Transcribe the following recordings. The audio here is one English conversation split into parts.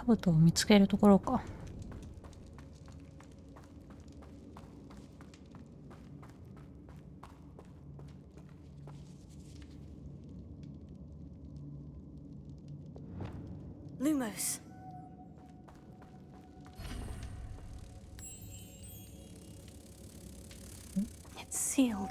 兜を見つけるところか。Lumos. It's sealed.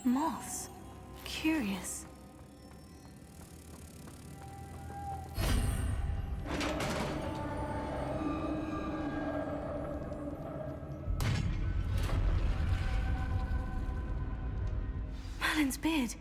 Moths. Curious. Merlin's beard.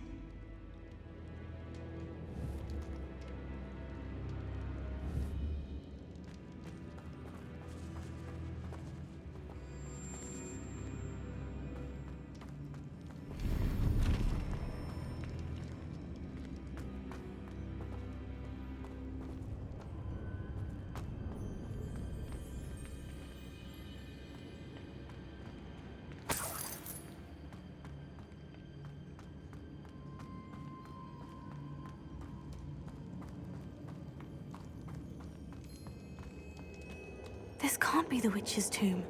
This can't be the witch's tomb.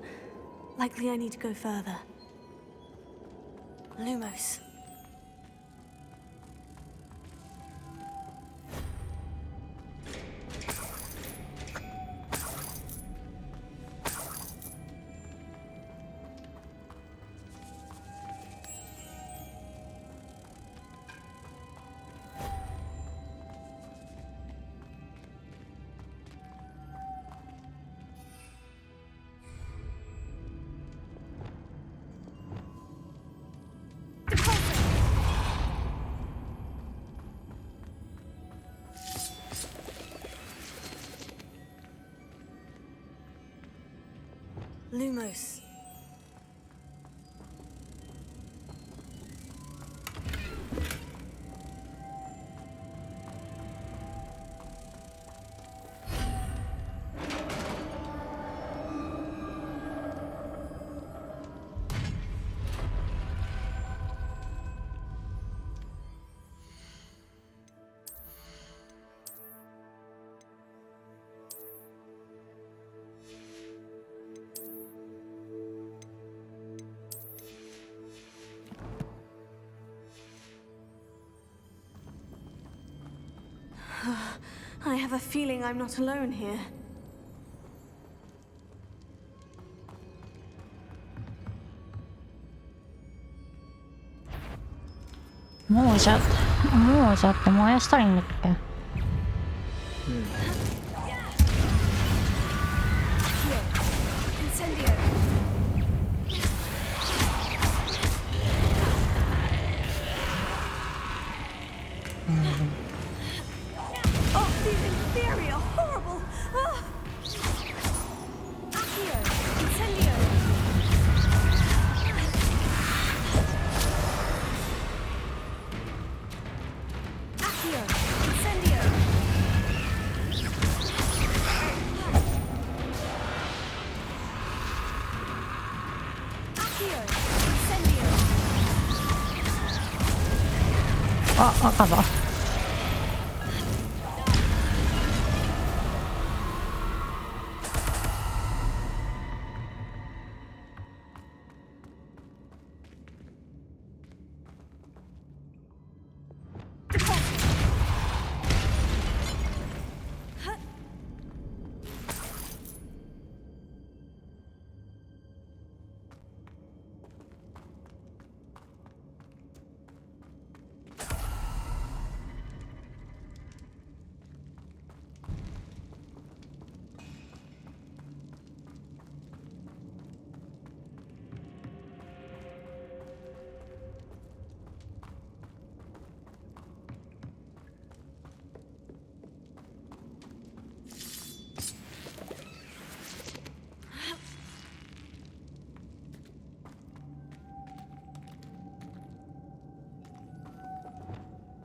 Likely I need to go further. Lumos. Lumos. I have a feeling I'm not alone here. もうじゃって燃やしたらいいんだっけ。あ、赤だ。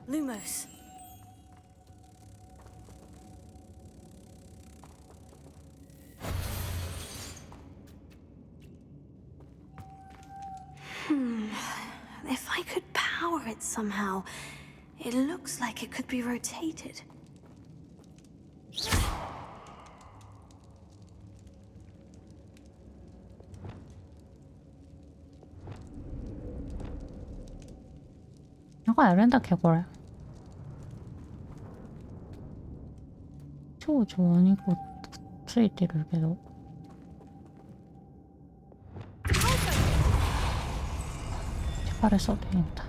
Lumos. power it somehow. It looks like it could be rotated.なんかやるんだっけこれ。蝶々は2個ついてるけど。疲れそうでいいんだ。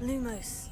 Lumos.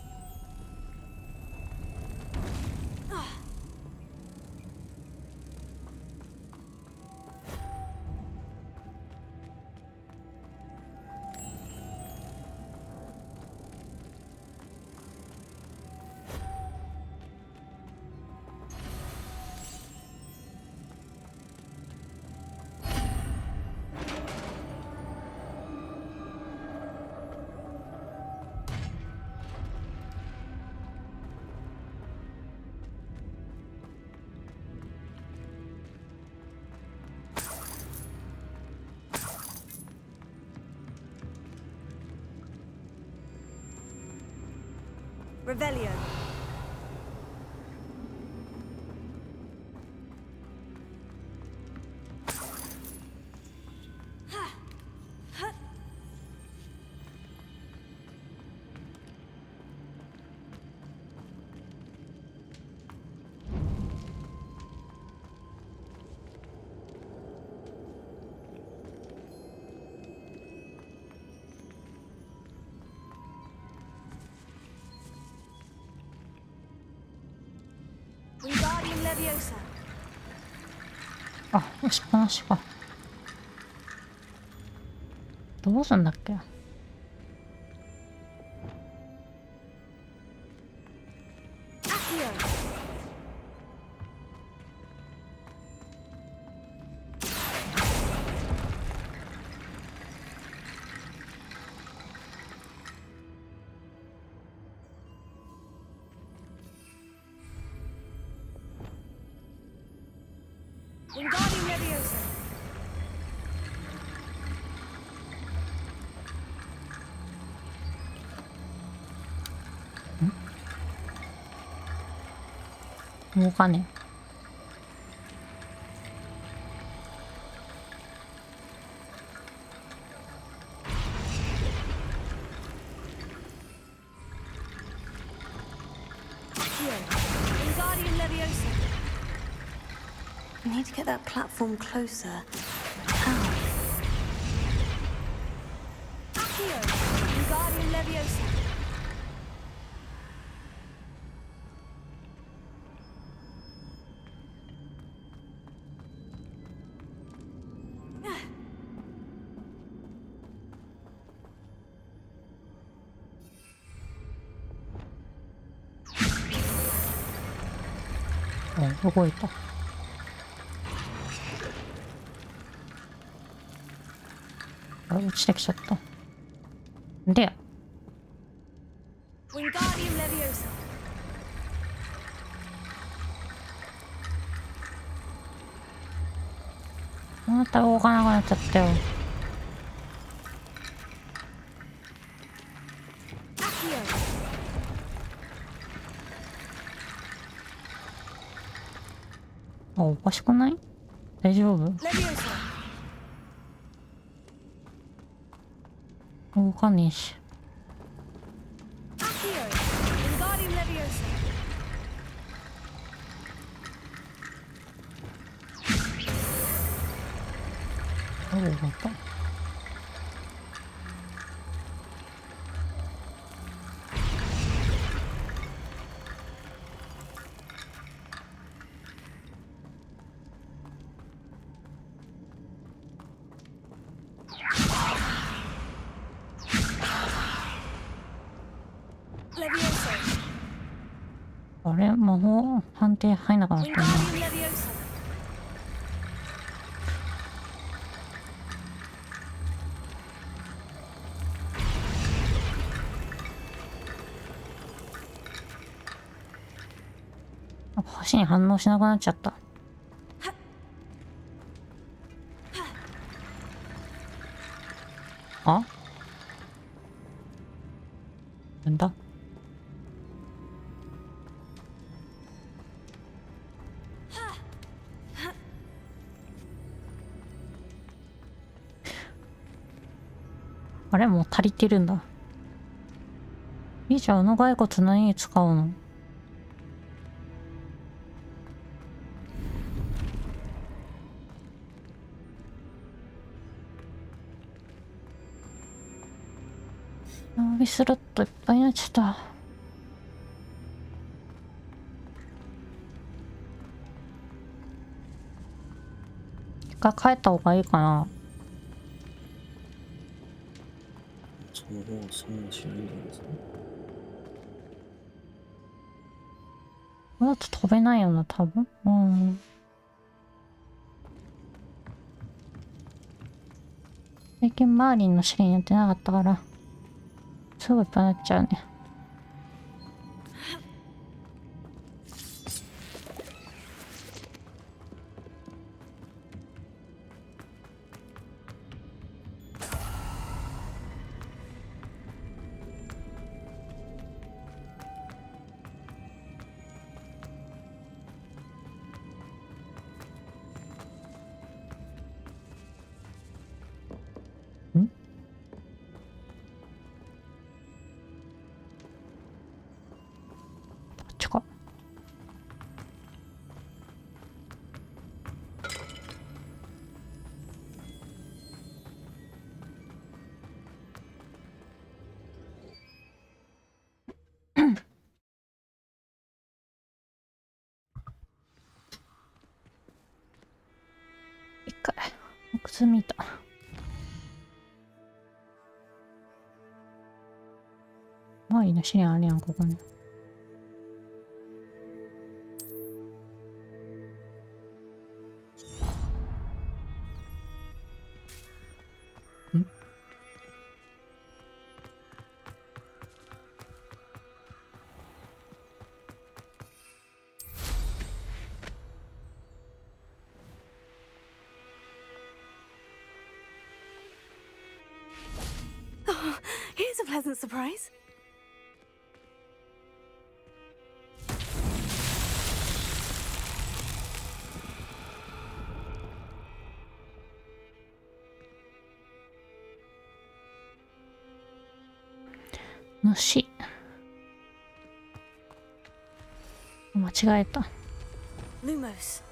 Revelio. Wingardium Leviosa. あ、よし、話か。どうすんだっけ。Wingardium Leviosa. 動かねえ。Wingardium Leviosa. I need to get that platform closer. How? Accio. Wingardium Leviosa.お、動いた。あ、落ちてきちゃった。で、Wingardium Leviosa. また動かなくなっちゃったよ。Accio. あ、おかしくない？大丈夫？ Leviosa. 動かねえし。Accio. Wingardium Leviosa. あ、動いた。Leviosa. あれ、魔法判定入んなくなったね。Wingardium Leviosa. 橋に反応しなくなっちゃった。あ、なんだ。あれもう足りてるんだ。いいじゃん、あの骸骨何に使うの？ビスロットいっぱいになっちゃった。一回帰った方がいいかな。そうしないんじゃないですか。これだと飛べないよな、多分。うん。最近マーリンの試練やってなかったから、すぐいっぱいになっちゃうね。ん？こっちか。一回。靴見た。マーリンの試練あるやん、ここに。ん？Oh, here's a pleasant surprise.虫。間違えた。Lumos.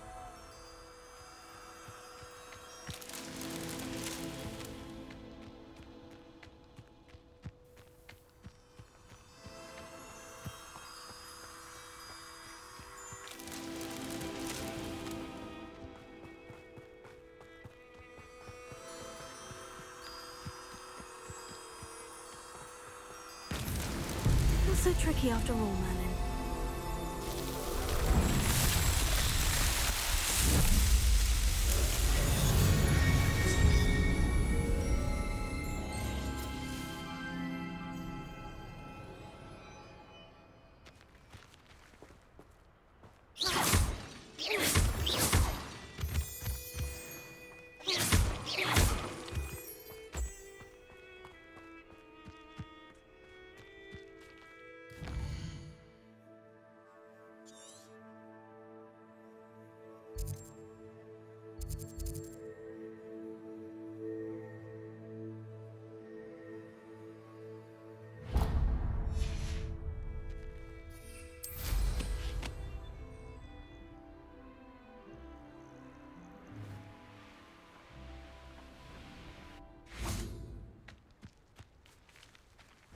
Not so tricky after all, Merlin.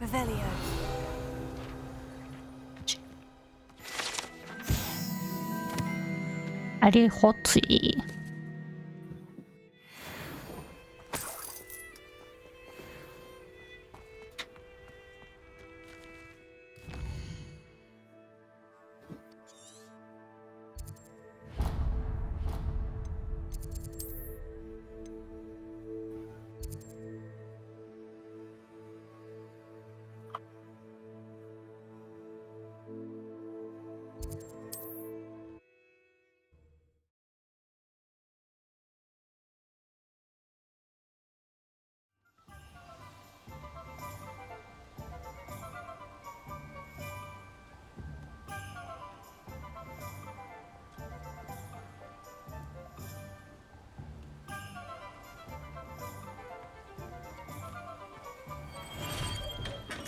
Revelio. ありほつい。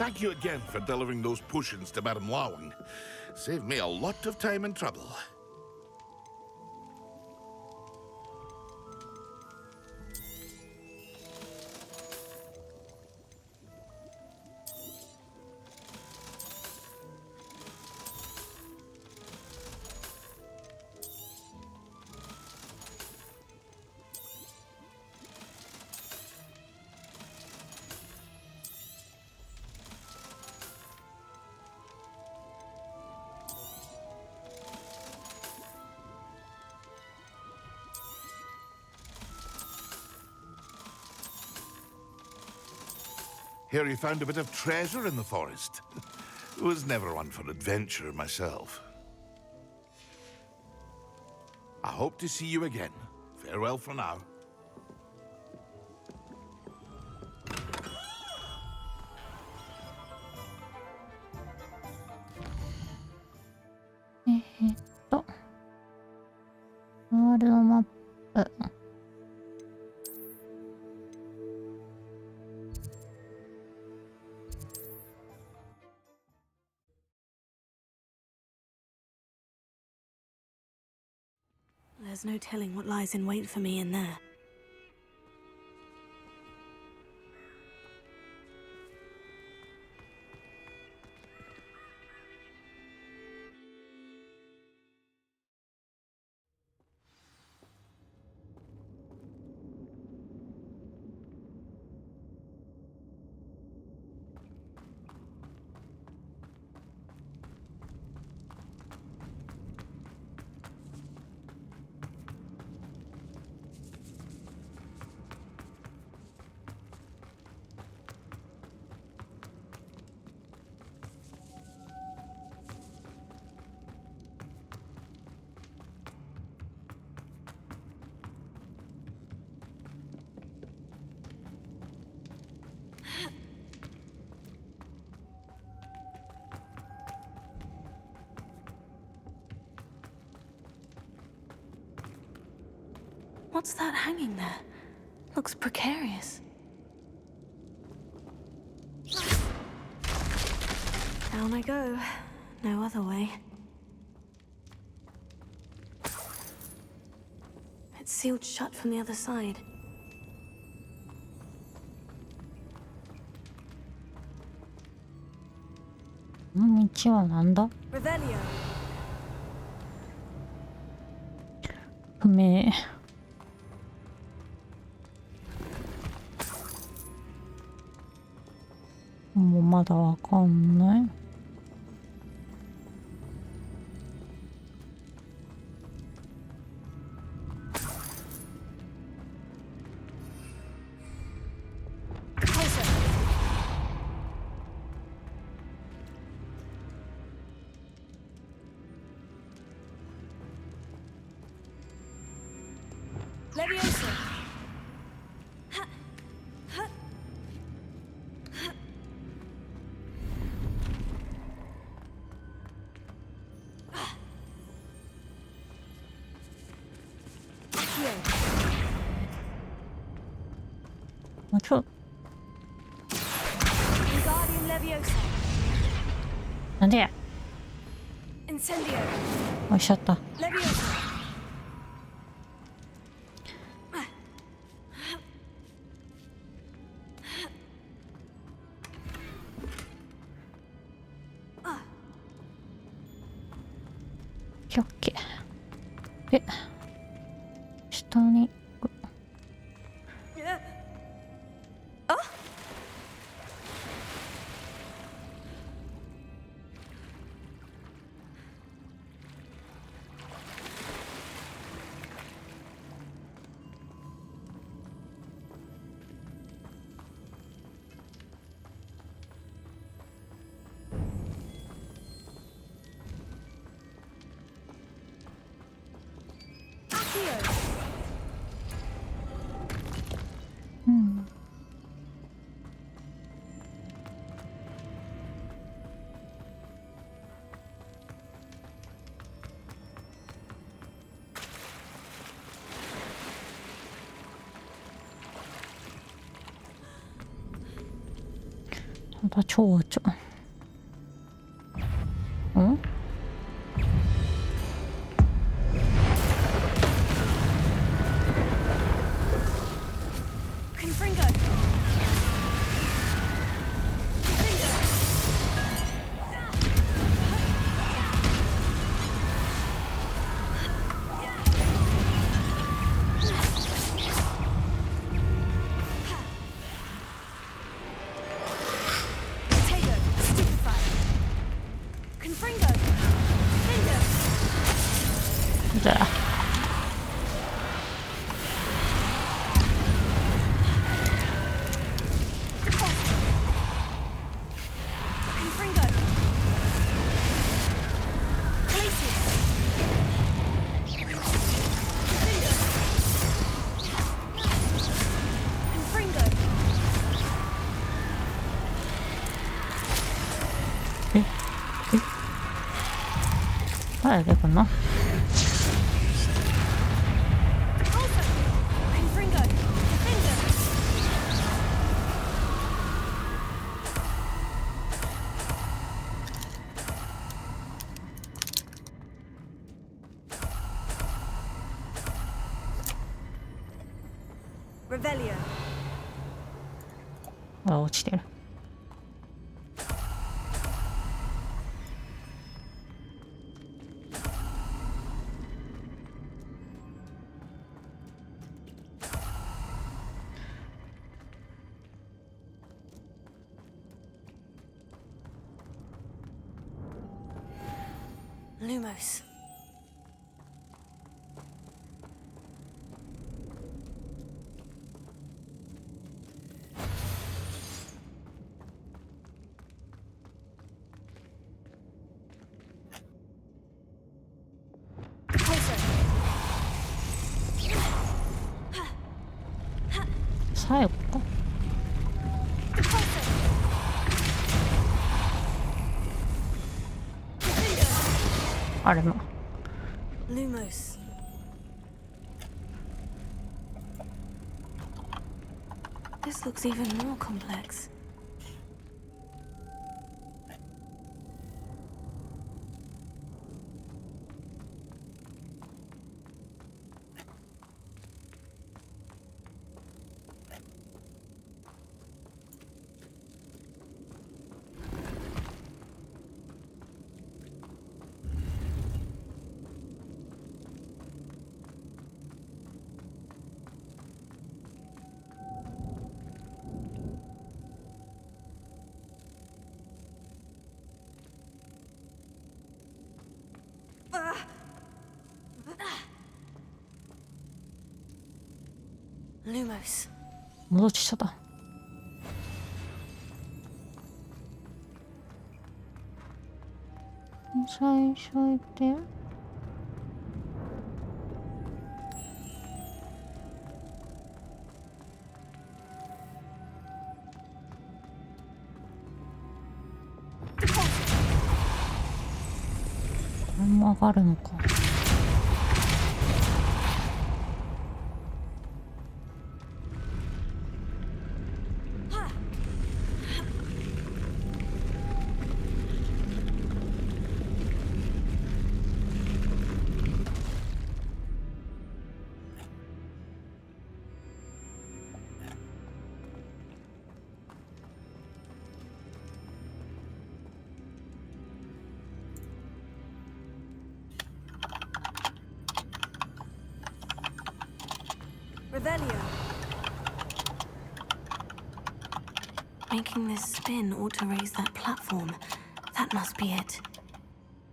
Thank you again for delivering those potions to Madame Lawing. Saved me a lot of time and trouble. Hear you found a bit of treasure in the forest. Was never one for adventure myself. I hope to see you again. Farewell for now. To. ワールドマップ。There's no telling what lies in wait for me in there. What's that hanging there? Looks precarious. Down I go. No other way. It's sealed shut from the other side. この道はなんだ？ Revelio. 不明。もうまだわかんない。Leviosa. Accio. もうちょ、 Wingardium Leviosa. なんでや。 Incendio. おっしゃった。 Leviosa. オッケー。で、下に。また蝶々。ん？ Confringo. Potato, stupefied. Confringo. Finger. じゃあ Confringo. Places. Finger. Confringo. 誰出てくんの？ Also. Confringo. Defender. Revelio. あ、落ちてる。Lumos. Pulsar. 最後か。 Pulsar. Defender. あれも。 Lumos. This looks even more complex. Lumos. 戻ってきちゃった。最初行ってこれも上がるのか。Revelio. Making this spin ought to raise that platform. That must be it.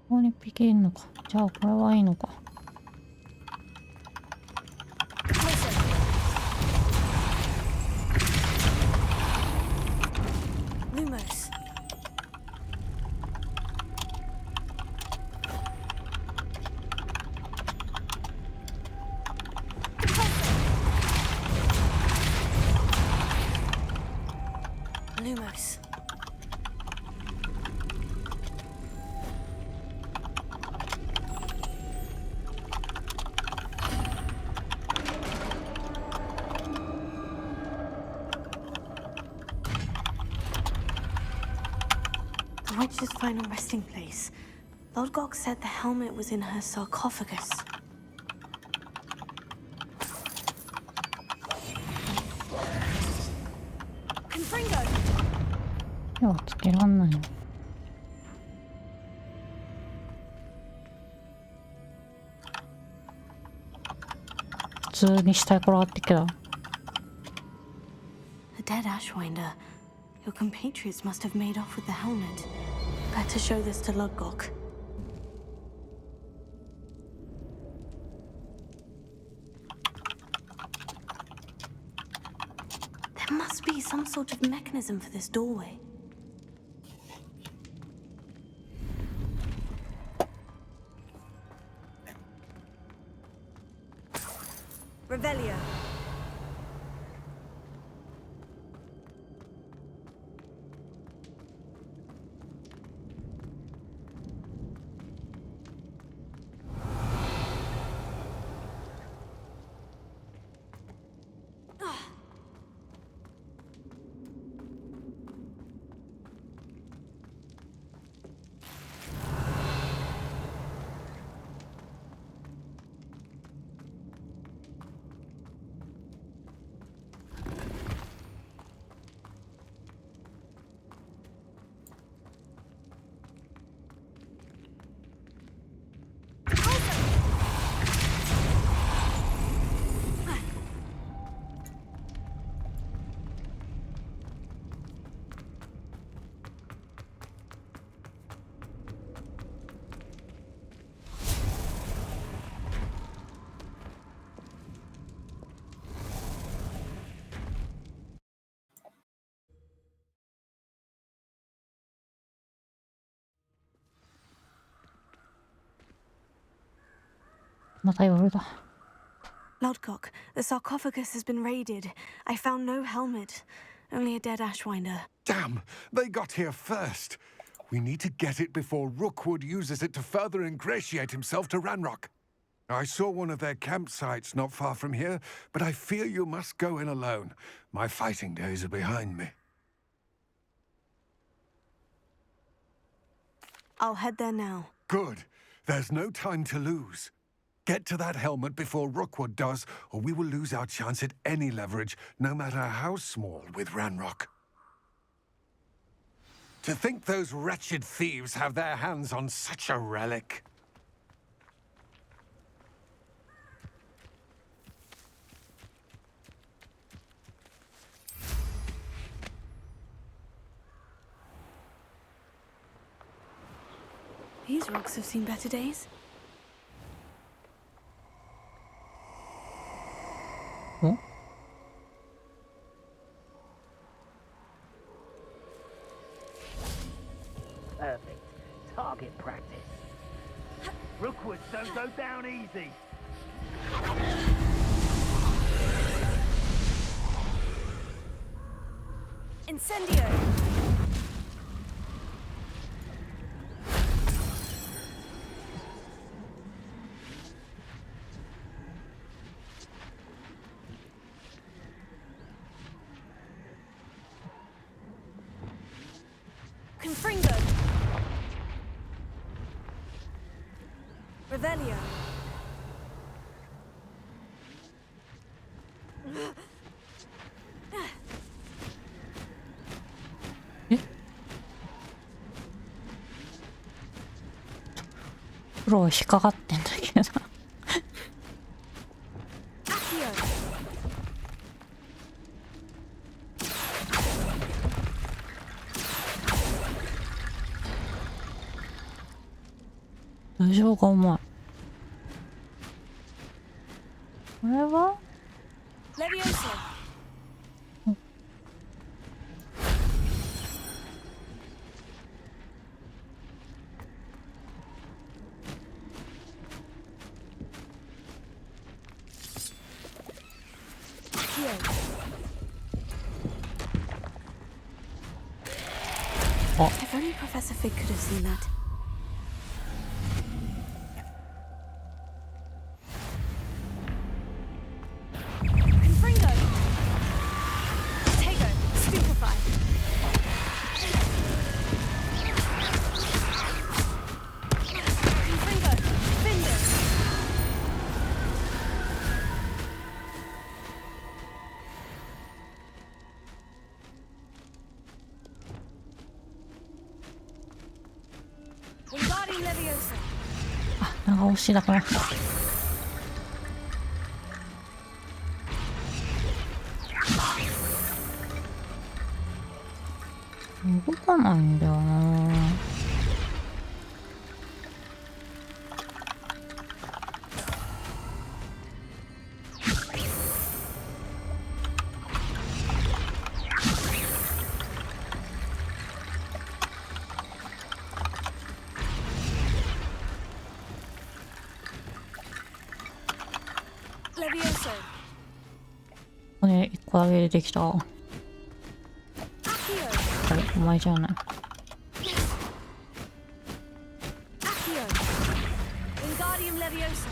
ここに一匹いるのか。じゃあこれはいいのか。 Closer. Lumos. Lumos. The witch's final resting place. Lodgok said the helmet was in her sarcophagus. 手はつけらんないの。普通に死体転がってきた。A dead Ashwinder. Your compatriots must have made off with the helmet. Better show this to Lodgok. There must be some sort of mechanism for this doorway. Revelio. Lodgok, the sarcophagus has been raided. I found no helmet, only a dead Ashwinder. Damn! They got here first. We need to get it before Rookwood uses it to further ingratiate himself to Ranrock. I saw one of their campsites not far from here, but I fear you must go in alone. My fighting days are behind me. I'll head there now. Good. There's no time to lose. Get to that helmet before Rookwood does, or we will lose our chance at any leverage, no matter how small, with Ranrock. To think those wretched thieves have their hands on such a relic. These rocks have seen better days. Huh? Perfect. Target practice. Rookwoods don't go down easy. Incendio! Confringo! Revelio!え、プロは引っかかってんだけど。大丈夫かお前。これはIf only Professor Fig could have seen that. Confringo! Tego! Stupefy! Leviosa. あ、長押しだから動かないんだよな。Leviosa. 骨1個だけ出てきた。あ Accio. れ、お前じゃない。 Accio. Wingardium Leviosa.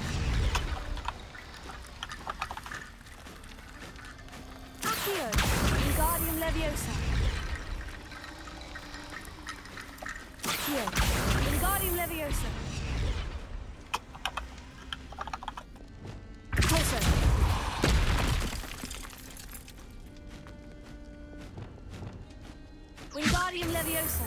Accio. Wingardium Leviosa. Accio. Wingardium Leviosa. Closer. Wingardium Leviosa.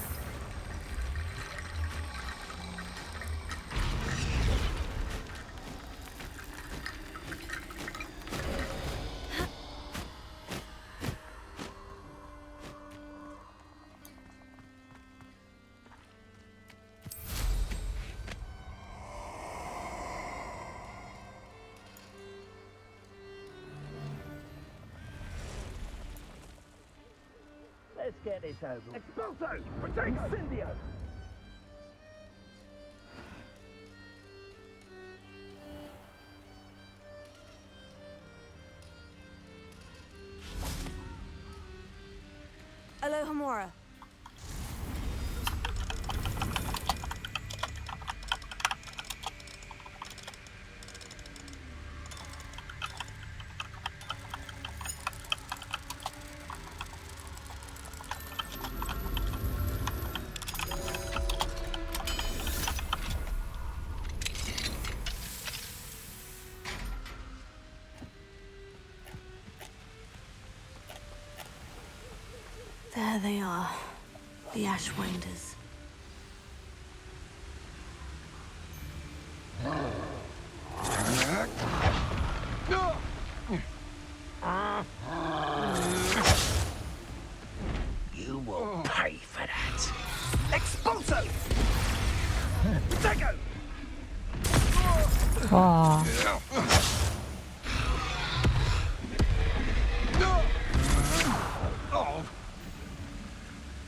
Let's get this over. Expulso! Protect Incendio! Alohomora. There they are, the Ashwinders. You will pay for that. Expulso! Protego! わあ、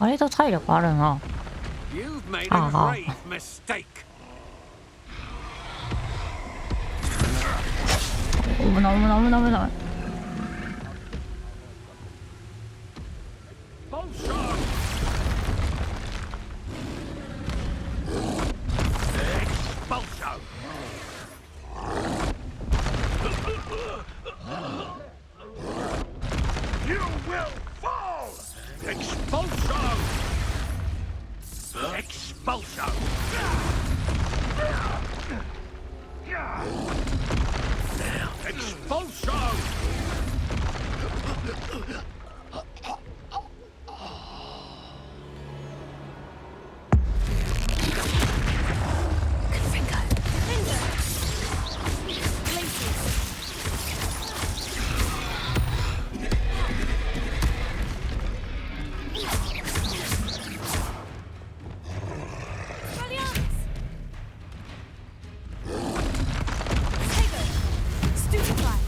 割と体力あるな。 You've made a Ah. grave mistake. 危ない危ない危ない危ない。 Expulso! Expulso! You will fall! Expulso! Expulso! Now, expulso! Stupefy.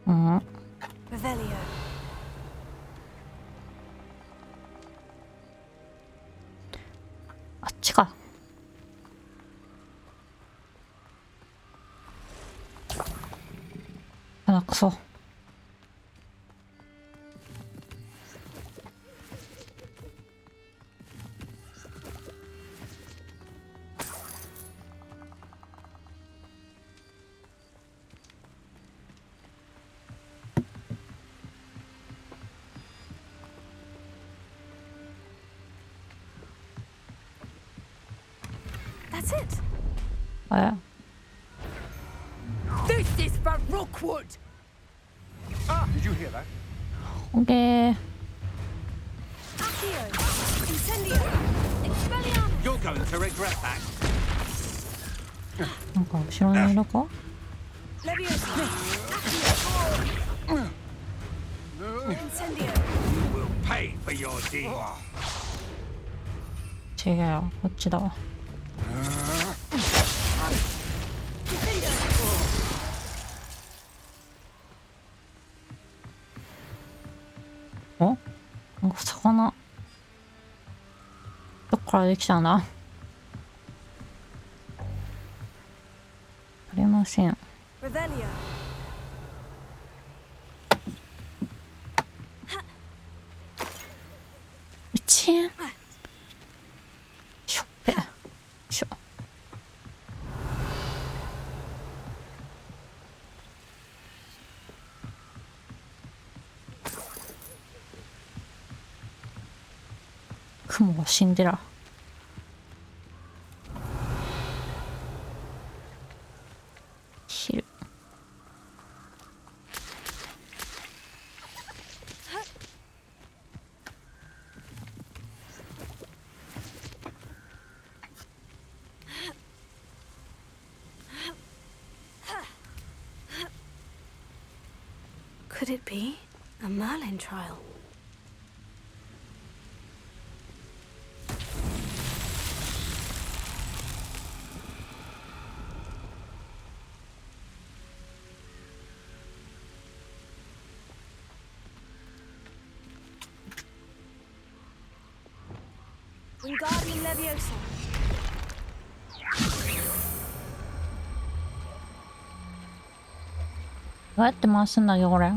うん。 Revelio. あっちか。あ、くそ。That's it. え This is for Rookwood! Ah, did you hear that? オッケー。 Accio. Incendio. Expelliarmus. You're going to regret that. なんか後ろにいるか？ Leviosa. Incendio. You will pay for your deed. 違うよ、こっちだわ。お？なんか魚。どっからできたんだ？ありません。Revelio. 1円。しょっぺ。しょ。雲が死んでら。昼。Could it be a Merlin trial? Wingardium Leviosa. どうやって回すんだよこれ。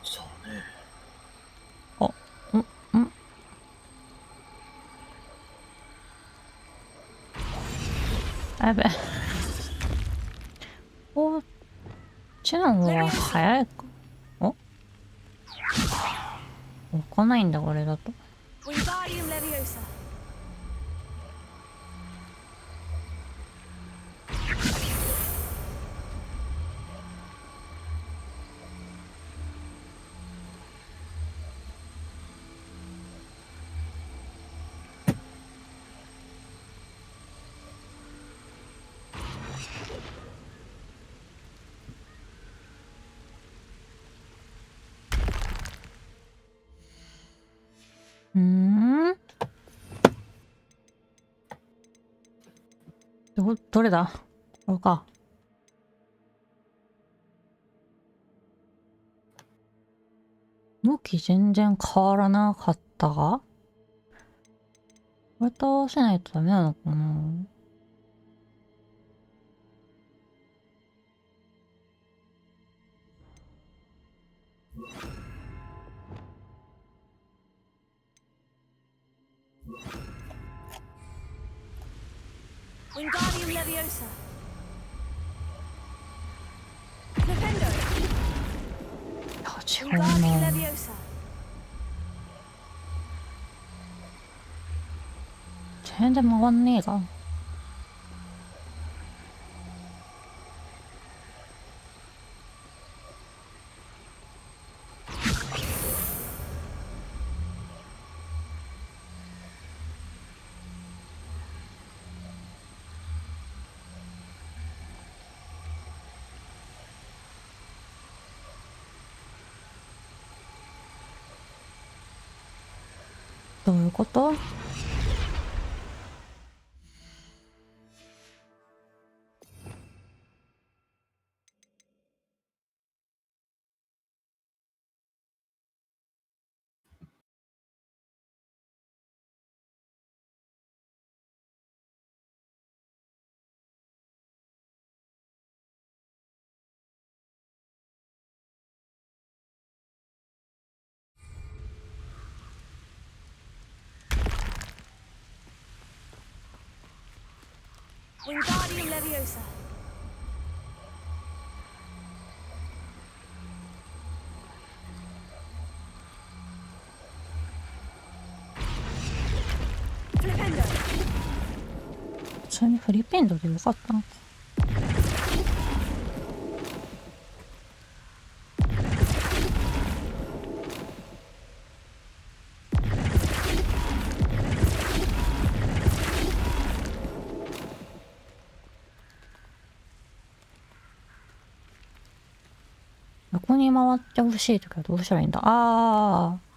そうね。お、やべ。こっちの方が早いか。お？来ないんだこれだと。 Wingardium Leviosa. どれだ？これか。向き全然変わらなかったが、これと合わせないとダメなのかな。Wingardium Leviosa. Defendo. いや違う Wingardium な。 Leviosa. 全然曲がんねえが。どういうこと？Wingardium Leviosa. 通にフリーペイントでよかったんか。横に回ってほしいときはどうしたらいいんだ。ああ。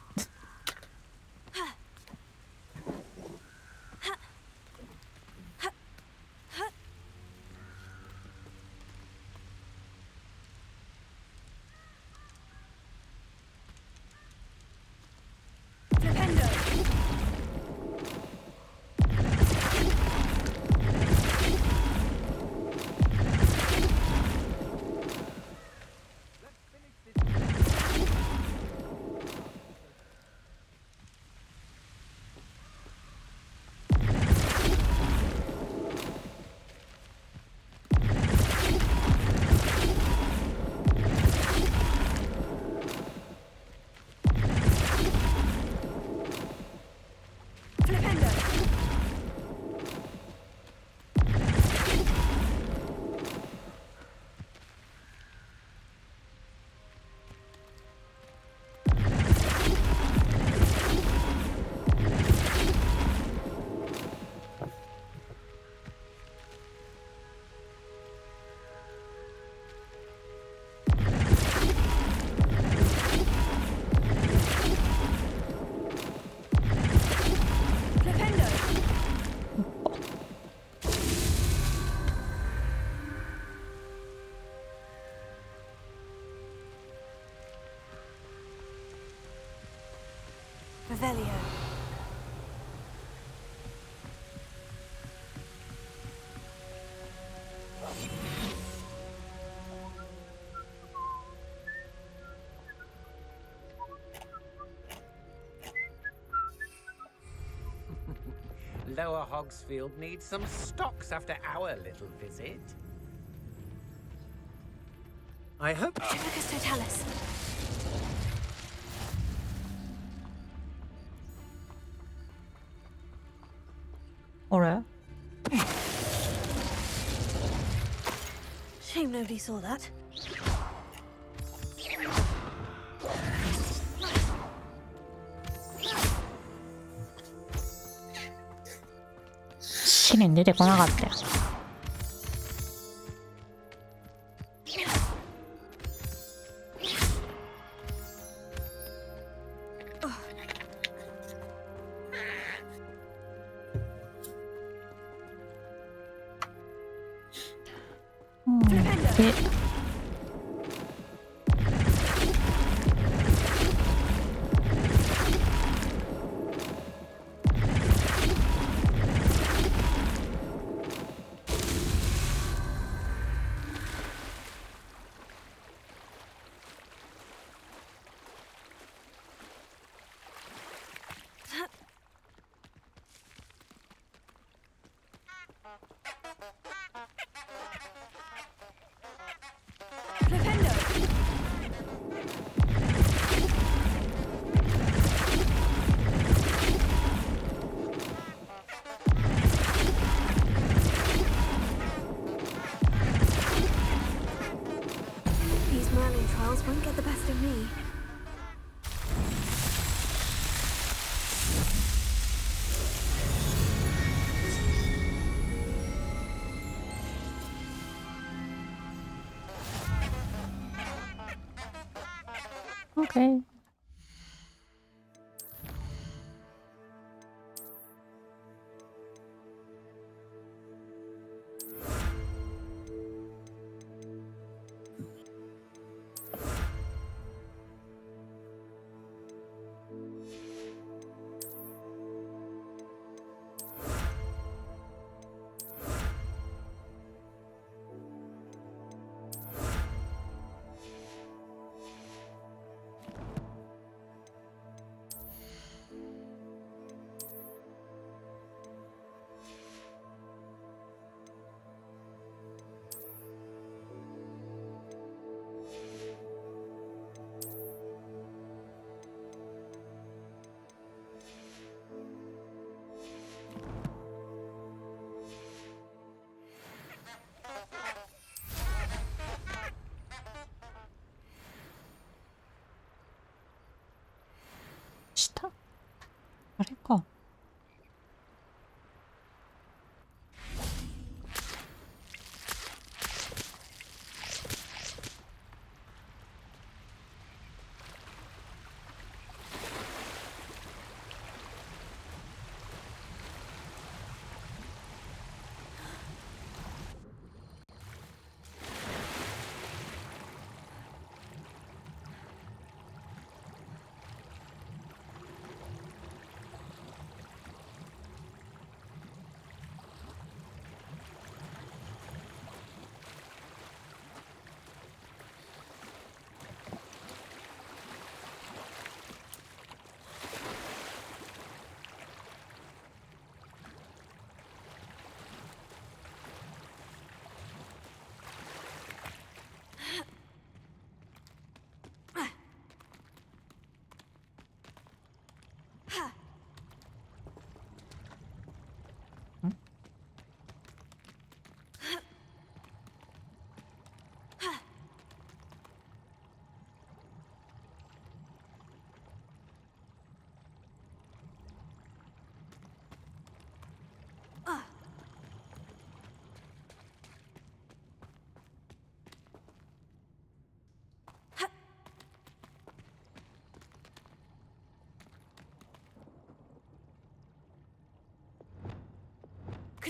Revelio. Lower Hogsfield needs some stocks after our little visit. I hope. Tempus Totalis. あれ Shame nobody saw that. 試練出てこなかったよ。でThese Merlin trials won't get the best of me. OK。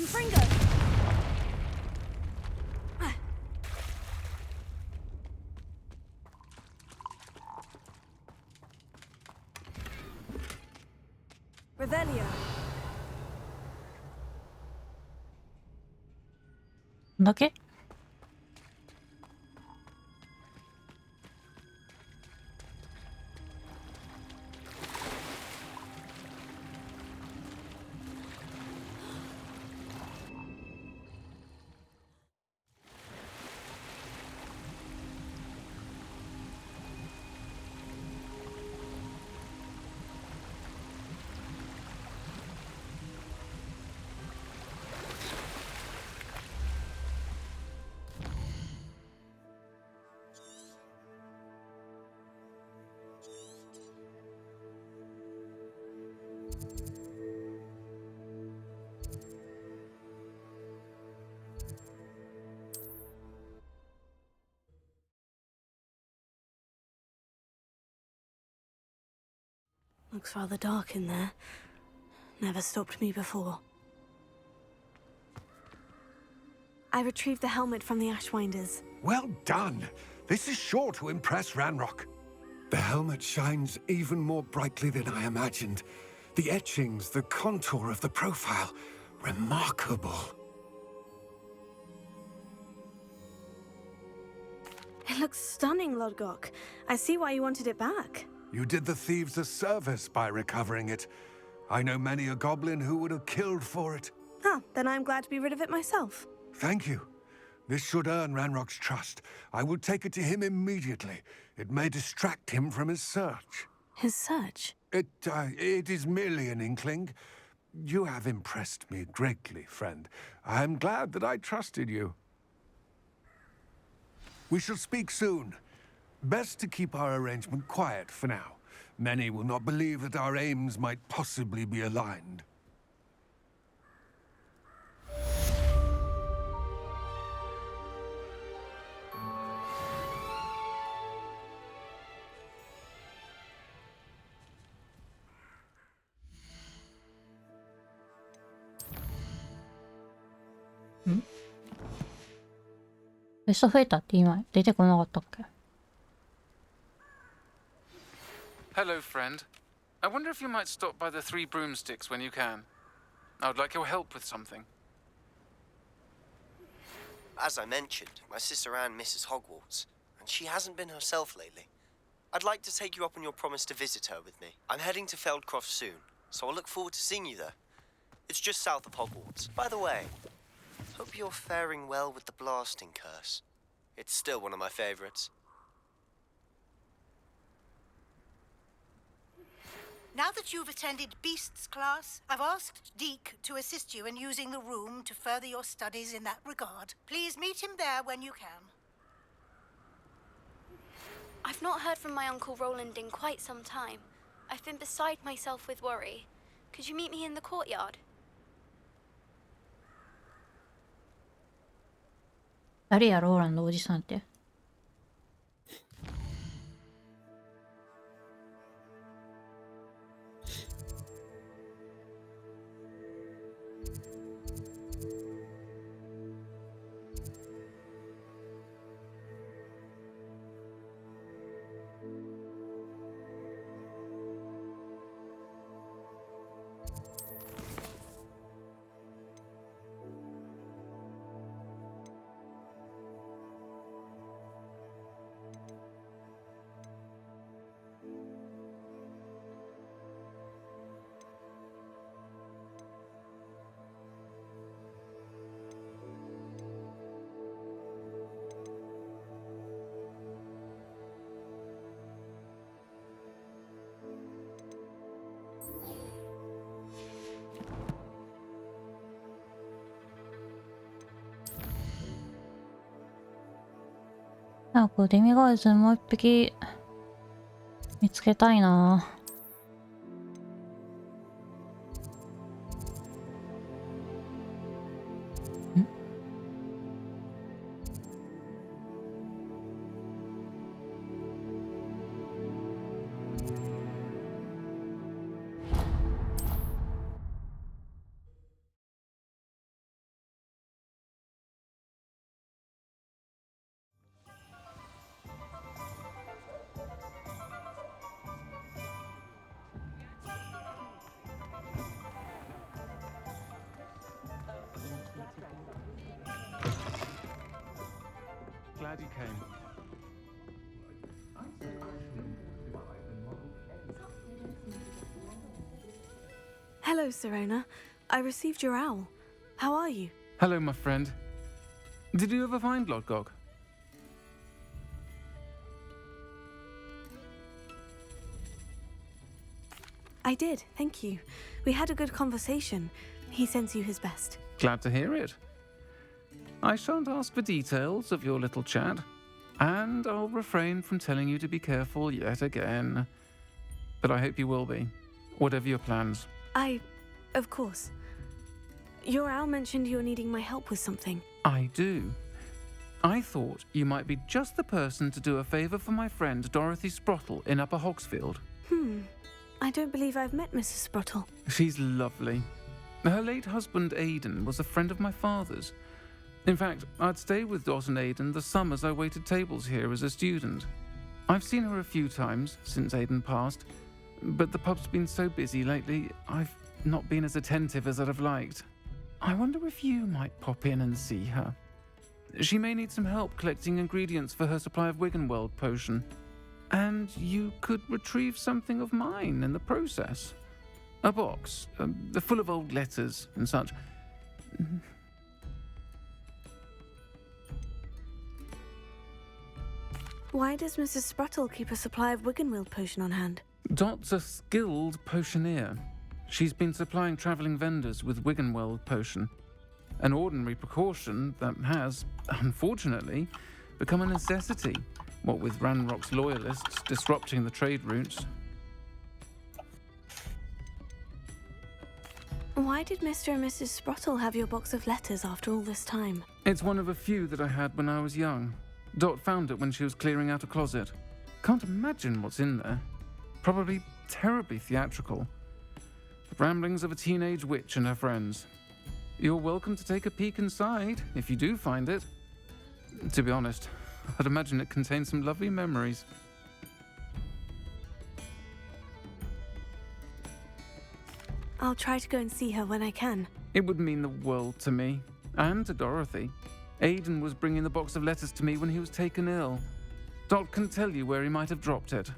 Confringo! Revelio. だけLooks rather dark in there. Never stopped me before. I retrieved the helmet from the Ashwinders. Well done. This is sure to impress Ranrock. The helmet shines even more brightly than I imagined. The etchings, the contour of the profile. Remarkable. It looks stunning, Lodgok. I see why you wanted it back. You did the thieves a service by recovering it. I know many a goblin who would have killed for it. Huh, then I'm glad to be rid of it myself. Thank you. This should earn Ranrock's trust. I will take it to him immediately. It may distract him from his search. His search? It is merely an inkling. You have impressed me greatly, friend. I am glad that I trusted you. We shall speak soon. Best to keep our arrangement quiet for now. Many will not believe that our aims might possibly be aligned. Hmm? ベスト増えたって今出てこなかったっけ Hello, friend. I wonder if you might stop by the Three Broomsticks when you can. I would like your help with something. As I mentioned, my sister Anne misses Hogwarts, and she hasn't been herself lately. I'd like to take you up on your promise to visit her with me. I'm heading to Feldcroft soon, so I'll look forward to seeing you there. It's just south of Hogwarts. By the way, hope you're faring well with the blasting curse. It's still one of my favorites. Now that you've attended Beasts class, I've asked Deke to assist you in using the room to further your studies in that regard. Please meet him there when you can. I've not heard from my Uncle Roland in quite some time. I've been beside myself with worry. Could you meet me in the courtyard? 誰やローランドおじさんってなんかデミガーズもう一匹見つけたいな。Hello, Serona. I received your owl. How are you? Hello, my friend. Did you ever find Lodgok? I did, thank you. We had a good conversation. He sends you his best. Glad to hear it. I shan't ask for details of your little chat, and I'll refrain from telling you to be careful yet again. But I hope you will be, whatever your plans. Of course. Your owl mentioned you're needing my help with something. I do. I thought you might be just the person to do a favour for my friend Dorothy Sprottle in Upper Hogsfield. I don't believe I've met Mrs. Sprottle. She's lovely. Her late husband Aidan was a friend of my father's. In fact, I'd stay with Dot and Aidan the summers I waited tables here as a student. I've seen her a few times since Aidan passed, but the pub's been so busy lately, I've not been as attentive as I'd have liked. I wonder if you might pop in and see her. She may need some help collecting ingredients for her supply of Wiggenweld potion. And you could retrieve something of mine in the process. A box, full of old letters and such. Why does Mrs. Sprottle keep a supply of Wiggenweld potion on hand? Dot's a skilled potioneer. She's been supplying travelling vendors with Wiggenweld potion. An ordinary precaution that has, unfortunately, become a necessity, what with Ranrock's loyalists disrupting the trade routes. Why did Mr. and Mrs. Sprottle have your box of letters after all this time? It's one of a few that I had when I was young. Dot found it when she was clearing out a closet. Can't imagine what's in there. Probably terribly theatrical. The ramblings of a teenage witch and her friends. You're welcome to take a peek inside, if you do find it. To be honest, I'd imagine it contains some lovely memories. I'll try to go and see her when I can. It would mean the world to me, and to Dorothy. Aidan was bringing the box of letters to me when he was taken ill. Dot can tell you where he might have dropped it.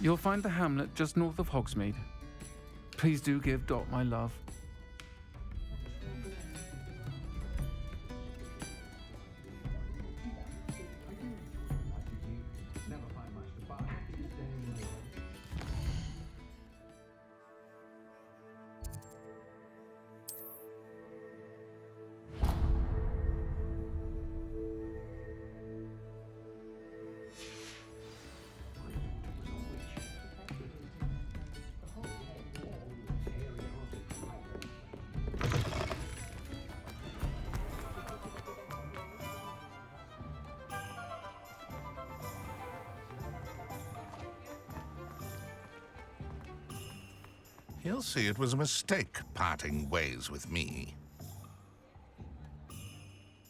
You'll find the hamlet just north of Hogsmeade. Please do give Dot my love. He'll see it was a mistake parting ways with me.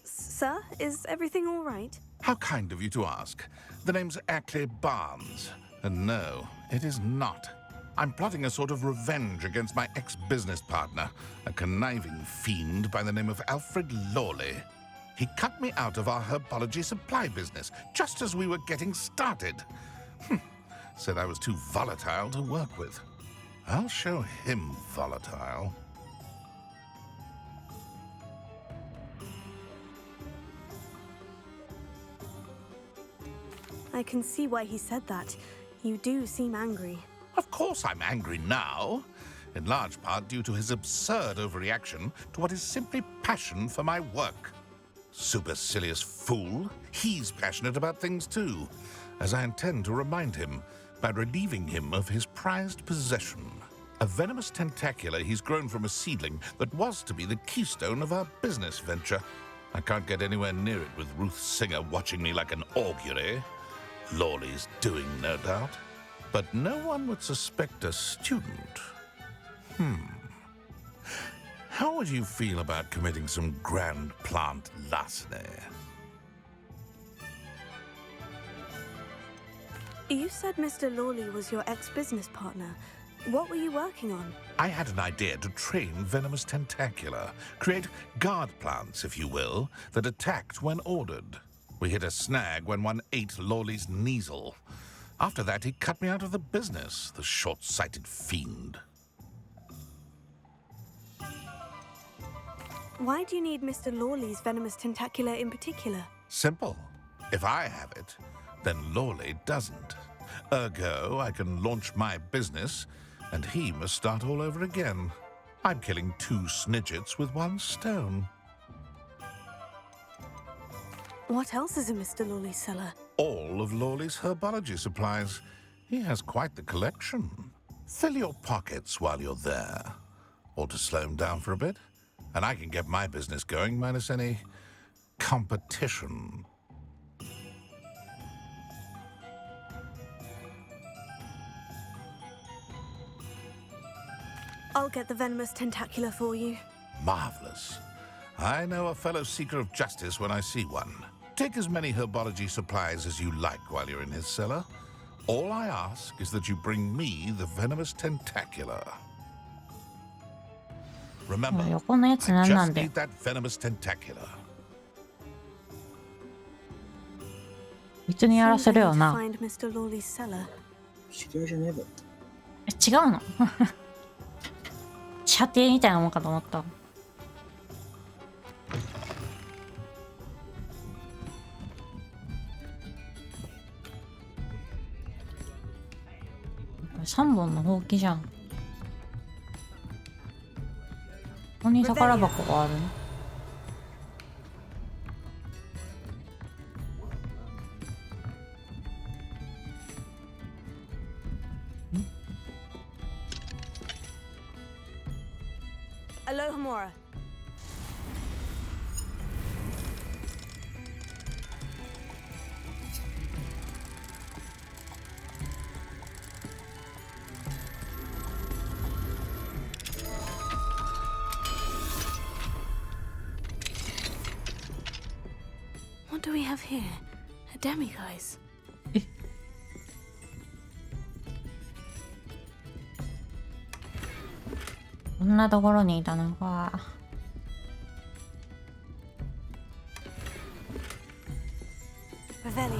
Sir, is everything all right? How kind of you to ask. The name's Ackley Barnes. And no, it is not. I'm plotting a sort of revenge against my ex-business partner, a conniving fiend by the name of Alfred Lawley. He cut me out of our herbology supply business just as we were getting started. Said I was too volatile to work with. I'll show him volatile. I can see why he said that. You do seem angry. Of course I'm angry now, in large part due to his absurd overreaction to what is simply passion for my work. Supercilious fool, he's passionate about things too, as I intend to remind him by relieving him of his prized possession. A venomous tentacula he's grown from a seedling that was to be the keystone of our business venture. I can't get anywhere near it with Ruth Singer watching me like an augury. Lawley's doing, no doubt. But no one would suspect a student. How would you feel about committing some grand plant larceny? You said Mr. Lawley was your ex-business partner. What were you working on? I had an idea to train venomous tentacula, create guard plants, if you will, that attacked when ordered. We hit a snag when one ate Lawley's Kneasel. After that, he cut me out of the business, the short-sighted fiend. Why do you need Mr. Lawley's venomous tentacula in particular? Simple. If I have it, then Lawley doesn't. Ergo, I can launch my business, and he must start all over again. I'm killing 2 snidgets with 1 stone. What else is in Mr. Lawley's cellar? All of Lawley's herbology supplies. He has quite the collection. Fill your pockets while you're there. Or to slow him down for a bit, and I can get my business going minus any competition. I'll get the venomous tentacula for you. Marvelous. I know a fellow seeker of justice when I see one. Take as many herbology supplies as you like while you're in his cellar. All I ask is that you bring me the venomous tentacula. Remember, I 横のやつ何なん just で need that venomous tentacula. 別にやらせるよ Seems な I need to find Mr. Lawley's cellar. 知り合いじゃねえだろ。違うの射程みたいなもんかと思った。3本のほうきじゃん。ここに宝箱があるね。Alohomora. What do we have here? A demiguise. こんなところにいたのか。Revelio.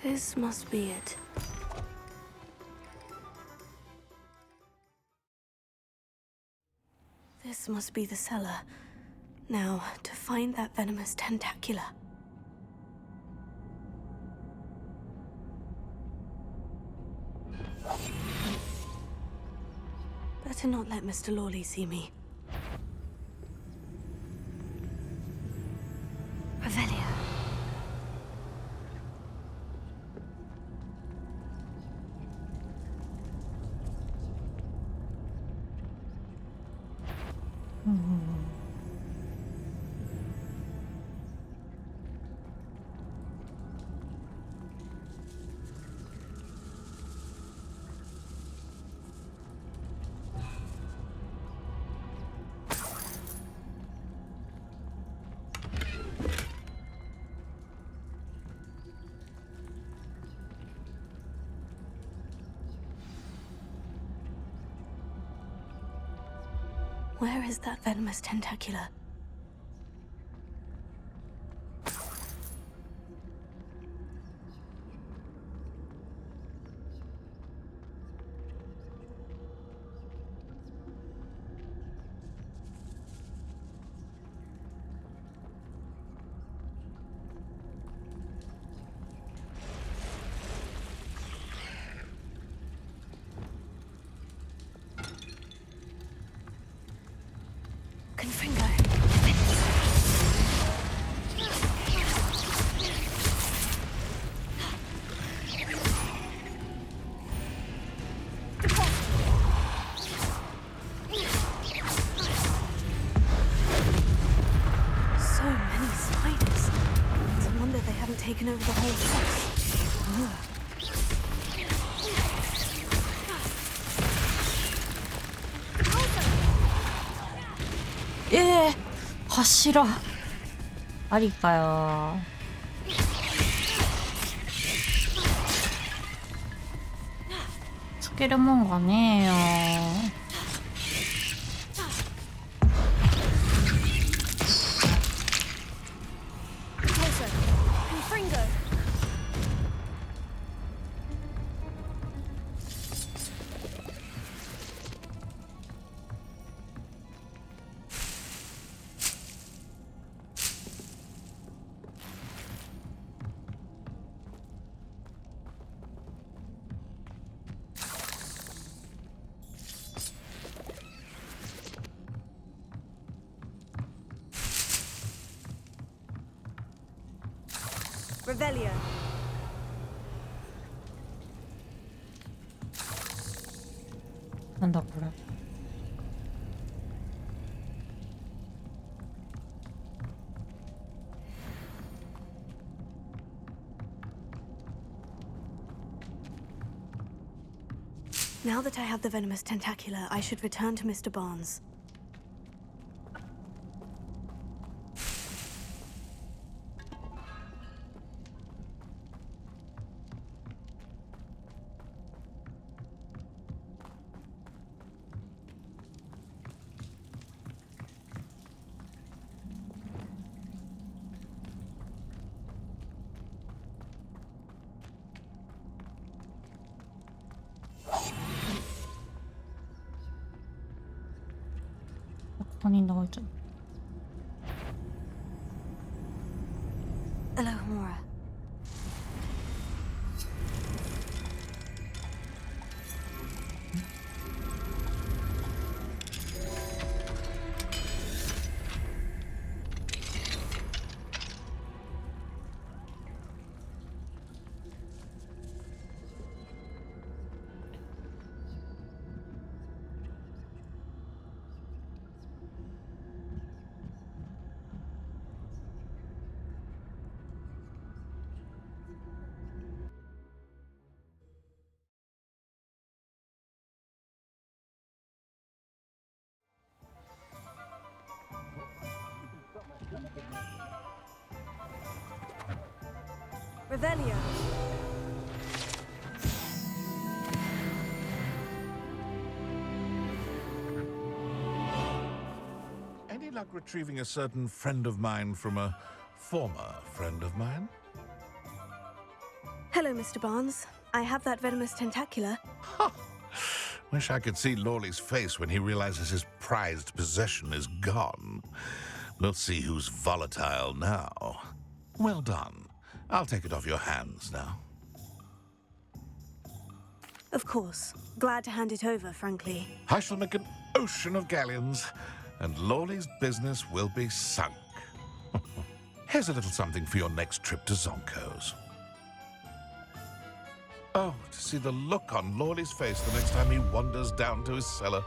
This must be it. This must be the cellar. Now, to find that venomous tentacula. Better not let Mr. Lawley see me. Revelio. Where is that venomous tentacula? Confringo. So many spiders. It's a wonder they haven't taken over the whole house. 柱ありかよ。つけるもんがねえよ。Revelio. なんだこれ。Now that I have the venomous tentacula, I should return to Mr. Barnes. Alohomora. Revelio. Any luck retrieving a certain friend of mine from a former friend of mine? Hello, Mr. Barnes. I have that venomous tentacula. Wish I could see Lawley's face when he realizes his prized possession is gone. We'll see who's volatile now. Well done. I'll take it off your hands now. Of course. Glad to hand it over, frankly. I shall make an ocean of galleons, and Lawley's business will be sunk. Here's a little something for your next trip to Zonko's. Oh, to see the look on Lawley's face the next time he wanders down to his cellar.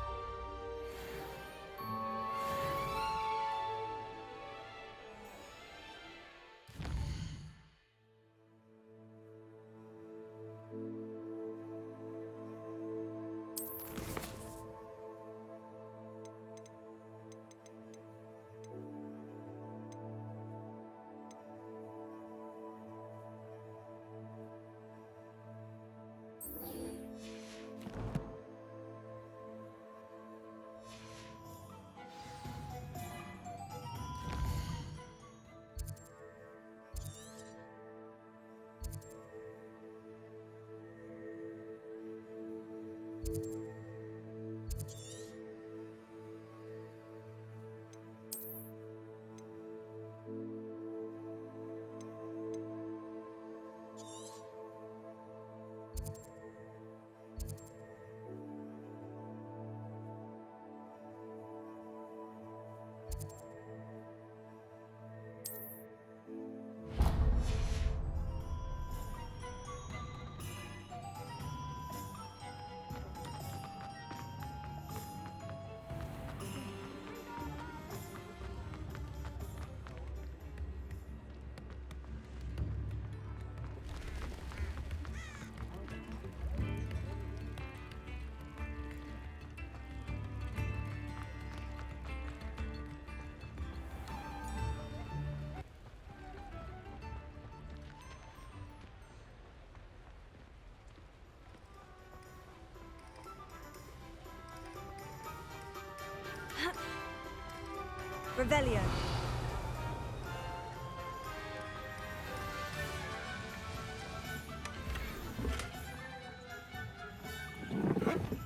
Revelio.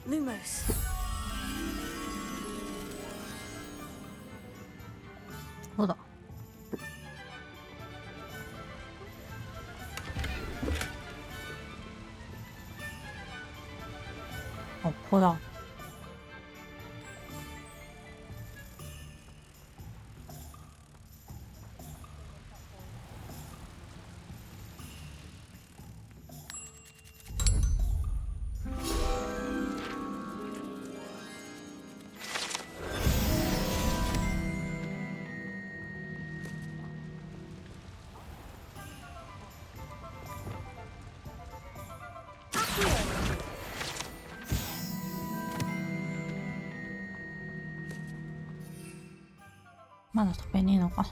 Lumos. そうだ。あ、ここだ。まだ食べねえのか。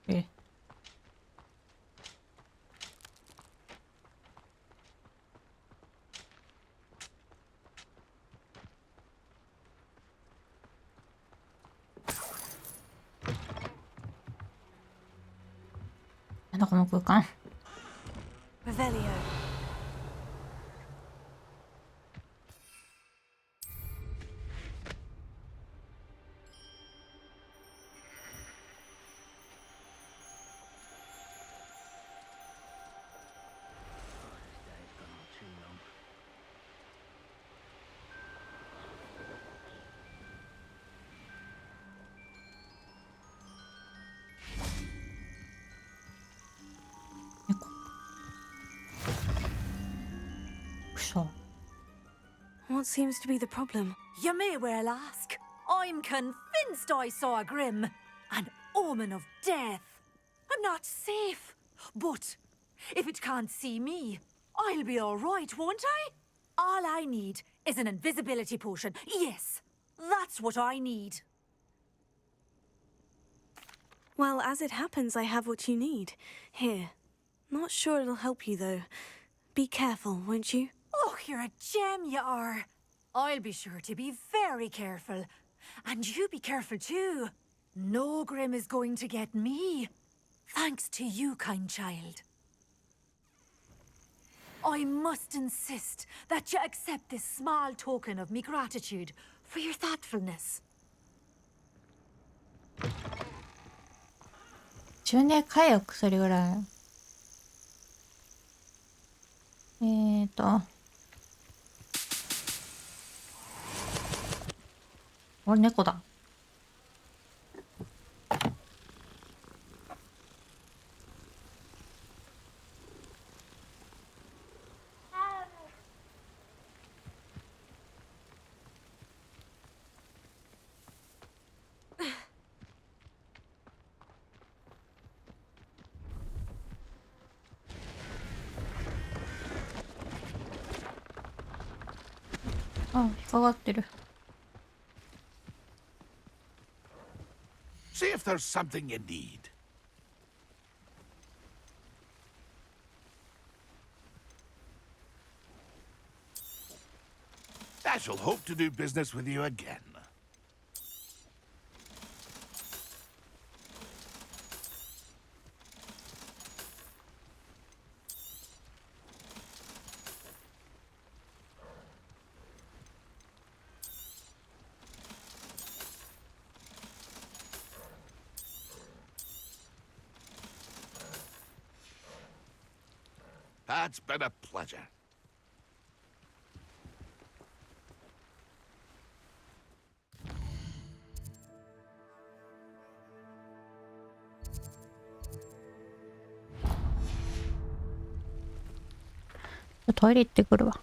え。なんだこの空間。Revelio. What seems to be the problem? You may well ask. I'm convinced I saw a grim, an omen of death. I'm not safe, but if it can't see me, I'll be all right, won't I? All I need is an invisibility potion. Yes, that's what I need. Well, as it happens, I have what you need. Here. Not sure it'll help you, though. Be careful, won't you? Oh, you're a gem, you are. I'll be sure to be very careful. And you be careful too. No grim is going to get me. Thanks to you, kind child. I must insist that you accept this small token of me gratitude for your thoughtfulness. 自分で買えよ、薬ぐらい。俺猫だ。あ、引っかかってる。See if there's something you need. I shall hope to do business with you again. It's been a pleasure. Toilet トイレ行ってくるわ。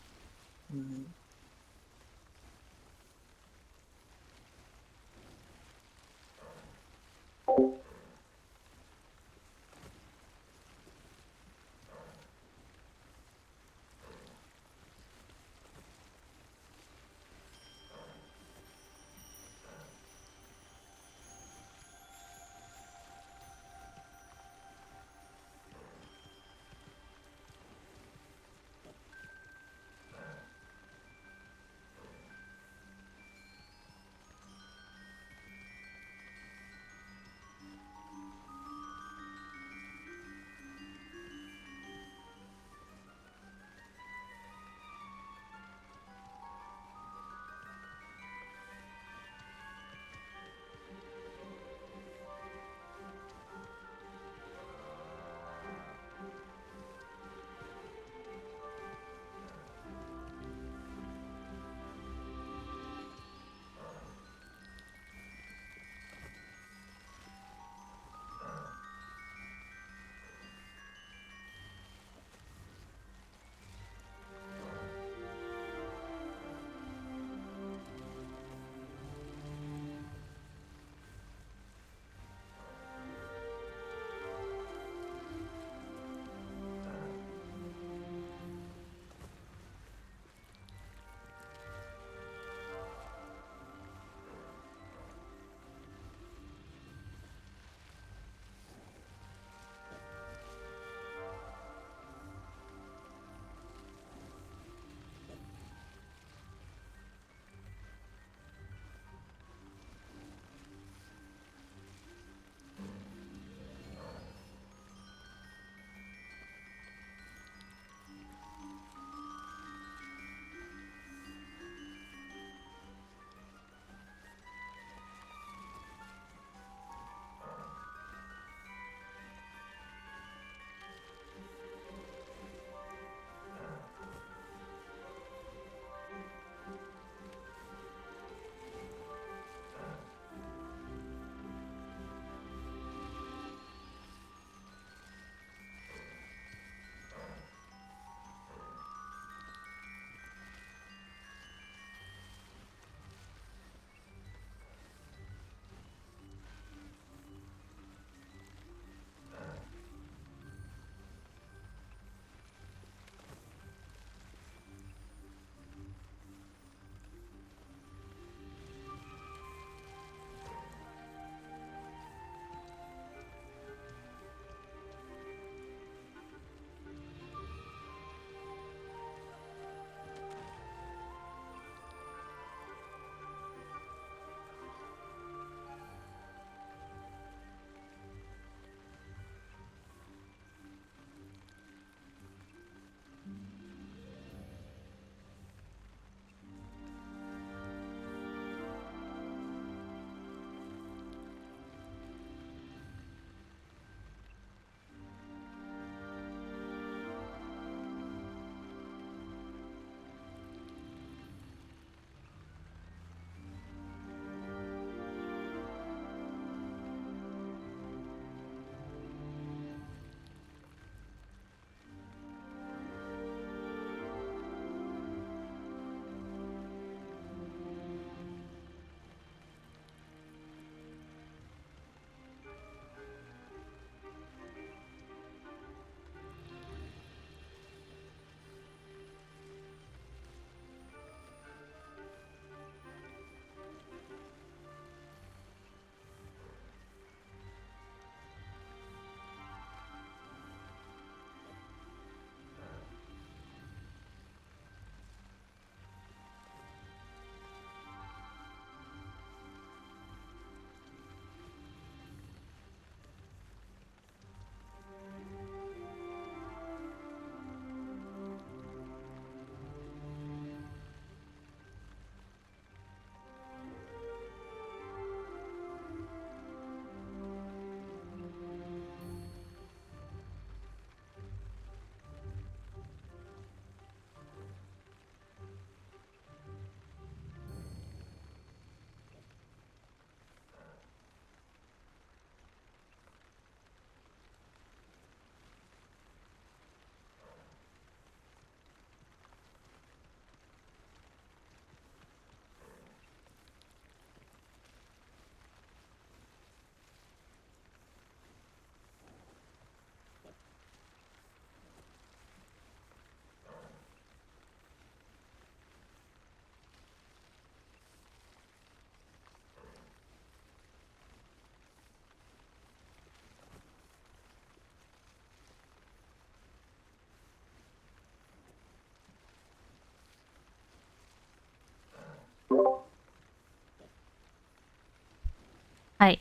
はい。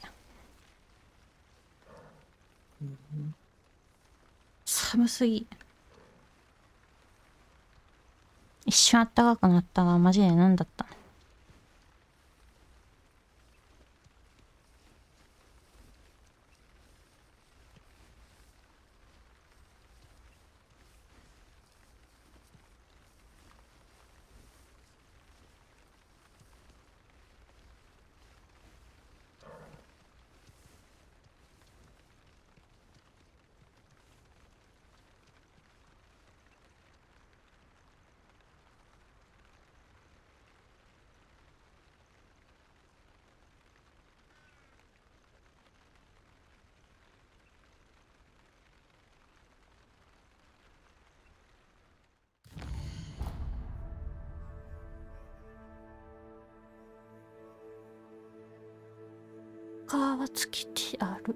寒すぎ。一瞬あったかくなったがマジで何だったの。他は尽きてある。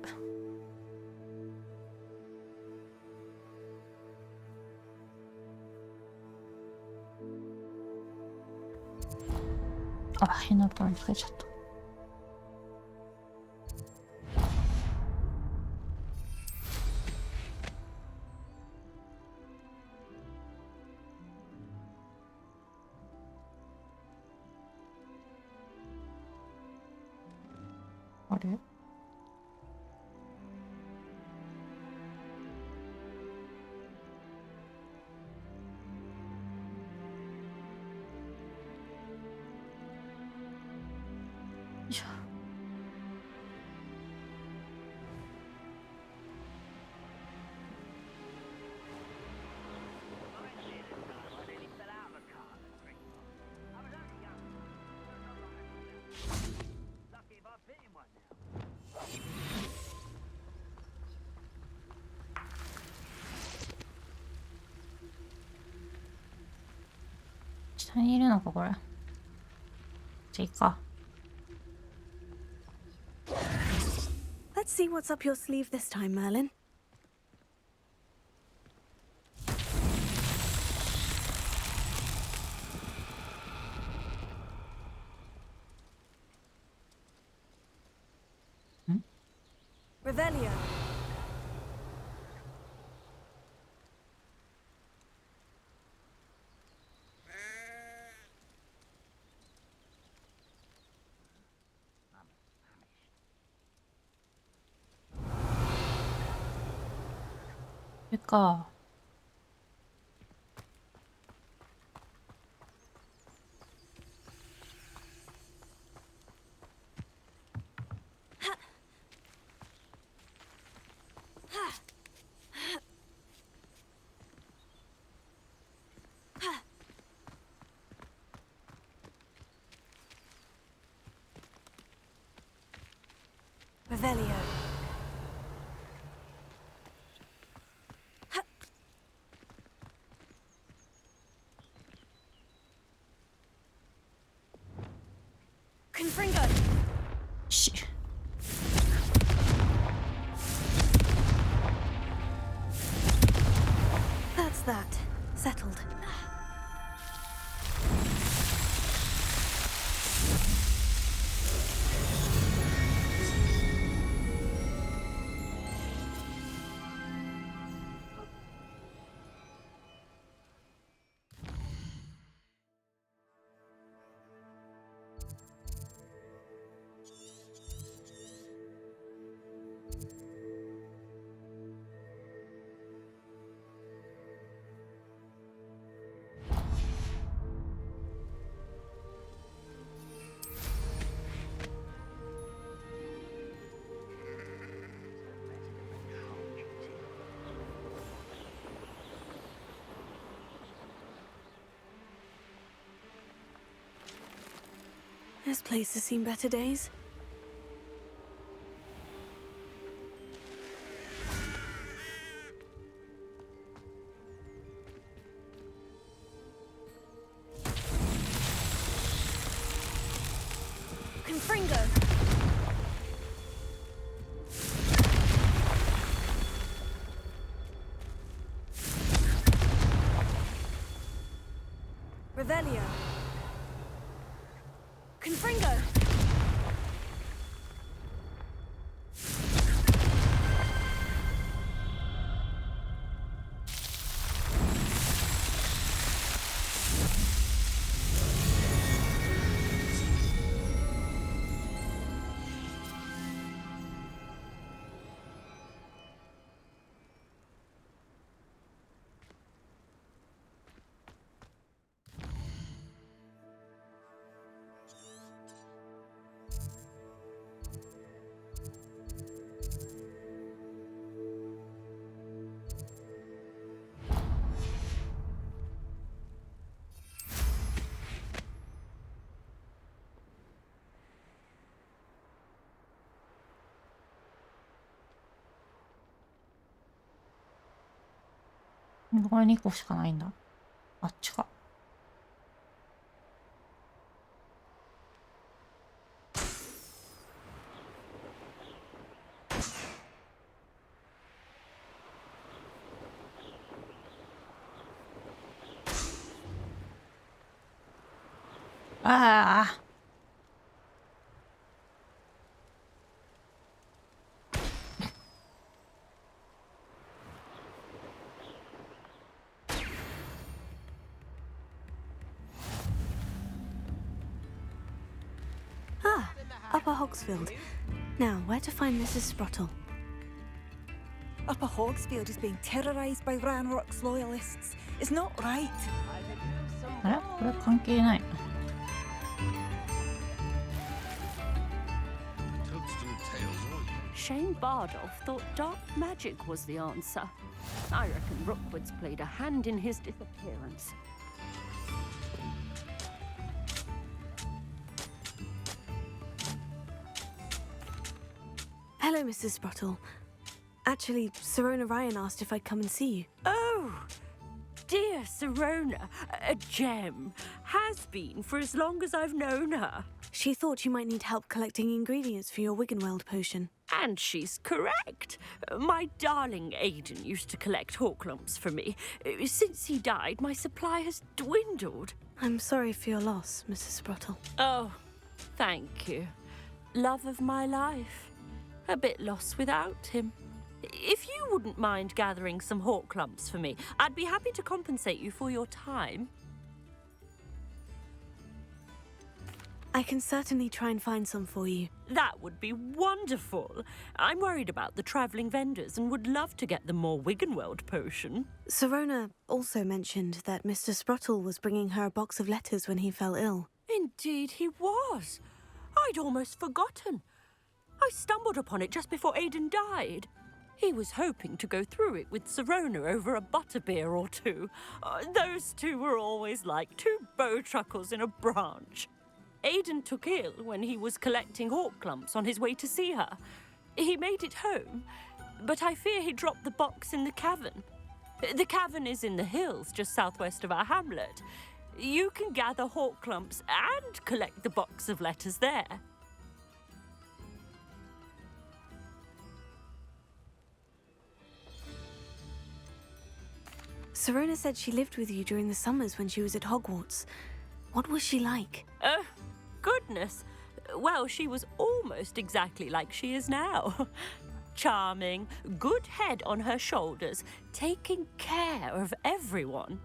あ、変なとこに書いちゃった。あれ？よいしょ。下にいるのかこれ。じゃあいいか。Let's see what's up your sleeve this time, Merlin. Revelio. これか。Revelio. Confringo. Shit. That's that. Settled. This place has seen better days. Confringo. Revelio. Confringo. これ2個しかないんだ。あっちか。ああ。Ah, Upper Hogsfield. Now, where to find Mrs. Sprottle? Upper Hogsfield is being terrorised by Ranrock's loyalists. It's not right. あれこれ関係ない。Shane Bardolph thought dark magic was the answer. I reckon Rookwood's played a hand in his disappearance. Hello, Mrs. Sprottle. Actually, Sirona Ryan asked if I'd come and see you. Oh, dear Sirona, a gem. Has been for as long as I've known her. She thought you might need help collecting ingredients for your Wiggenweld potion. And she's correct. My darling Aidan used to collect hawk lumps for me. Since he died, my supply has dwindled. I'm sorry for your loss, Mrs. Sprottle. Oh, thank you. Love of my life. A bit lost without him. If you wouldn't mind gathering some hawk lumps for me, I'd be happy to compensate you for your time. I can certainly try and find some for you. That would be wonderful. I'm worried about the travelling vendors and would love to get them more Wiggenweld potion. Sirona also mentioned that Mr. Sprottle was bringing her a box of letters when he fell ill. Indeed he was. I'd almost forgotten. I stumbled upon it just before Aidan died. He was hoping to go through it with Sirona over a butterbeer or two. Those two were always like two bowtruckles in a branch. Aidan took ill when he was collecting hawk clumps on his way to see her. He made it home, but I fear he dropped the box in the cavern. The cavern is in the hills just southwest of our hamlet. You can gather hawk clumps and collect the box of letters there. Sirona said she lived with you during the summers when she was at Hogwarts. What was she like? Oh, goodness. Well, she was almost exactly like she is now. Charming, good head on her shoulders, taking care of everyone.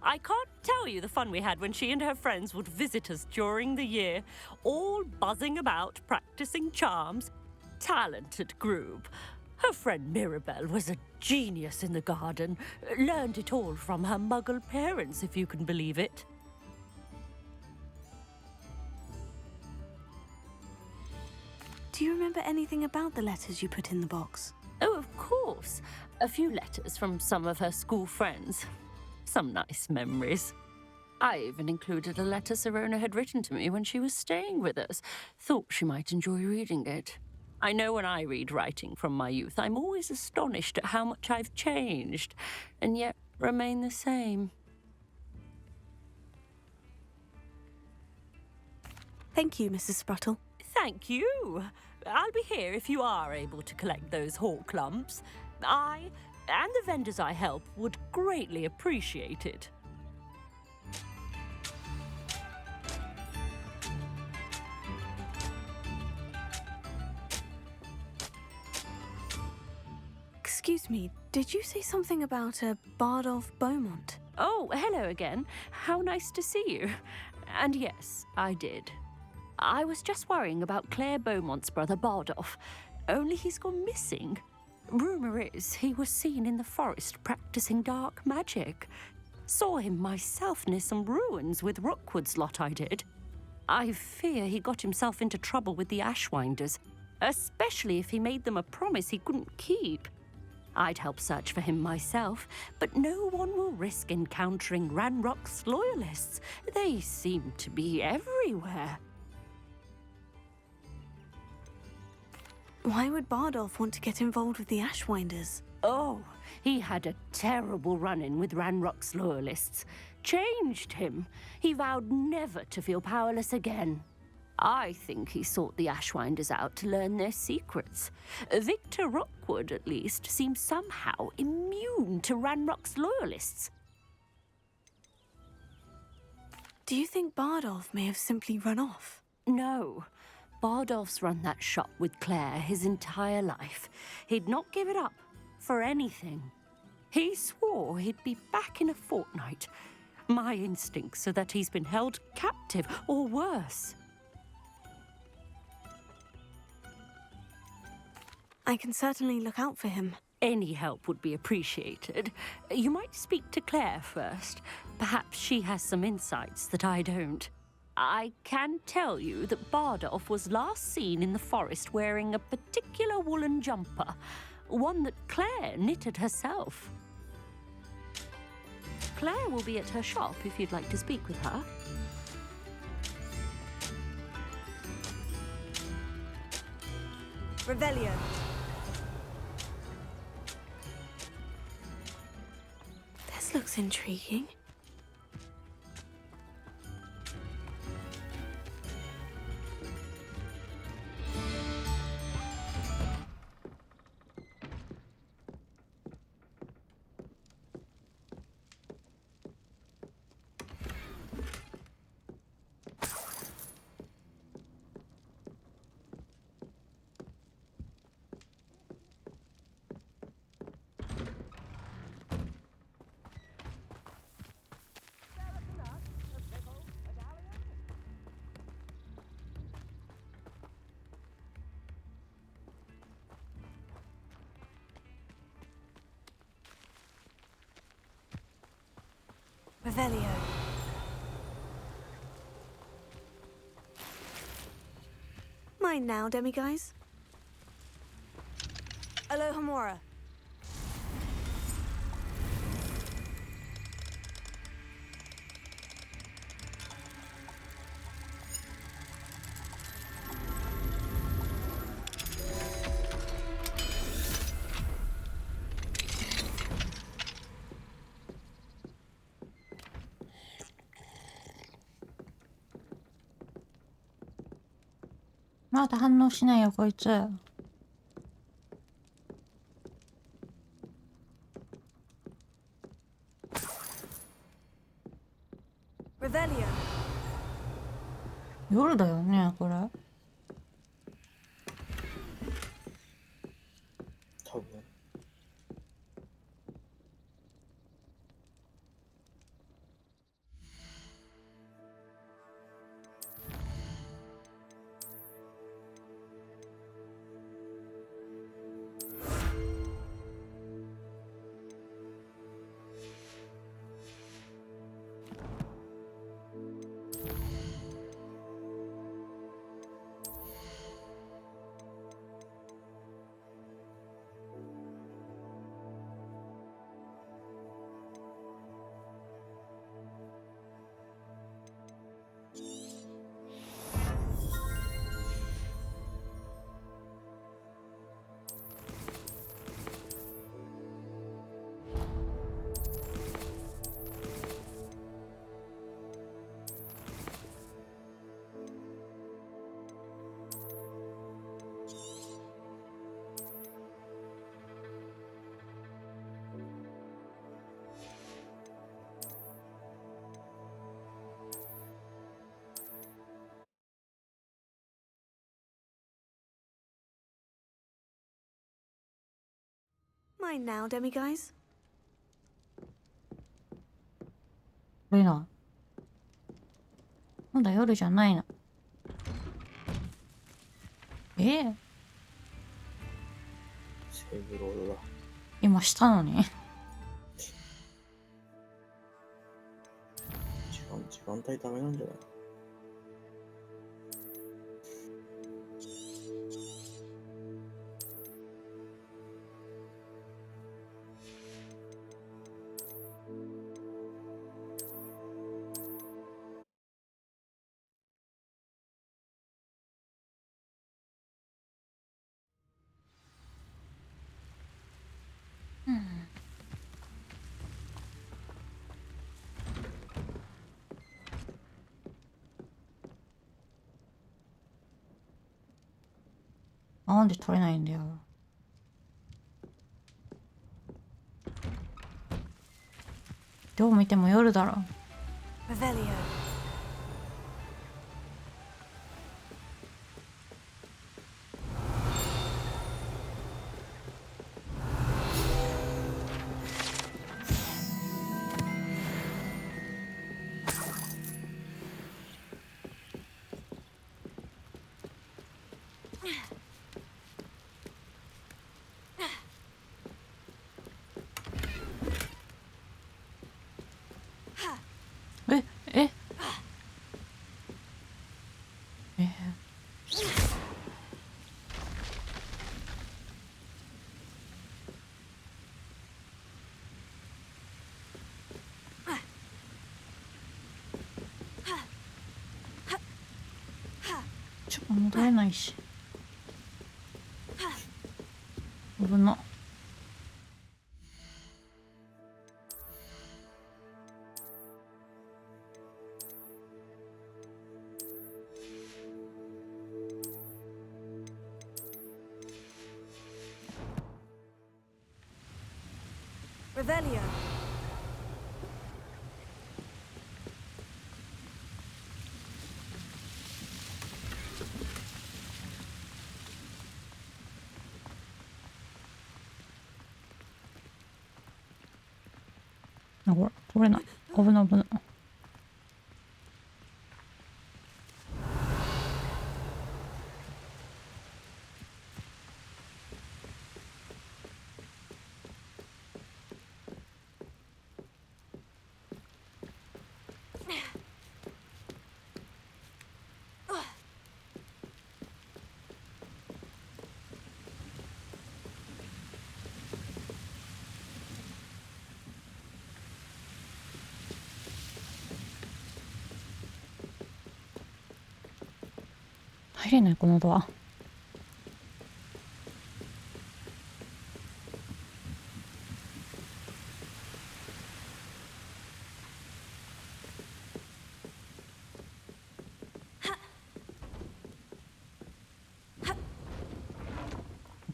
I can't tell you the fun we had when she and her friends would visit us during the year, all buzzing about, practicing charms. Talented group. Her friend Mirabelle was a genius in the garden. Learned it all from her muggle parents, if you can believe it. Do you remember anything about the letters you put in the box? Oh, of course. A few letters from some of her school friends. Some nice memories. I even included a letter Sirona had written to me when she was staying with us. Thought she might enjoy reading it. I know when I read writing from my youth, I'm always astonished at how much I've changed, and yet remain the same. Thank you, Mrs. Sprottle. Thank you. I'll be here if you are able to collect those hawk lumps. I, and the vendors I help, would greatly appreciate it. Excuse me, did you say something about a Bardolph Beaumont? Oh, hello again. How nice to see you. And yes, I did. I was just worrying about Claire Beaumont's brother Bardolph, only he's gone missing. Rumour is he was seen in the forest practicing dark magic. Saw him myself near some ruins with Rookwood's lot I did. I fear he got himself into trouble with the Ashwinders, especially if he made them a promise he couldn't keep. I'd help search for him myself, but no one will risk encountering Ranrock's loyalists. They seem to be everywhere. Why would Bardolph want to get involved with the Ashwinders? Oh, he had a terrible run-in with Ranrock's loyalists. Changed him. He vowed never to feel powerless again. I think he sought the Ashwinders out to learn their secrets. Victor Rockwood, at least, seems somehow immune to Ranrock's loyalists. Do you think Bardolph may have simply run off? No. Bardolph's run that shop with Claire his entire life. He'd not give it up for anything. He swore he'd be back in a fortnight. My instincts are that he's been held captive, or worse. I can certainly look out for him. Any help would be appreciated. You might speak to Claire first. Perhaps she has some insights that I don't. I can tell you that Bardolph was last seen in the forest wearing a particular woolen jumper, one that Claire knitted herself. Claire will be at her shop if you'd like to speak with her. Revelio. This looks intriguing. Revelio. Mine now, demiguise. Alohomora.まだ反応しないよこいつ。Revelio. 夜だよねこれ。多分。Mine now, demiguise. レナ。まだ夜じゃないの。セーブロードだ。今したのに。時間帯ダメなんじゃない？なんで取れないんだよ。どう見ても夜だろ。Revelio.戻れないし。危な。Revelio.ほら、取れない。危ない危ない。入れないこのドア。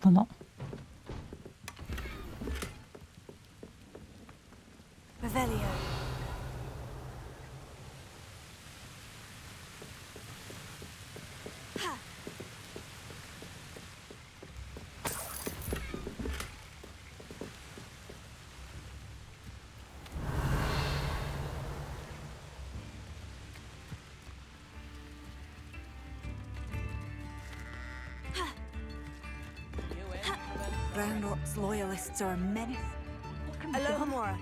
危な。Revelio. Ranrock's loyalists are a menace. Aloha Mora.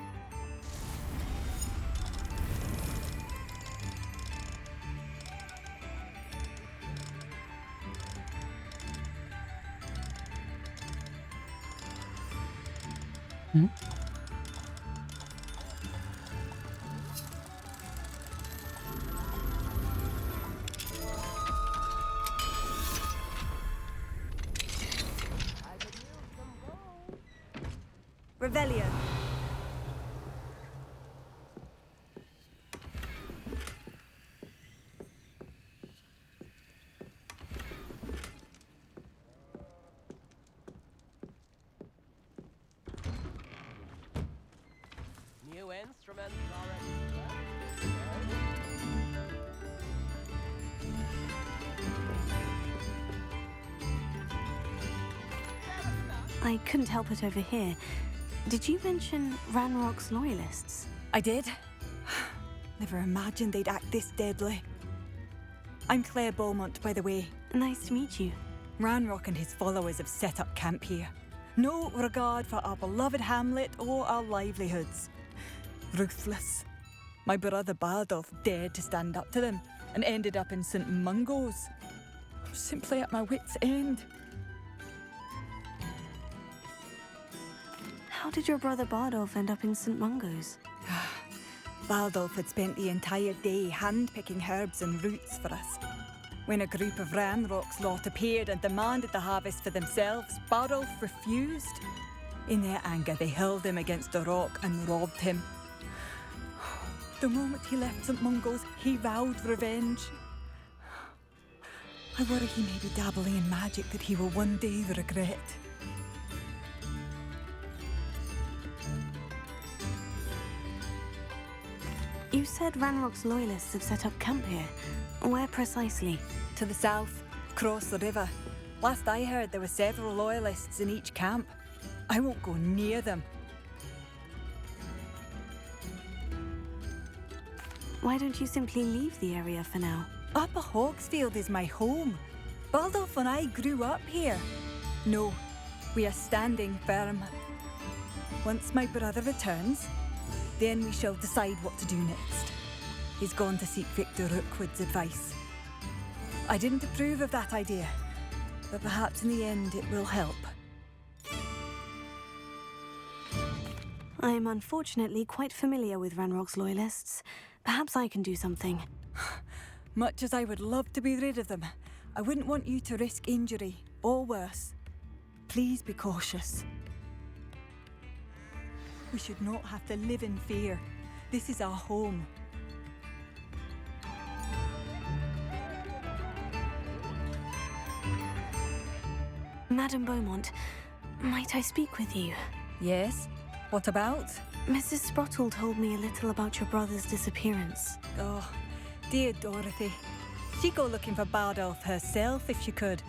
Revelio. New instruments already. I couldn't help it over here. Did you mention Ranrock's loyalists? I did. Never imagined they'd act this deadly. I'm Claire Beaumont, by the way. Nice to meet you. Ranrock and his followers have set up camp here. No regard for our beloved hamlet or our livelihoods. Ruthless. My brother Bardolph dared to stand up to them and ended up in St. Mungo's. I'm simply at my wit's end. How did your brother Bardolph end up in St. Mungo's? Bardolph had spent the entire day hand-picking herbs and roots for us. When a group of Ranrock's lot appeared and demanded the harvest for themselves, Bardolph refused. In their anger, they hurled him against a rock and robbed him. The moment he left St. Mungo's, he vowed revenge. I worry he may be dabbling in magic that he will one day regret. You said Ranrock's loyalists have set up camp here. Where precisely? To the south, across the river. Last I heard, there were several loyalists in each camp. I won't go near them. Why don't you simply leave the area for now? Upper Hogsfield is my home. Baldolph and I grew up here. No, we are standing firm. Once my brother returns, then we shall decide what to do next. He's gone to seek Victor Rookwood's advice. I didn't approve of that idea, but perhaps in the end it will help. I am unfortunately quite familiar with Ranrock's loyalists. Perhaps I can do something. Much as I would love to be rid of them, I wouldn't want you to risk injury, or worse. Please be cautious. We should not have to live in fear. This is our home. Madame Beaumont, might I speak with you? Yes? What about? Mrs. Sprottle told me a little about your brother's disappearance. Oh, dear Dorothy. She'd go looking for Bardolph herself if she could.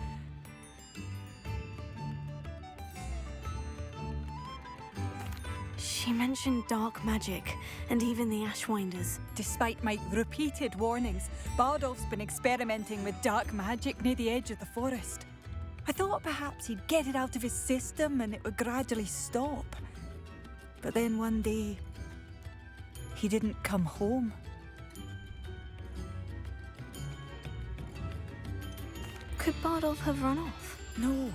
She mentioned dark magic, and even the Ashwinders. Despite my repeated warnings, Bardolph's been experimenting with dark magic near the edge of the forest. I thought perhaps he'd get it out of his system and it would gradually stop. But then one day, he didn't come home. Could Bardolph have run off? No,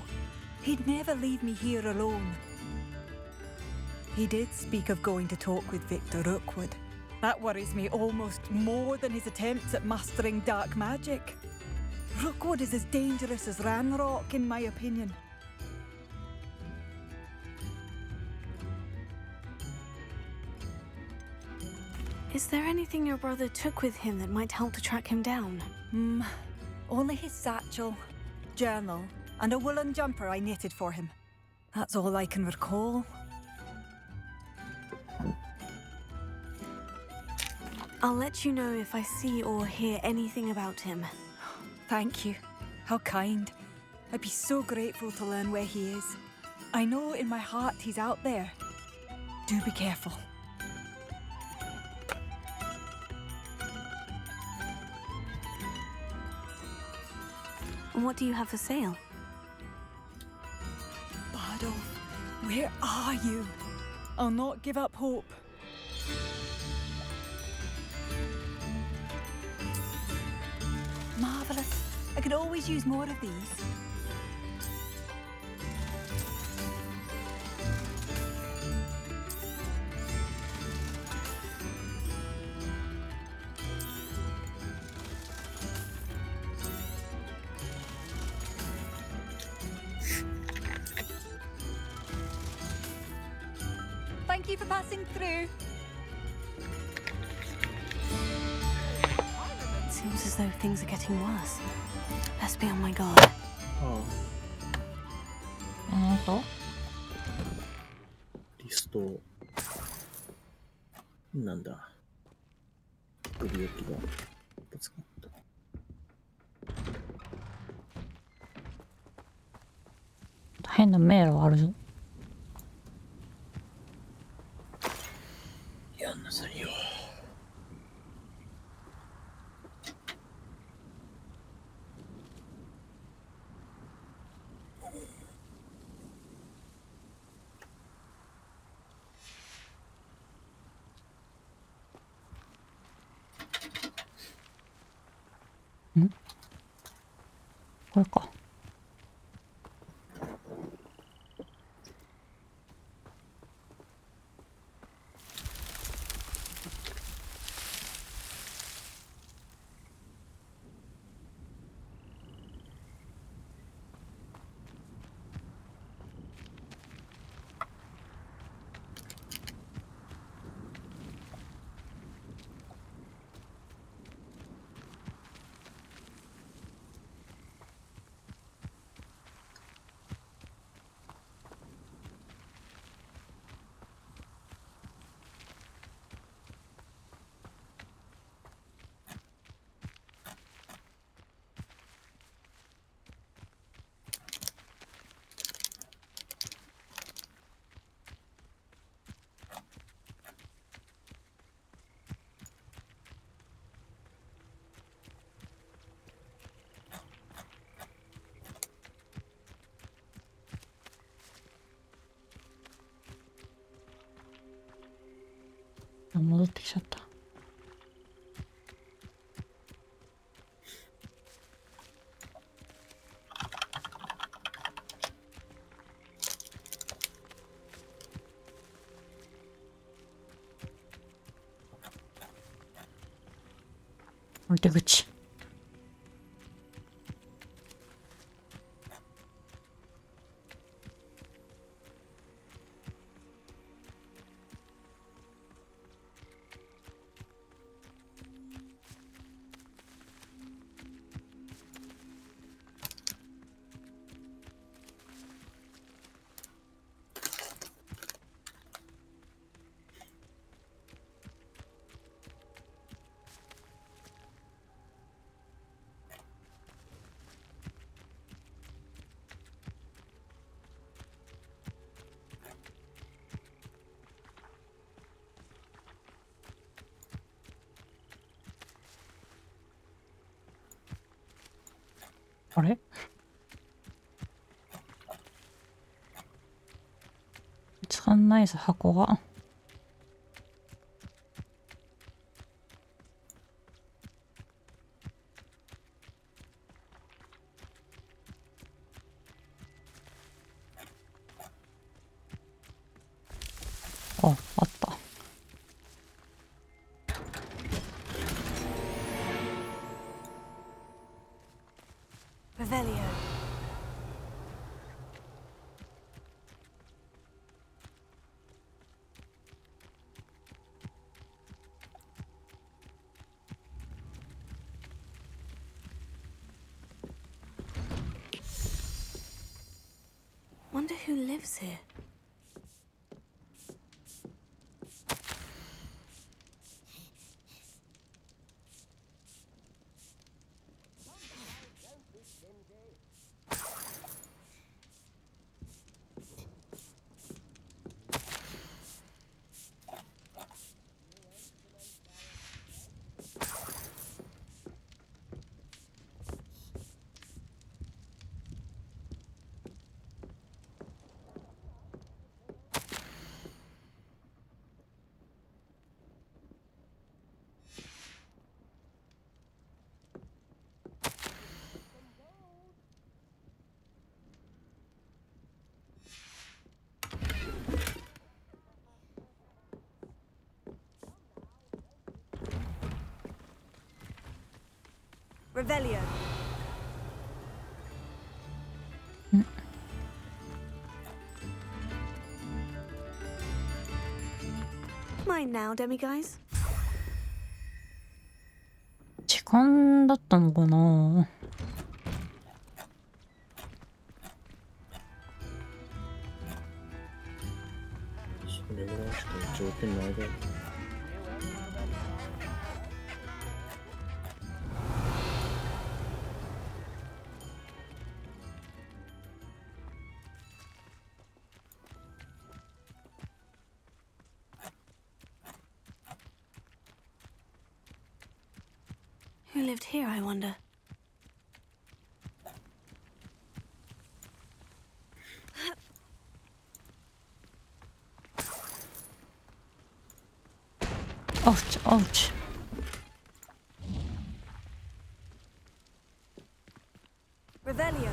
he'd never leave me here alone. He did speak of going to talk with Victor Rookwood. That worries me almost more than his attempts at mastering dark magic. Rookwood is as dangerous as Ranrock, in my opinion. Is there anything your brother took with him that might help to track him down? Only his satchel, journal, and a woolen jumper I knitted for him. That's all I can recall. I'll let you know if I see or hear anything about him. Thank you. How kind. I'd be so grateful to learn where he is. I know in my heart he's out there. Do be careful. What do you have for sale? Bardolph, where are you? I'll not give up hope. Marvellous. I could always use more of these. Thank you for passing through. Seems as though things are getting worse. Best be on my guard. リストなんだ首置きがぶつかった。変な迷路あるぞ。やんなさいよ。これか。あ、戻ってきちゃった。出口。あれ？見つかんないぞ、箱が。あ、あった。Revelio. Wonder who lives here. Revelio. Mine now, demiguys. 時間だったのかな。それぐらいしか条件ないだろう。Who lived here, I wonder? Ouch, ouch. Revelio.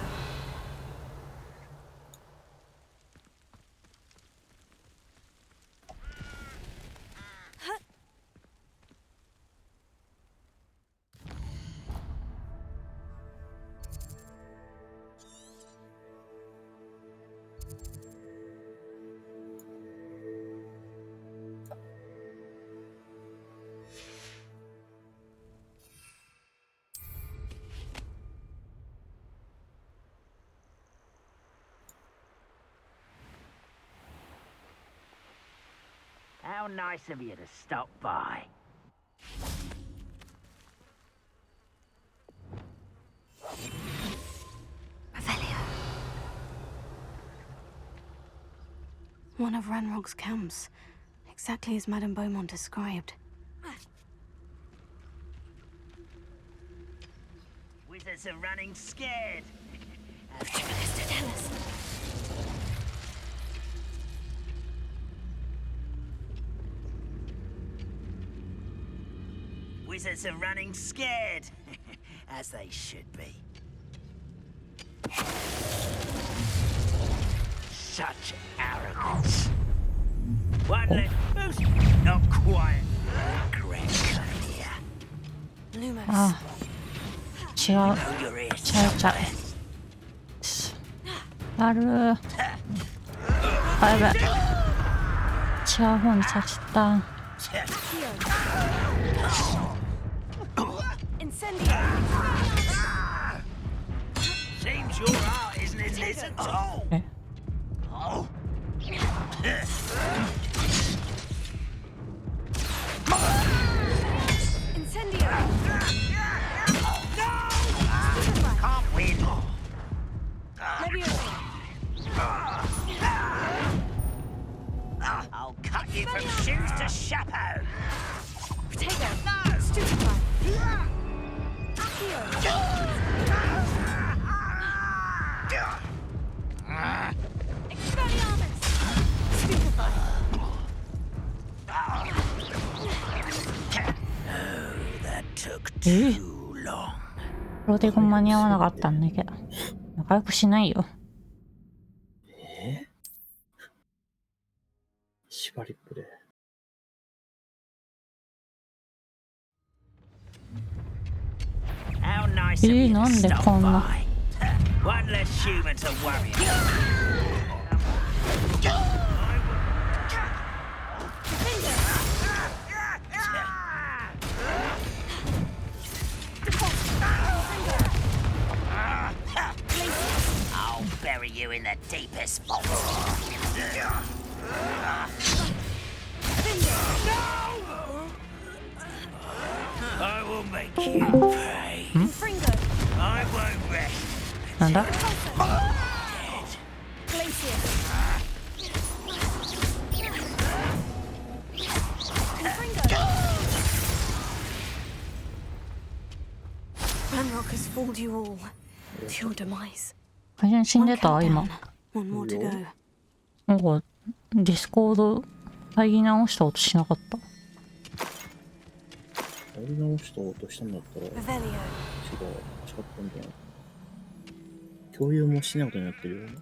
How nice of you to stop by. Revelio. One of Ranrock's camps. Exactly as Madame Beaumont described. Wizards are running scared. Tell us. Wizards are running scared. As they should be. Such arrogance. One leg boost. Not quiet. Greg, come here. Lumos. あ違う Know your ears ちゃうちゃう あるーあやべ違う方に刺した Seems your art isn't in this at all. え Oh. Can't win. I'll cut you from shoes to chapeau. That took too long. プロテゴン間に合わなかったんだけど仲良くしないよ縛りプレイ。How nice of you な to んで stop こんな by. One less human to worry I'll bury you in the deepest vault. I will make you pay. I won't rest. なんだ Ranrock has fooled you all to your demise. 会社死んでた今 One more to go. なんかディスコード入り直した音しなかったやり直した音したんだったら違う、違ったん Revelio. じゃない共有もしないことになってるよね。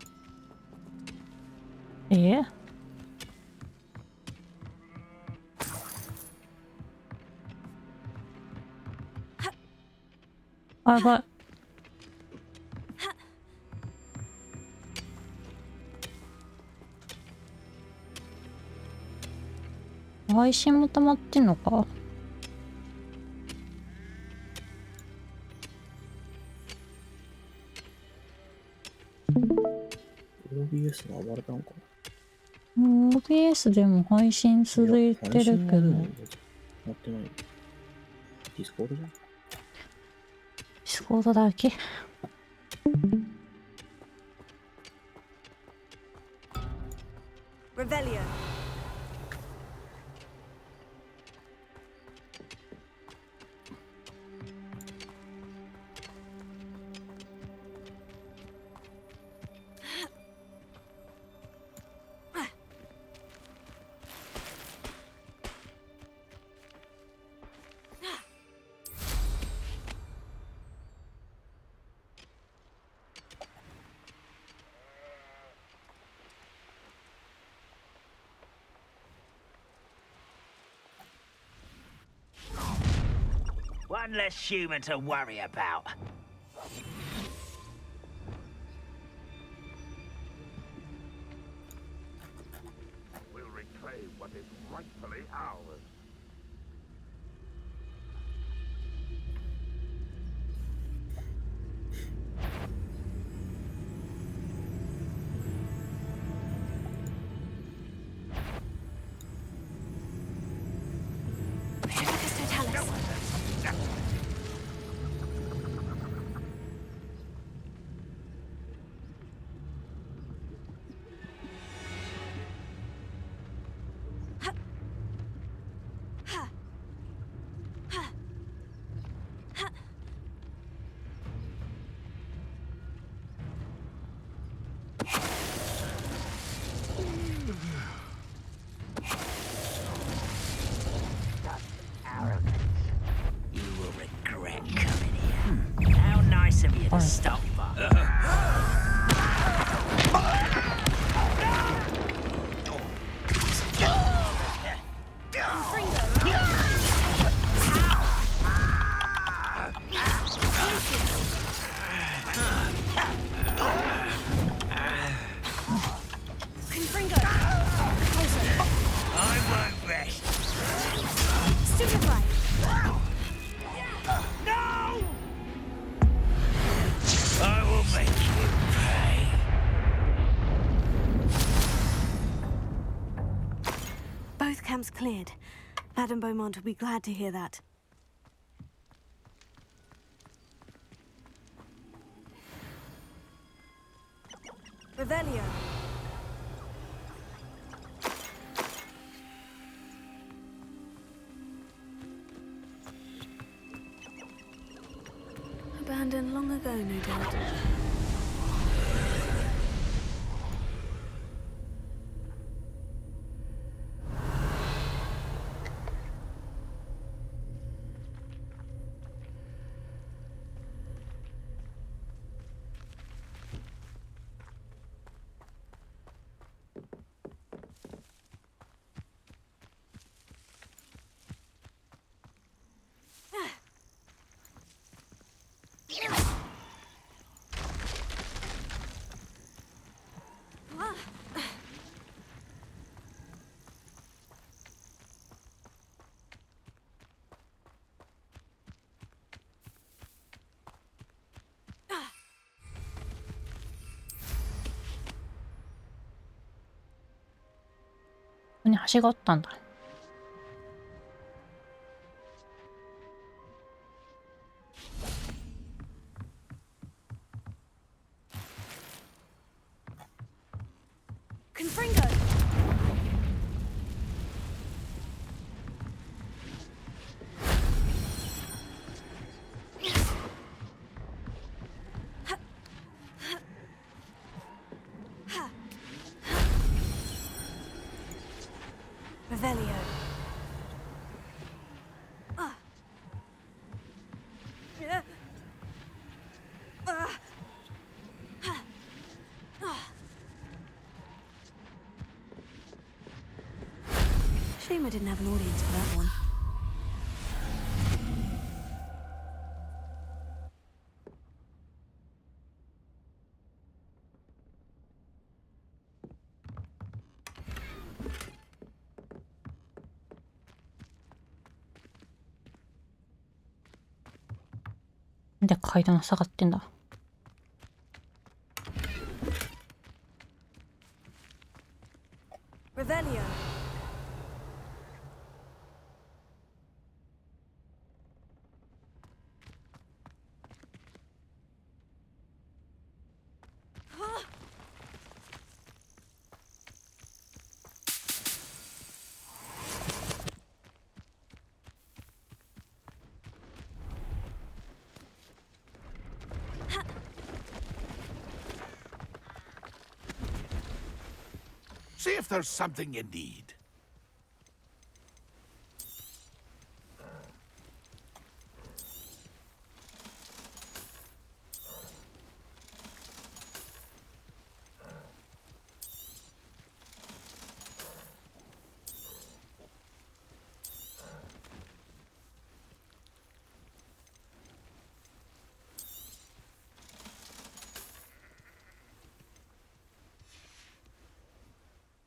あやばい配信も溜まってんのかOBS が暴れたのかな。OBS でも配信続いてるけどやってない。ディスコードじゃん。ディスコードだけRevelio. One less human to worry about. We'll reclaim what is rightfully ours. I won't rest. Stupefy! No! I will make you pay. Both camps cleared. Madame Beaumont will be glad to hear that. Revelio. Abandoned long ago, no doubt.ここに橋があったんだ。Confringo! Revelio. Shame I didn't have an audience for that one.なんで階段下がってんだ。Revelio. See if there's something you need.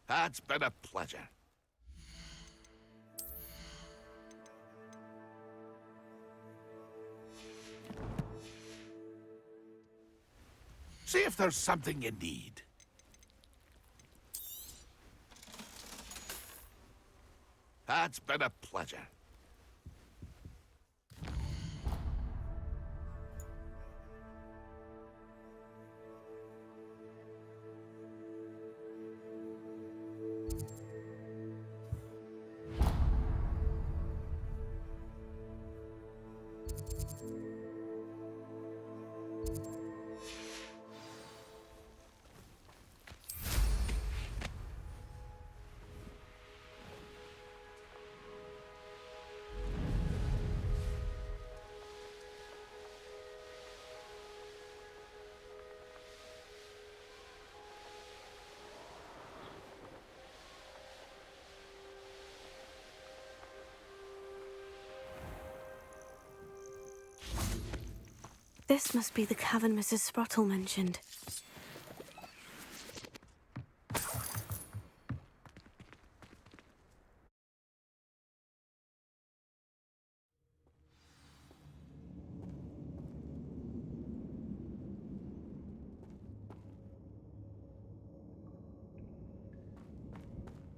That's been a pleasure. See if there's something you need. That's been a pleasure. This must be the cavern Mrs. Sprottle mentioned.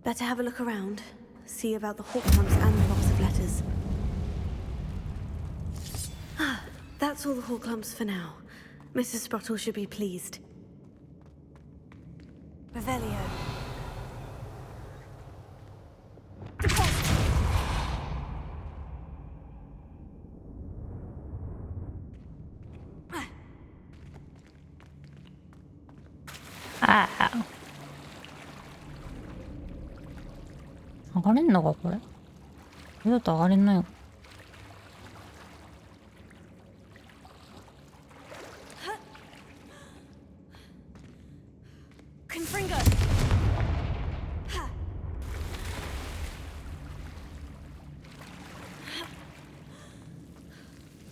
Better have a look around. See about the hawk clumps and the box of letters. Ah, that's all the hawk clumps for now. Mrs. Sprottle should be pleased. Revelio.ああ。上がれんのかこれ。これだと上がれないよ。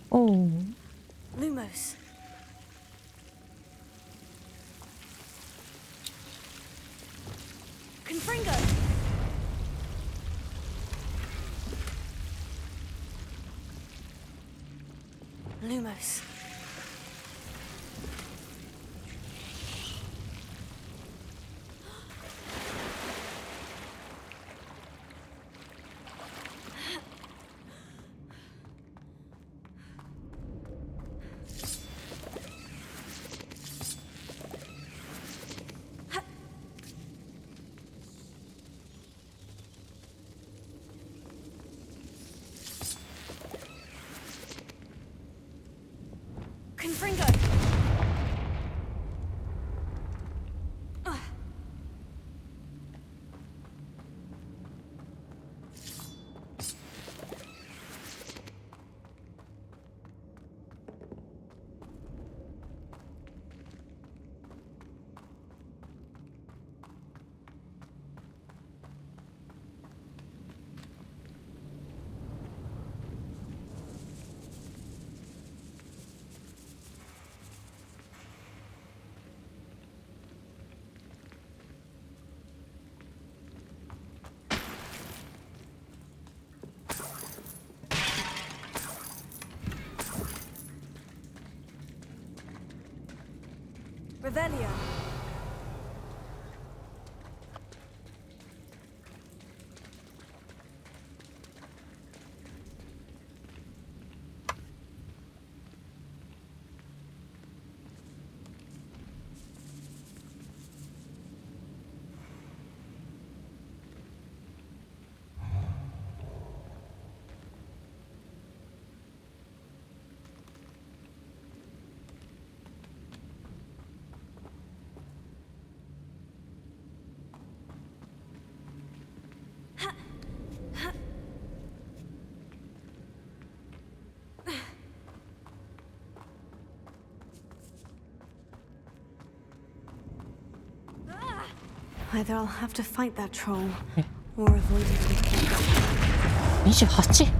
おお。Lumos. Confringo. Lumos. Confringo. Revelio. Either I'll have to fight that troll or avoid it with care. 28?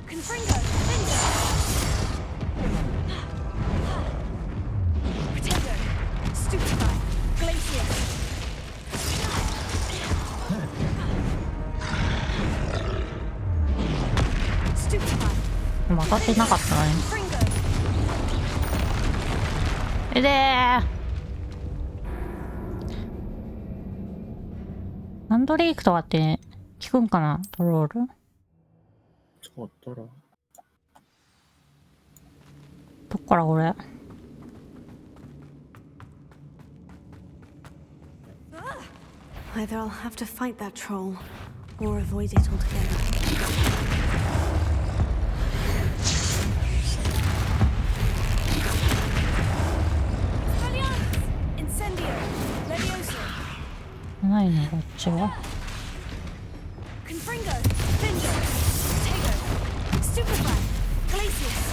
Confringo! でも当たってなかったのに。えでー。ハンドレイクとかって効くんかな、トロール。使ったら。どっからこれ。Either I'll have to fight that troll, or avoid it altogether. Incendio! Levioso! ないのこっちは。Confringo! Finger! Tego! Stupefy! Glacius!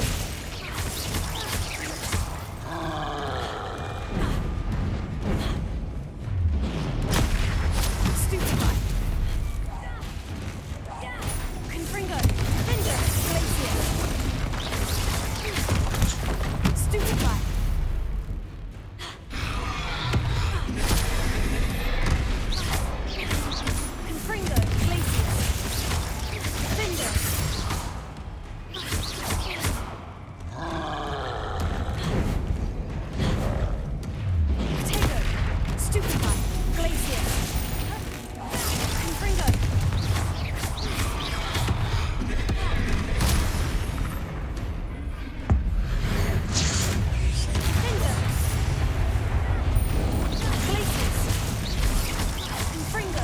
Stupefy! Confringo! Finger! Glacius! Stupefy! Confringo! Glacius! Finger! Tego! Stupefy! Glacius! Confringo! Finger! Glacius! Confringo!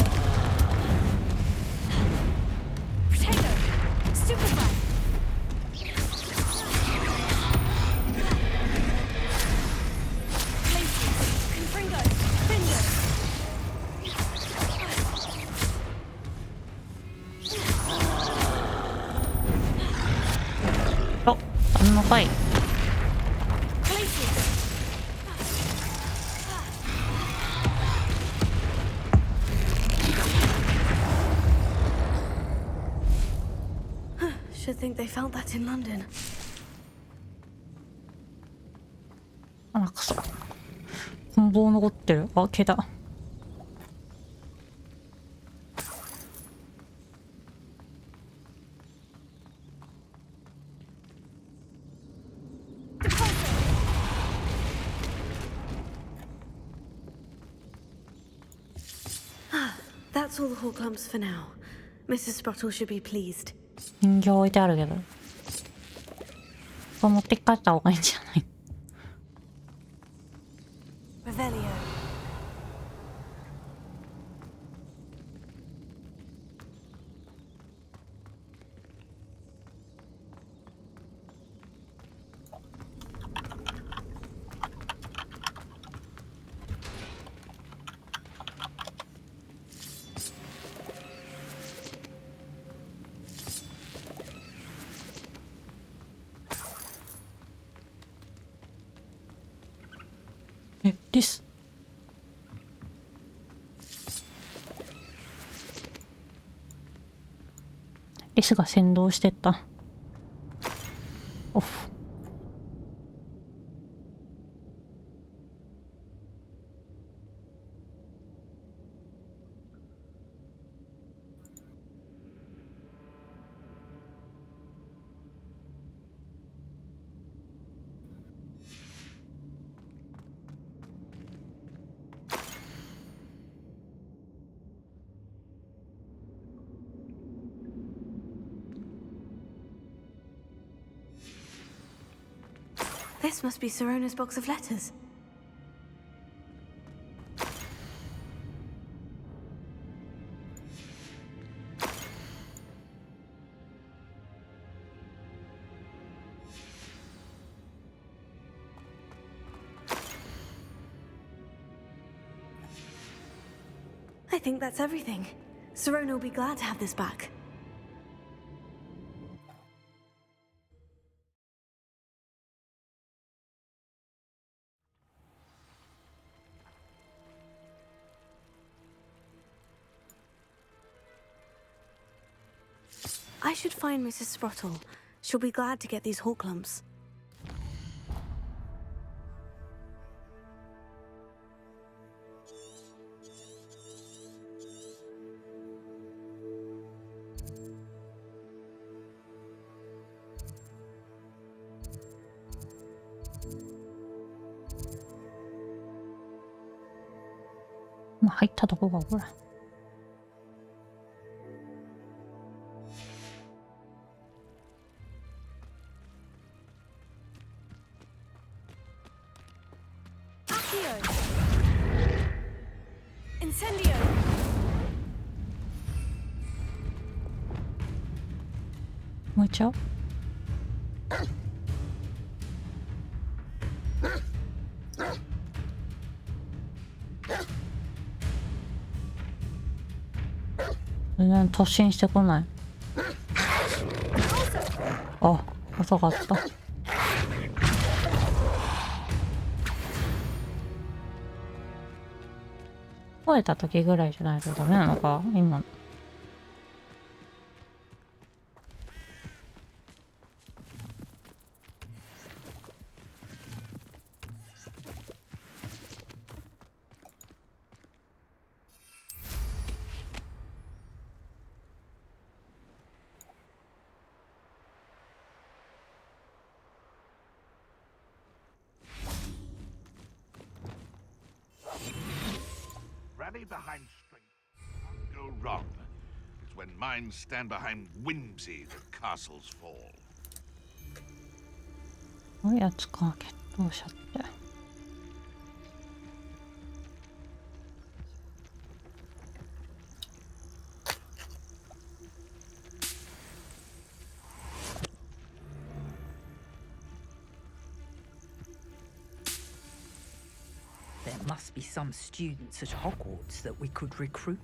Protego! Stupefy! Glacius! Confringo! Finger! あ、あんのかい。 Glacius! Should think they felt that in London. あらくそ。棍棒残ってる。あ、消えた。That's all the Horclumps for now. Mrs. Sprottle should be pleased. 人形置いてあるけど。これ持って帰った方がいいんじゃない。 Revelio.え、リス。リスが先導してった。オフ。This must be Sorona's box of letters. I think that's everything. Sorona will be glad to have this back. I should find Mrs. Sprottle. She'll be glad to get these Horclumps. 今入ったとこがほら。Incendio! 燃えちゃう？全然突進してこない。あ、遅かった。超えた時ぐらいじゃないとダメなのか今。Rally behind strength can't go wrong. It's when minds stand behind whimsy that castles fall. どういうやつか、決闘者って。There must be some students at Hogwarts that we could recruit.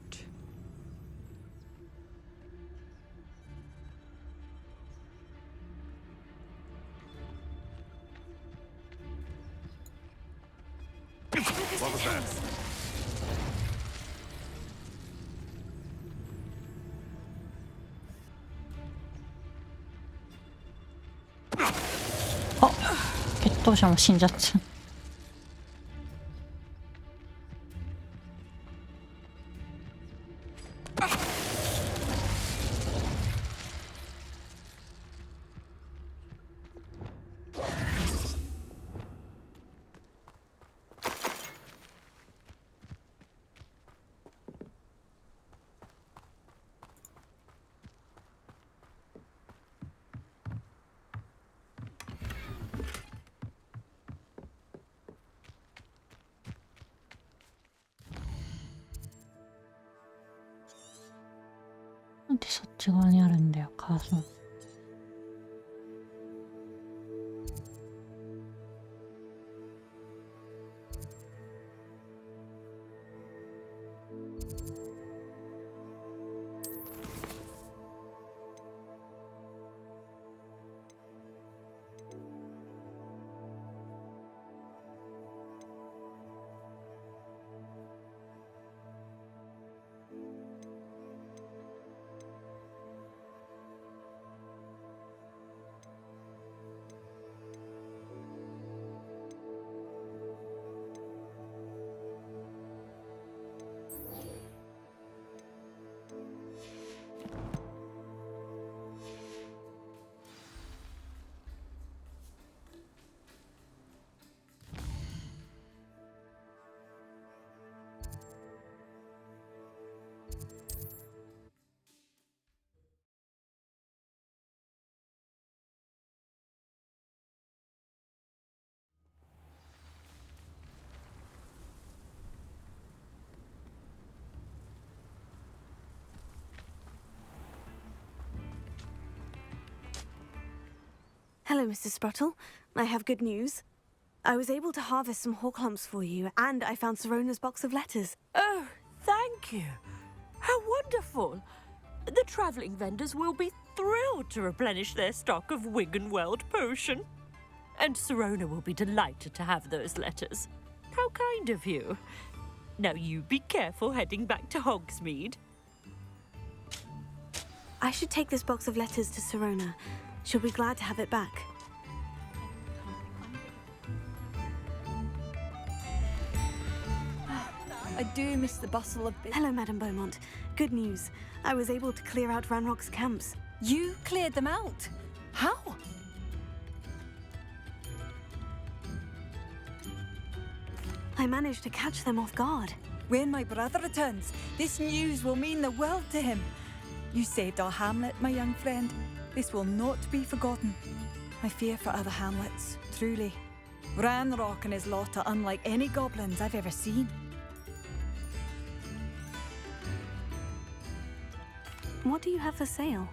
What was that? Oh, 決闘者も死んじゃった。なんでそっち側にあるんだよ、カーソン。Hello, Mr. Spruttle. I have good news. I was able to harvest some horklumps for you, and I found Sirona's box of letters. Oh, thank you. How wonderful. The travelling vendors will be thrilled to replenish their stock of Wiggenweld potion. And Sirona will be delighted to have those letters. How kind of you. Now you be careful heading back to Hogsmeade. I should take this box of letters to Sirona. She'll be glad to have it back. I do miss the bustle of business. Hello, Madame Beaumont. Good news. I was able to clear out Ranrock's camps. You cleared them out? How? I managed to catch them off guard. When my brother returns, this news will mean the world to him. You saved our hamlet, my young friend. This will not be forgotten. I fear for other hamlets, truly. Ranrock and his lot are unlike any goblins I've ever seen. What do you have for sale?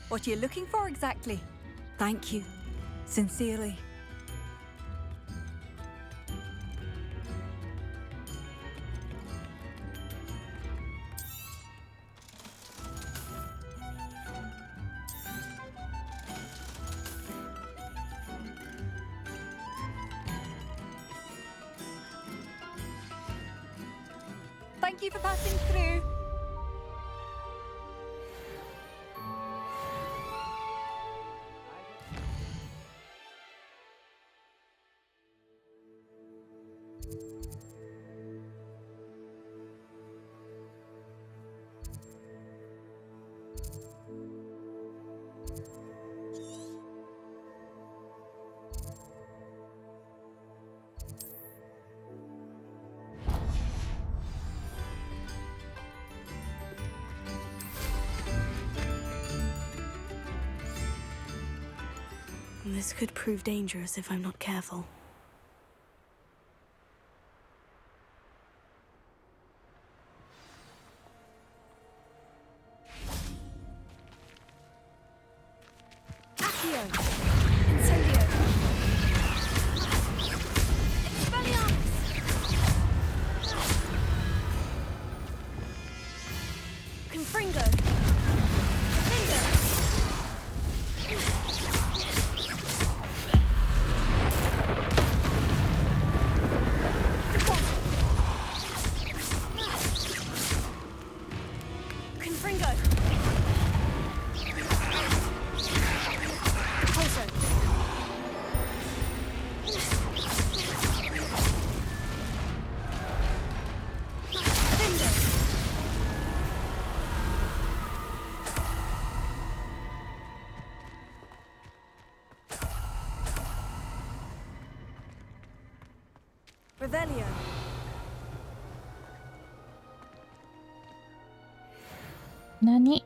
What are you looking for exactly? Thank you. Sincerely. Thank you for passing through. This could prove dangerous if I'm not careful. Accio! Incendio! Confringo! Revelio. 何？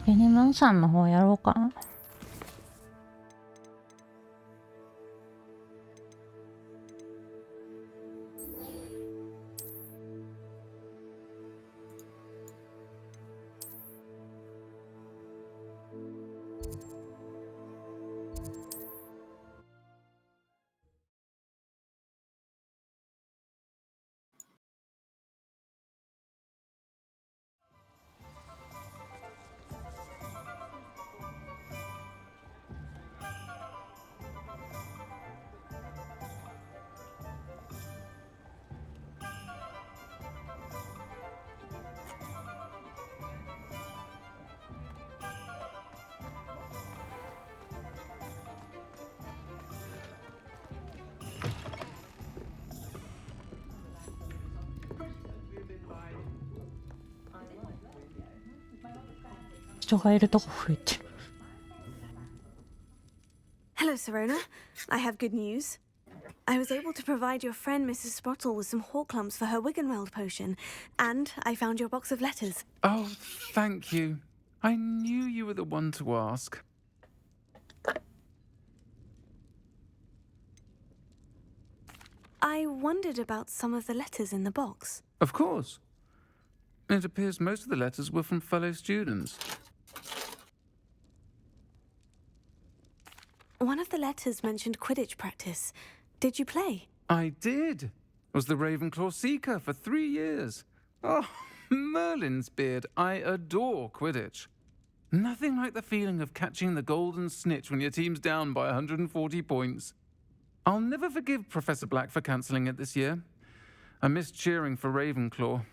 ベニムンさんの方やろうかな。人がいるとこ増えてる。 Hello, Serona. I have good news. I was able to provide your friend Mrs. Sprottle with some Horklumps for her Wiggenweld potion, and I found your box of letters. Oh, thank you. I knew you were the one to ask. I wondered about some of the letters in the box. Of course. It appears most of the letters were from fellow students. One of the letters mentioned Quidditch practice. Did you play? I did. Was the Ravenclaw Seeker for 3 years. Oh, Merlin's beard. I adore Quidditch. Nothing like the feeling of catching the golden snitch when your team's down by 140 points. I'll never forgive Professor Black for cancelling it this year. I missed cheering for Ravenclaw.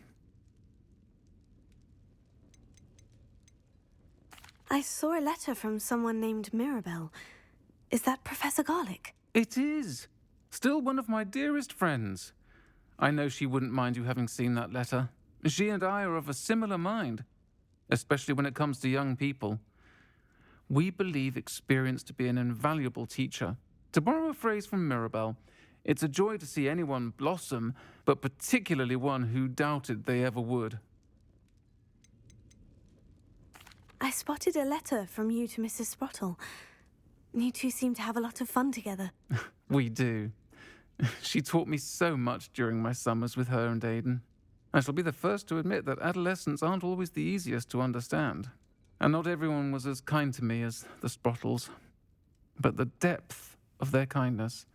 I saw a letter from someone named Mirabelle. Is that Professor Garlick? It is. Still one of my dearest friends. I know she wouldn't mind you having seen that letter. She and I are of a similar mind, especially when it comes to young people. We believe experience to be an invaluable teacher. To borrow a phrase from Mirabelle, It's a joy to see anyone blossom, but particularly one who doubted they ever would. I spotted a letter from you to Mrs. Sprottle. You two seem to have a lot of fun together. We do. She taught me so much during my summers with her and Aiden. I shall be the first to admit that adolescents aren't always the easiest to understand. And not everyone was as kind to me as the Sprottles. But the depth of their kindness,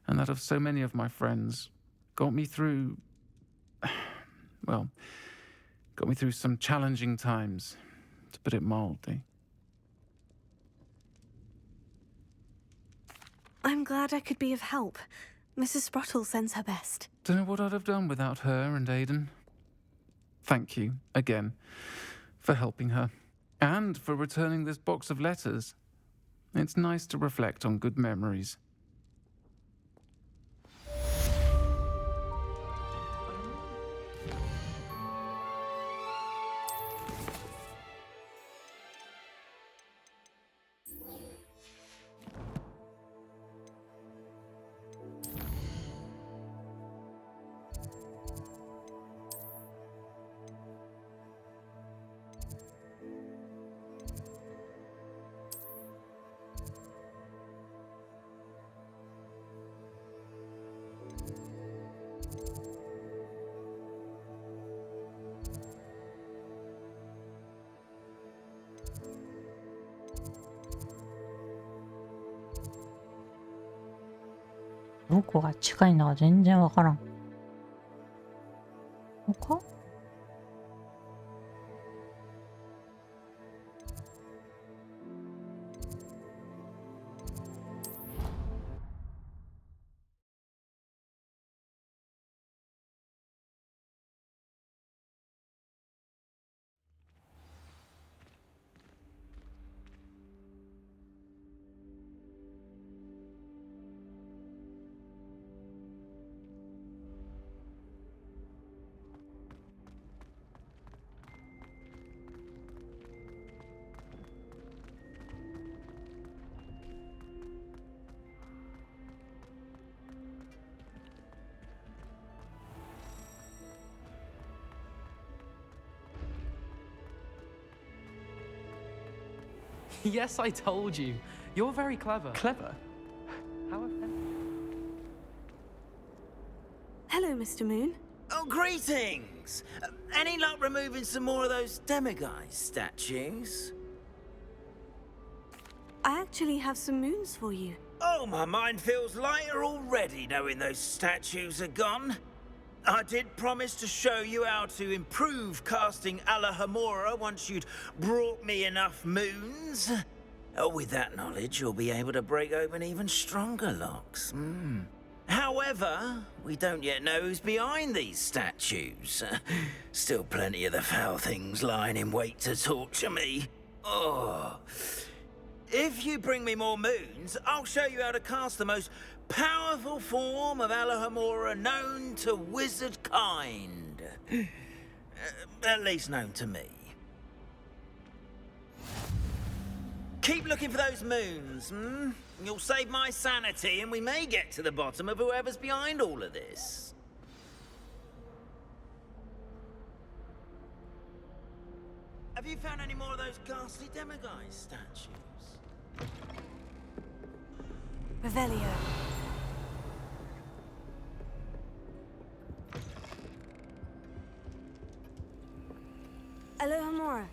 and that of so many of my friends, got me through... well, got me through some challenging times, to put it mildly. I'm glad I could be of help. Mrs. Sprottle sends her best. Don't know what I'd have done without her and Aiden. Thank you, again, for helping her, and for returning this box of letters. It's nice to reflect on good memories.どこが近いのか全然わからん。ここ？Yes, I told you. You're very clever. Clever? How Hello, Mr. Moon. Oh, greetings! Any luck removing some more of those demiguise statues? I actually have some moons for you. Oh, my mind feels lighter already knowing those statues are gone. I did promise to show you how to improve casting Alahamora once you'd brought me enough moons. With that knowledge, you'll be able to break open even stronger locks. However, we don't yet know who's behind these statues. Still plenty of the foul things lying in wait to torture me. Oh. If you bring me more moons, I'll show you how to cast the most powerful form of Alahamora known to wizard kind. At least known to me. Keep looking for those moons, You'll save my sanity and we may get to the bottom of whoever's behind all of this. Have you found any more of those ghastly demiguise statues? Revelio. Alahamora.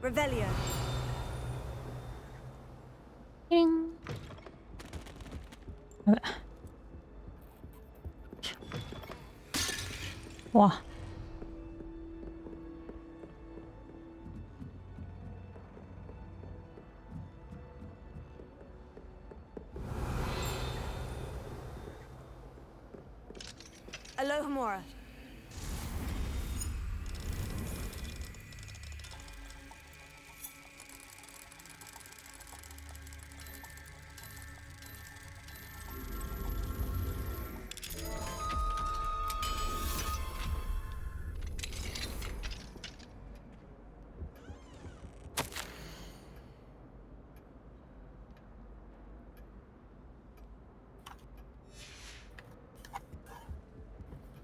Revelio. ピン。やべ。わ。Alohomora.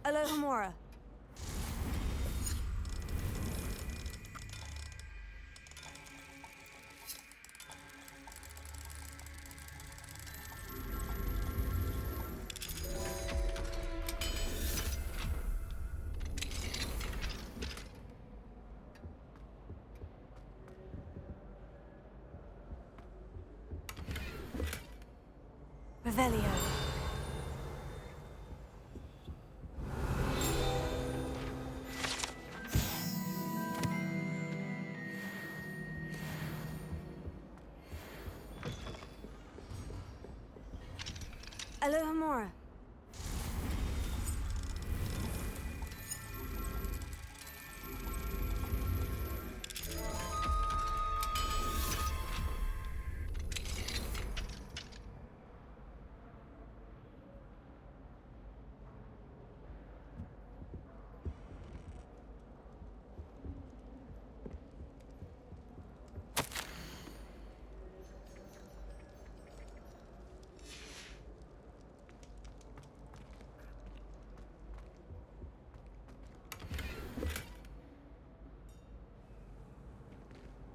Alohomora. Revelio. Alohomora.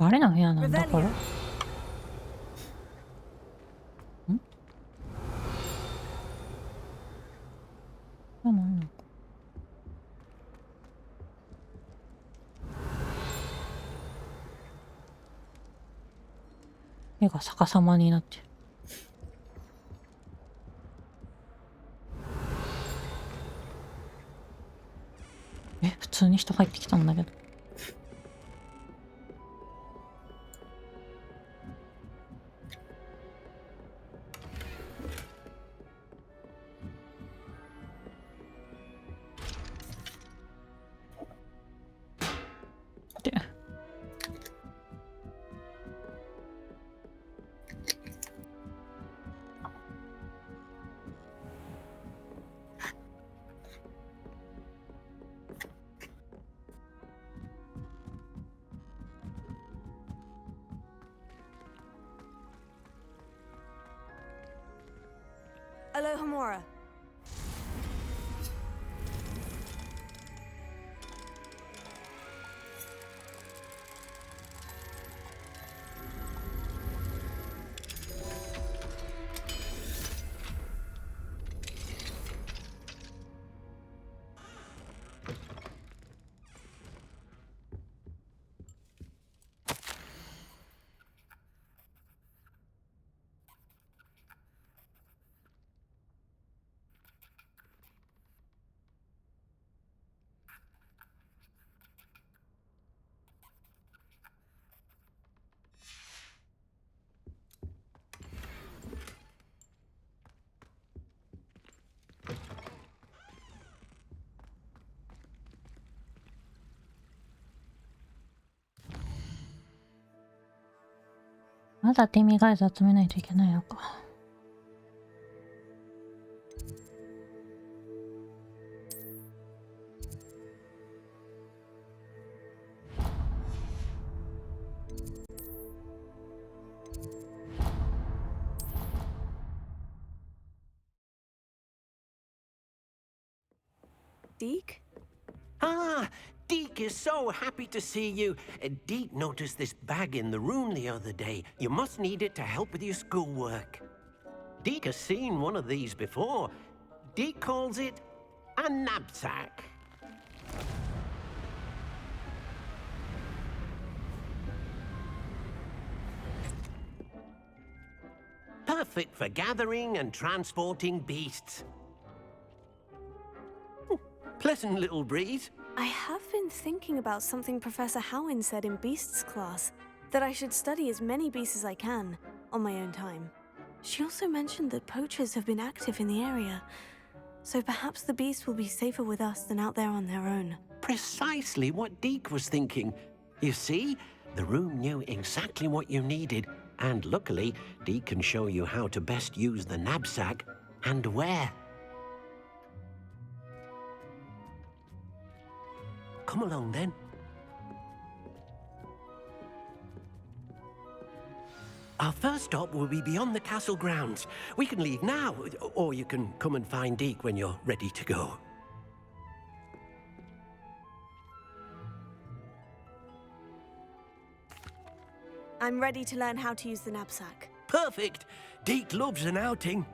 あれの部屋なんだこれ。ん？そうなんの？絵が逆さまになってる。普通に人入ってきたんだけど。Alohomora.まだデミガイズ集めないといけないのか。Deke? Ah, Deke is so happy to see you. Deke noticed this bag in the room the other day. You must need it to help with your schoolwork. Deke has seen one of these before. Deke calls it a knapsack. Perfect for gathering and transporting beasts. Pleasant little breeze. I have been thinking about something Professor Howin said in Beasts class, that I should study as many beasts as I can, on my own time. She also mentioned that poachers have been active in the area, so perhaps the beasts will be safer with us than out there on their own. Precisely what Deke was thinking. You see, the room knew exactly what you needed, and luckily, Deke can show you how to best use the knapsack and where. Come along then. Our first stop will be beyond the castle grounds. We can leave now, or you can come and find Deke when you're ready to go. I'm ready to learn how to use the knapsack. Perfect! Deke loves an outing.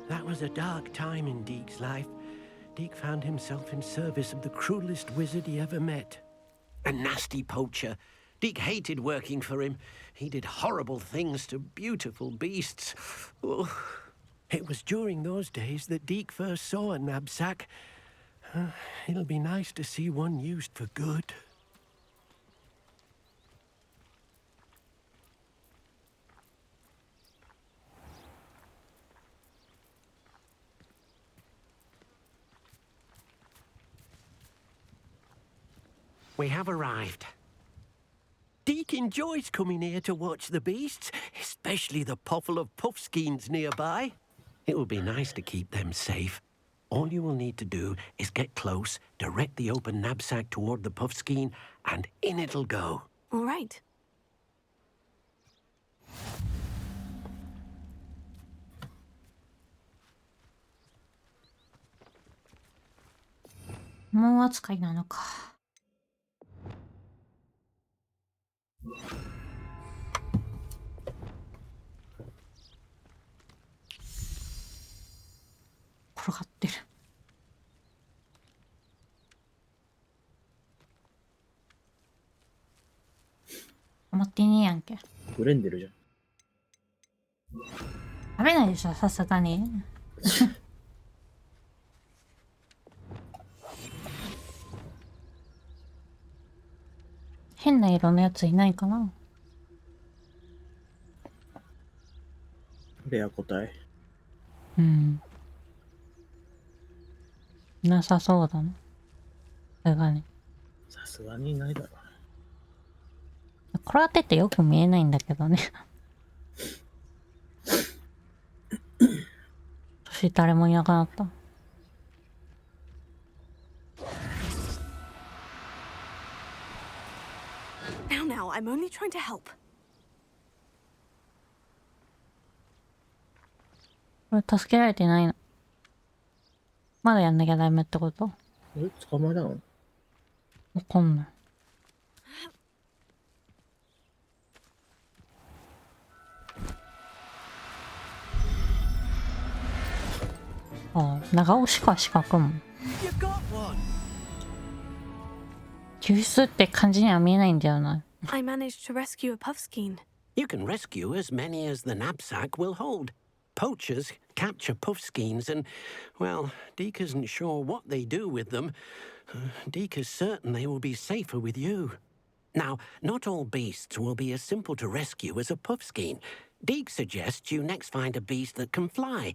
That was a dark time in Deke's life. Deke found himself in service of the cruelest wizard he ever met. A nasty poacher. Deke hated working for him. He did horrible things to beautiful beasts. Oh. It was during those days that Deke first saw a knapsack. It'll be nice to see one used for good. We have arrived. Deke enjoys coming here to watch the beasts, especially the potful of puffskeins nearby. It will be nice to keep them safe. All you will need to do is get close, direct the open knapsack toward the puffskein, and in it'll go. All right.もう扱いなのか。転がってる。思ってねえやんけ。ブレンでるじゃん。食べないでしょ、さすがに。変な色のやついないかな。レア個体。うん。なさそうだな。それがね。さすがにいないだろう。転がっててよく見えないんだけどね。そして誰もいなくなった。Now, I'm only trying to help. これ助けられてないの。まだやんなきゃダメってこと？捕まえたの？わかんない。ああ、長押しか四角も。救出って感じには見えないんだよな。I managed to rescue a puffskein. You can rescue as many as the knapsack will hold. Poachers capture puffskeins and, well, Deke isn't sure what they do with them. Deke is certain they will be safer with you. Now, not all beasts will be as simple to rescue as a puffskein. Deke suggests you next find a beast that can fly.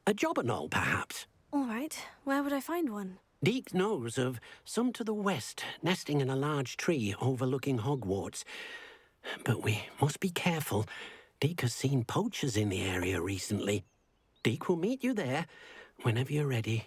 A jobberknoll, perhaps. All right. Where would I find one? Deke knows of some to the west, nesting in a large tree overlooking Hogwarts. But we must be careful. Deke has seen poachers in the area recently. Deke will meet you there whenever you're ready.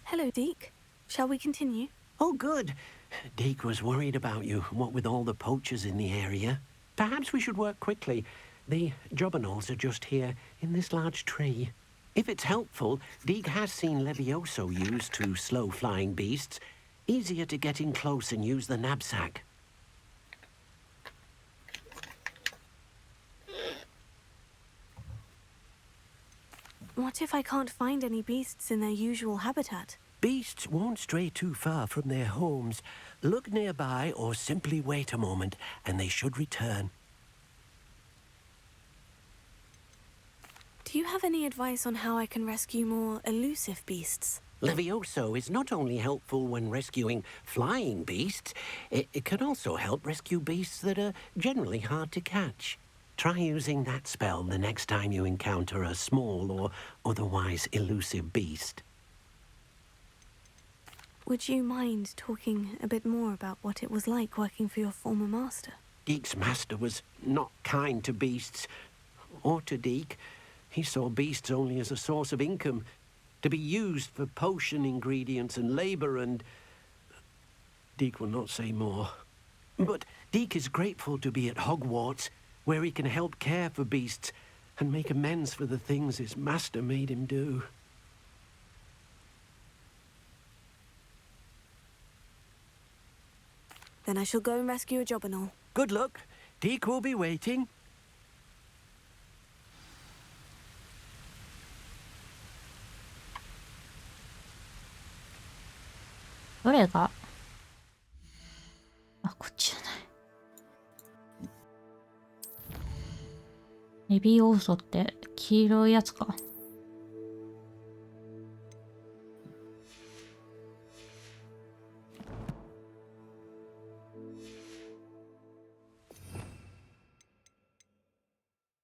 Hello, Deke. Shall we continue? Oh, good. Deke was worried about you, what with all the poachers in the area. Perhaps we should work quickly. The jobberknolls are just here, in this large tree. If it's helpful, Deke has seen Levioso used to slow flying beasts. Easier to get in close and use the knapsack. What if I can't find any beasts in their usual habitat? Beasts won't stray too far from their homes. Look nearby or simply wait a moment, and they should return. Do you have any advice on how I can rescue more elusive beasts? Levioso is not only helpful when rescuing flying beasts, it can also help rescue beasts that are generally hard to catch. Try using that spell the next time you encounter a small or otherwise elusive beast. Would you mind talking a bit more about what it was like working for your former master? Deke's master was not kind to beasts, or to Deke. He saw beasts only as a source of income, to be used for potion ingredients and labor, and Deke will not say more. But Deke is grateful to be at Hogwarts, where he can help care for beasts and make amends for the things his master made him do. Then I shall go and rescue a jobberknoll. Good luck. Deke will be waiting. どれが、あ、こっちじゃない。レビオーソって黄色いやつか。こ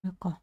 れか。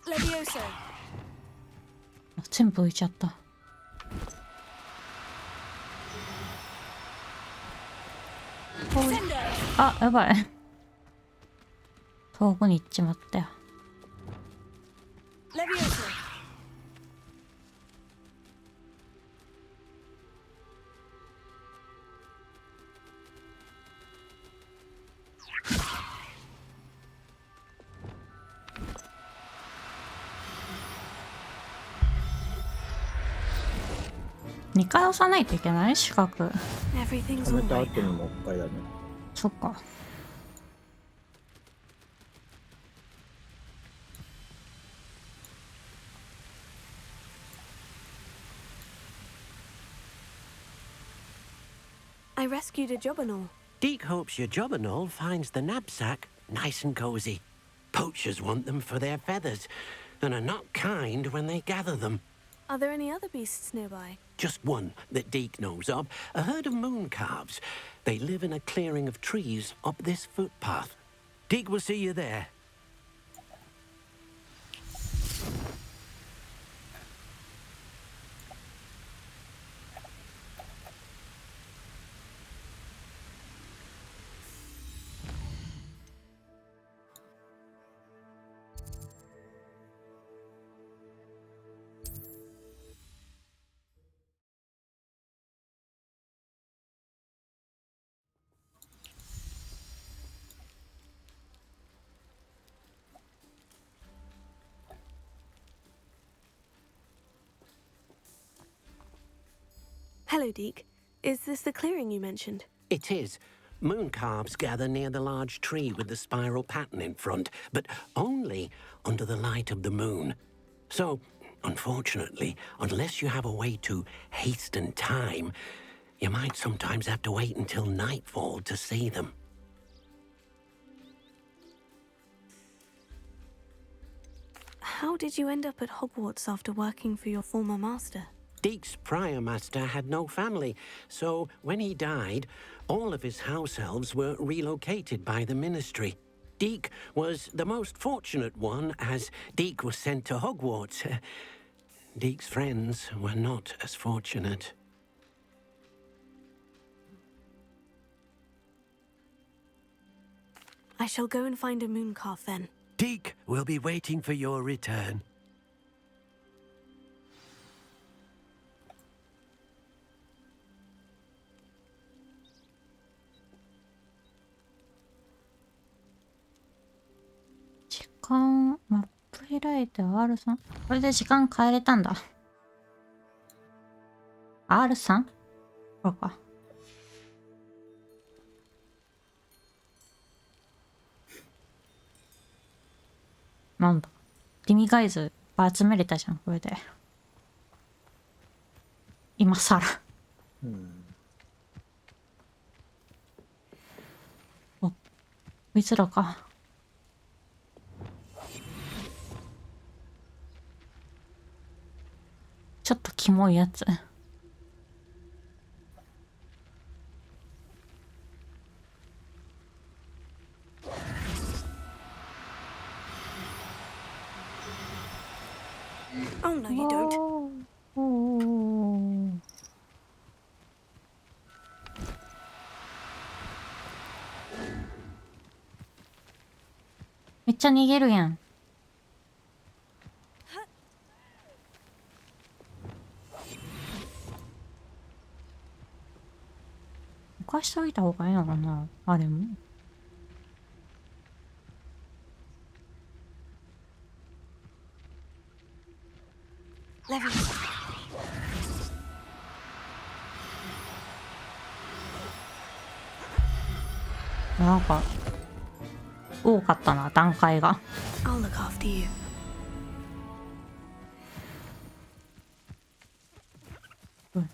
Levioso. 全部浮いちゃった。あ、やばい。遠くに行っちまったよ。Levioso. 2回押さないといけない四角。止めた後にもう一回だね。そっか。I rescued a jobberknoll. Deke hopes your jobberknoll finds the knapsack nice and cozy. Poachers want them for their feathers, and are not kind when they gather them. Are there any other beasts nearby? Just one that Deke knows of, a herd of moon calves. They live in a clearing of trees up this footpath. Deke will see you there. Hello, Deke. Is this the clearing you mentioned? It is. Moon calves gather near the large tree with the spiral pattern in front, but only under the light of the moon. So, unfortunately, unless you have a way to hasten time, You might sometimes have to wait until nightfall to see them. How did you end up at Hogwarts after working for your former master? Deek's prior master had no family, so when he died, all of his house elves were relocated by the ministry. Deek was the most fortunate one, as Deek was sent to Hogwarts. Deek's friends were not as fortunate. I shall go and find a mooncalf then. Deek will be waiting for your return.マップ開いて R3。これで時間変えれたんだ。R3？ これか。なんだ。リミガイズ集めれたじゃん、これで。今更。お、こいつらか。ちょっとキモいやつ。Oh no, you don't. めっちゃ逃げるやん。浮かしといた方がいいのかな、あれも。なんか多かったな、段階が。I'll look after you.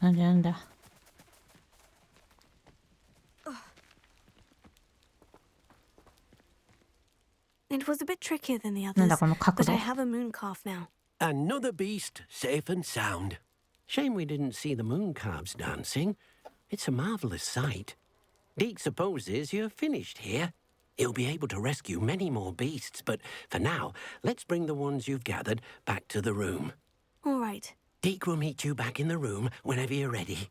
なんでなんだ。It was a bit trickier than the なんだ others, この角 but 度。 I have a mooncalf now. Another beast, safe and sound. Shame we didn't see the mooncalves dancing. It's a marvelous sight. Deek supposes you're finished here. He'll be able to rescue many more beasts, but for now, let's bring the ones you've gathered back to the room. All right. Deek will meet you back in the room whenever you're ready.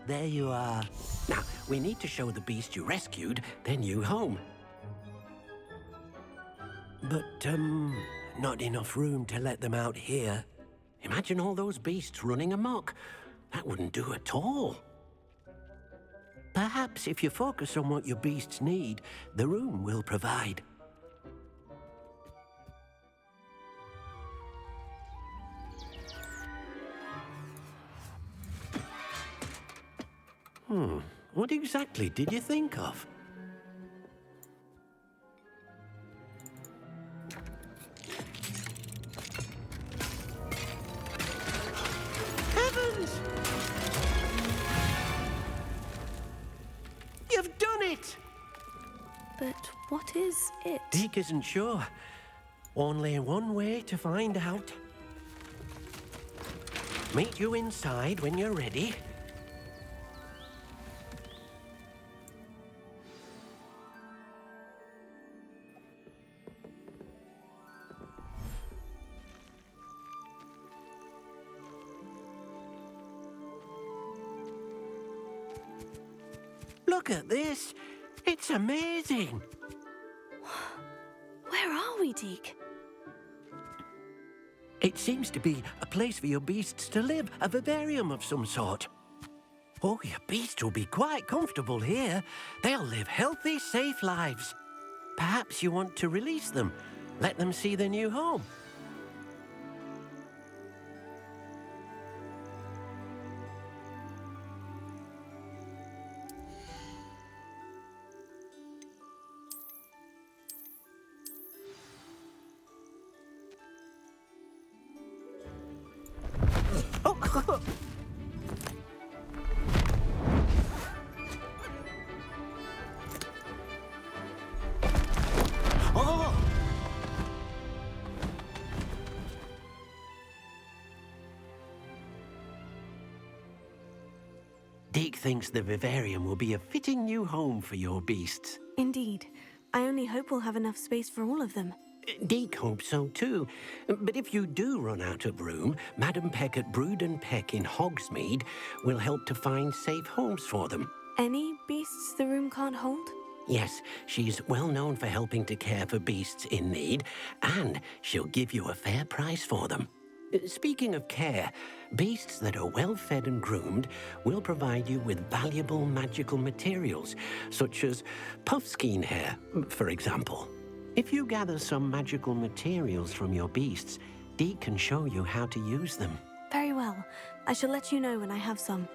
There you are. Now, we need to show the beast you rescued their new home. But, not enough room to let them out here. Imagine all those beasts running amok. That wouldn't do at all. Perhaps if you focus on what your beasts need, the room will provide. What exactly did you think of? Heavens! You've done it! But what is it? Deek isn't sure. Only one way to find out. Meet you inside when you're ready. Look at this. It's amazing. Where are we, Deek? It seems to be a place for your beasts to live, a vivarium of some sort. Oh, your beasts will be quite comfortable here. They'll live healthy, safe lives. Perhaps you want to release them, let them see their new home. Deke thinks the vivarium will be a fitting new home for your beasts. Indeed. I only hope we'll have enough space for all of them. Deke hopes so too. But if you do run out of room, Madam Peck at Brood and Peck in Hogsmeade will help to find safe homes for them. Any beasts the room can't hold? Yes, she's well known for helping to care for beasts in need, and she'll give you a fair price for them. Speaking of care, beasts that are well fed and groomed will provide you with valuable magical materials, such as puffskein hair, for example. If you gather some magical materials from your beasts, Deke can show you how to use them. Very well. I shall let you know when I have some.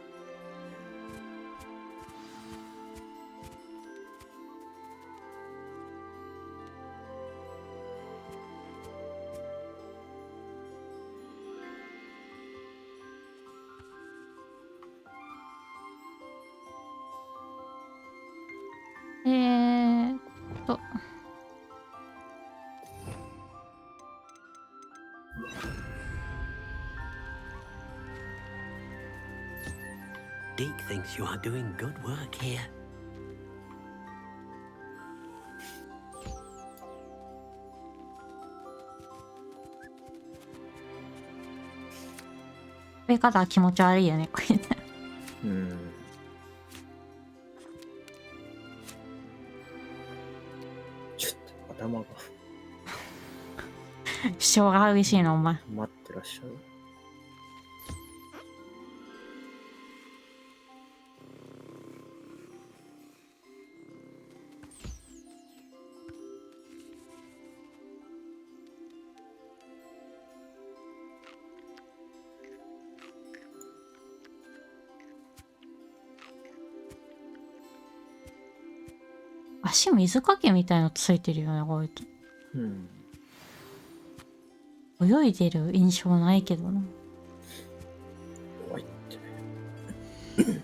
Deke thinks you are doing good work here.食べ方は気持ち悪いよね、これね。ちょっと頭が主張が激しいの、お前。待ってらっしゃる。足水かけみたいのついてるよね、こいつ。泳いでる印象ないけどな。怖いって。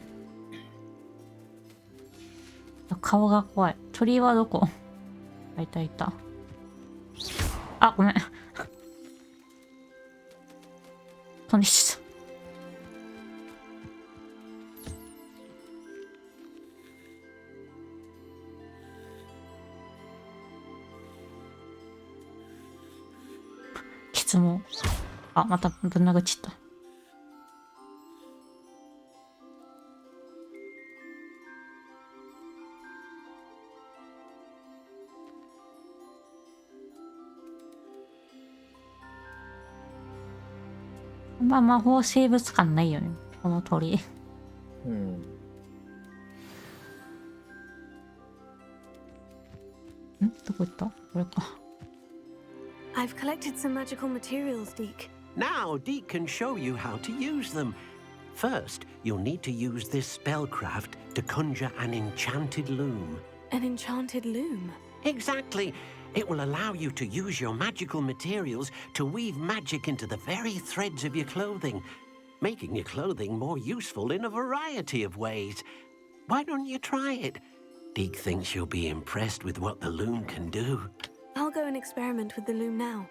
顔が怖い。鳥はどこ？いたいた。あ、ごめん。飛んできた。質問。あ、またぶん殴っちゃった。まあ魔法生物感ないよね、この鳥。どこ行った？これか。I've collected some magical materials, Deke. Now Deke can show you how to use them. First, you'll need to use this spellcraft to conjure an enchanted loom. An enchanted loom? Exactly. It will allow you to use your magical materials to weave magic into the very threads of your clothing, making your clothing more useful in a variety of ways. Why don't you try it? Deke thinks you'll be impressed with what the loom can do. I'll go and experiment with the loom now.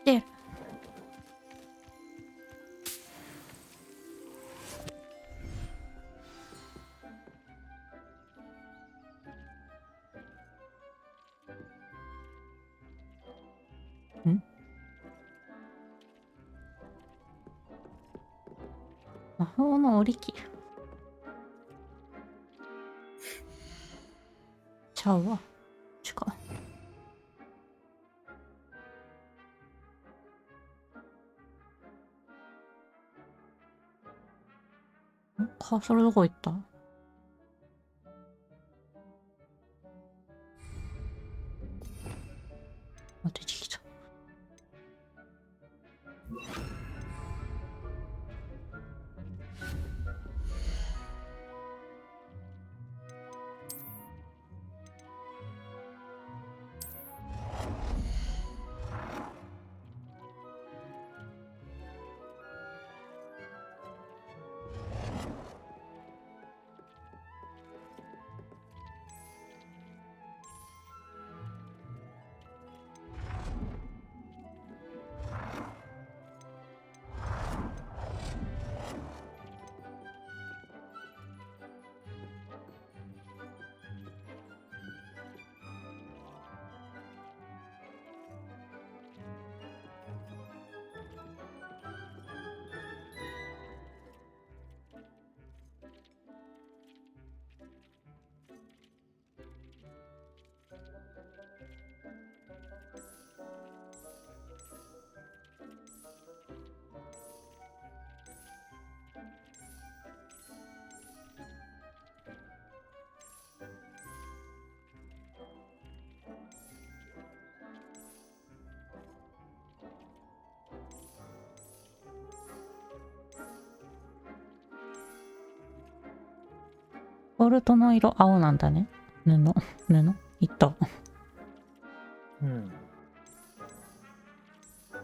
There. Hmm? 魔法の織り機。ちゃうわ。違う。カーソルどこ行った？出てきた。ボルトの色青なんだね。布糸。うん。ア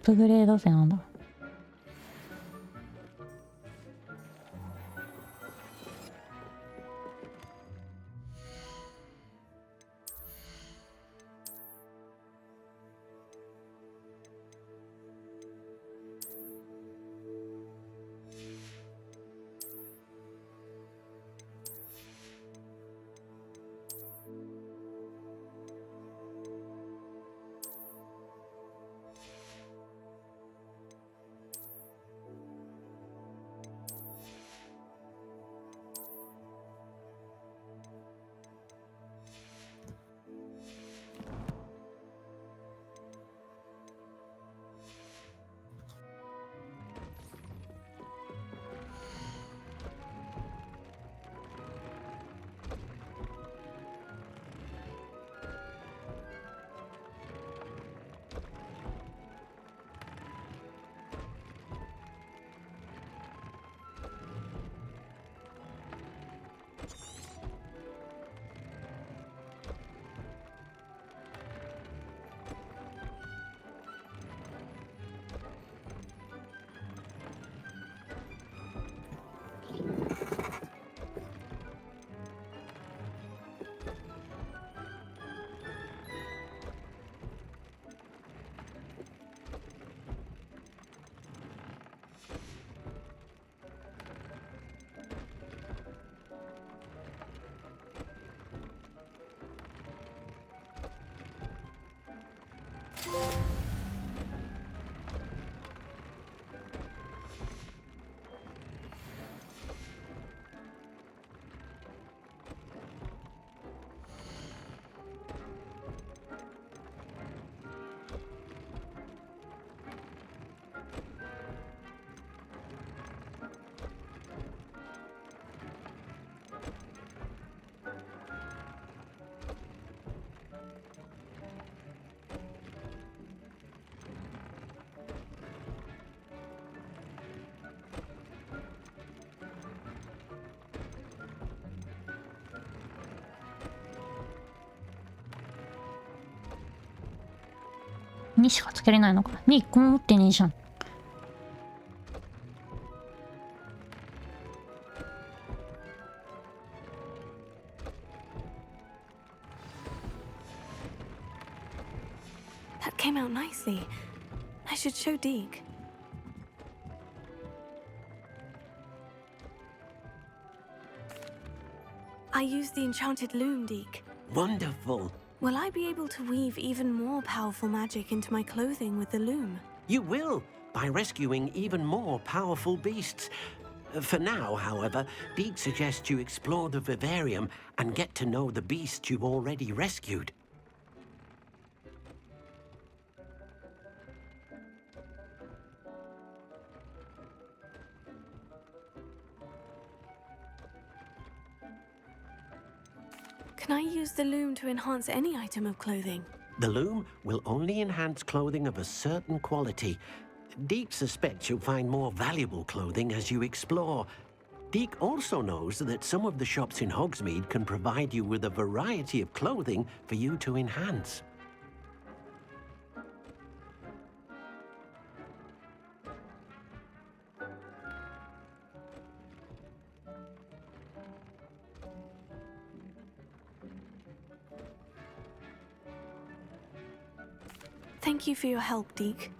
ップグレード線なんだ。2しかつけれないのか。2、1個も持ってねえじゃん。That came out nicely. I should show Deke. I used the enchanted loom, Deke. Wonderful. Will I be able to weave even more powerful magic into my clothing with the loom? You will. by rescuing even more powerful beasts. For now, however, Deke suggests you explore the vivarium and get to know the beasts you've already rescued. Can I use the loom to enhance any item of clothing? The loom will only enhance clothing of a certain quality. Deke suspects you'll find more valuable clothing as you explore. Deke also knows that some of the shops in Hogsmeade can provide you with a variety of clothing for you to enhance. Thank you for your help, Deke.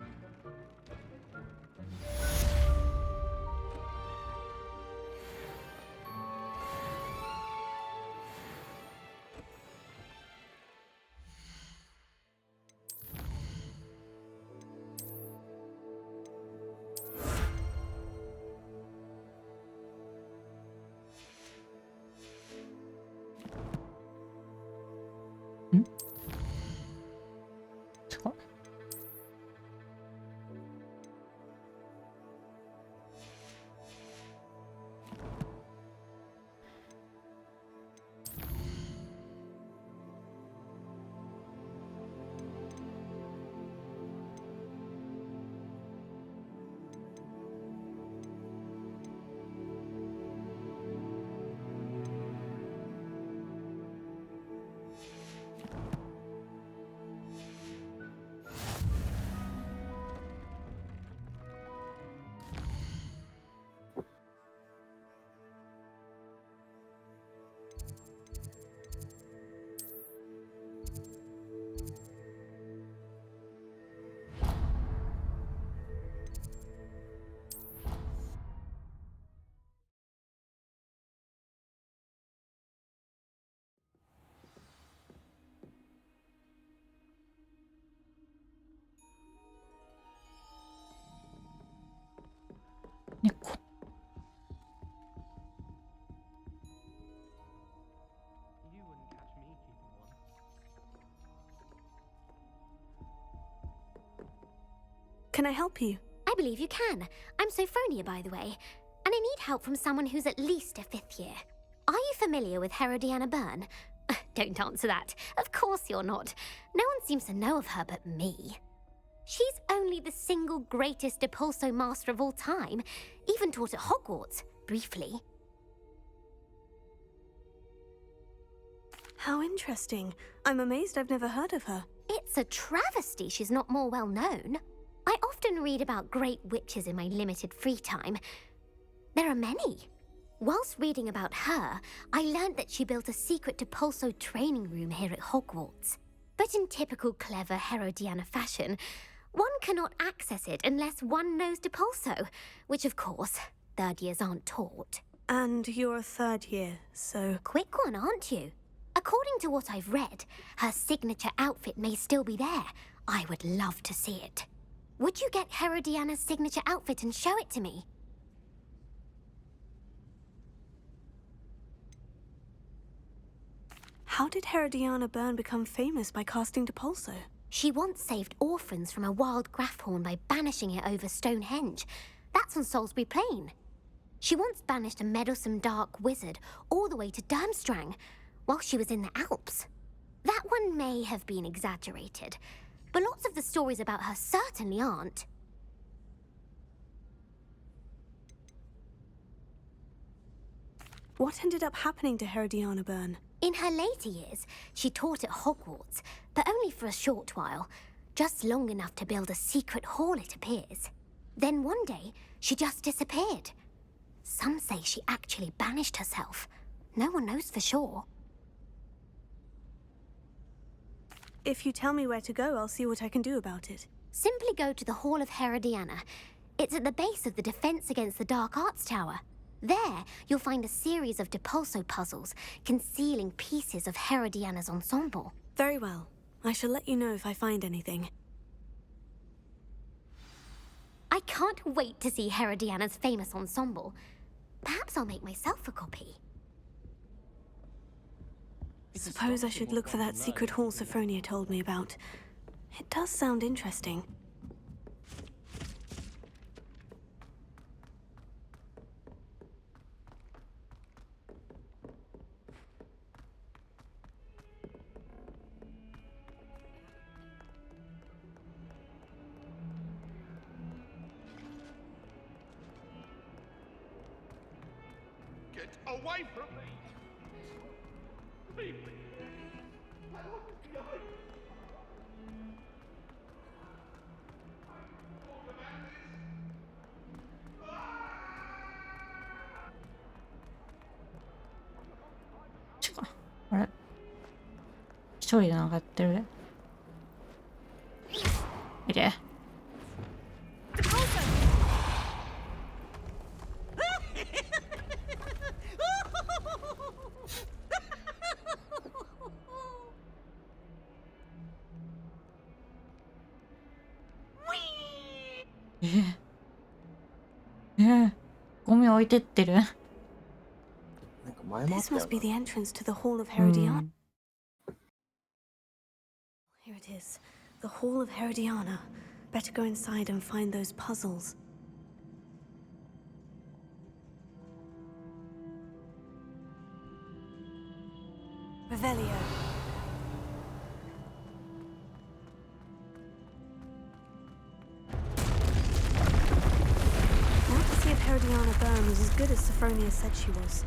Can I help you? I believe you can. I'm Sophronia, by the way, and I need help from someone who's at least a 5th year. Are you familiar with Herodiana Byrne? Don't answer that. Of course you're not. No one seems to know of her but me. She's only the single greatest Depulso master of all time, even taught at Hogwarts, briefly. How interesting. I'm amazed I've never heard of her. It's a travesty she's not more well known. I often read about great witches in my limited free time. There are many. Whilst reading about her, I learned that she built a secret Depulso training room here at Hogwarts. But in typical clever Herodiana fashion, one cannot access it unless one knows Depulso, which of course, 3rd years aren't taught. And you're a 3rd year, so... Quick one, aren't you? According to what I've read, her signature outfit may still be there. I would love to see it. Would you get Herodiana's signature outfit and show it to me? How did Herodiana Byrne become famous by casting Depulso? She once saved orphans from a wild Grafhorn by banishing it over Stonehenge. That's on Salisbury Plain. She once banished a meddlesome dark wizard all the way to Durmstrang while she was in the Alps. That one may have been exaggerated, but lots of the stories about her certainly aren't. What ended up happening to Herodiana Byrne? In her later years, she taught at Hogwarts, but only for a short while. Just long enough to build a secret hall, it appears. Then one day, she just disappeared. Some say she actually banished herself. No one knows for sure. If you tell me where to go, I'll see what I can do about it. Simply go to the Hall of Herodiana. It's at the base of the Defense Against the Dark Arts Tower. There, you'll find a series of Depulso puzzles concealing pieces of Herodiana's ensemble. Very well. I shall let you know if I find anything. I can't wait to see Herodiana's famous ensemble. Perhaps I'll make myself a copy. Suppose I should look for that secret hall Sophronia told me about. It does sound interesting. Get away from me! Leave me!あれ一人で上がってる。いれ。ゴミ置いてってる。This must be the entrance to the Hall of Herodiana. Here it is. The Hall of Herodiana. Better go inside and find those puzzles. Revelio. Now to see if Herodiana Byrne was as good as Sophronia said she was.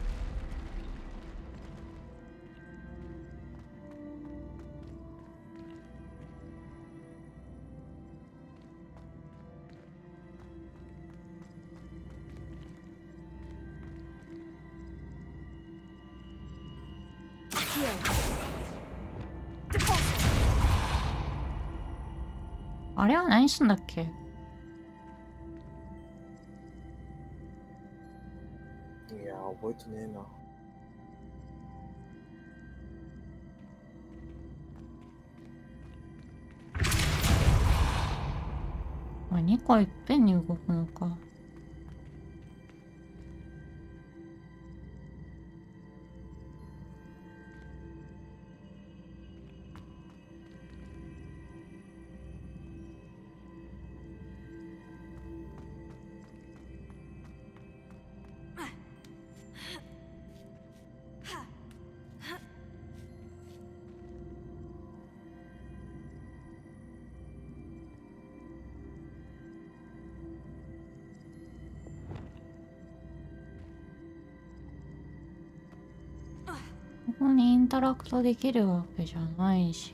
Here. あれは何したんだっけ？いやー、覚えてねえな。2個いっぺんに動くのか。ここにインタラクトできるわけじゃないし。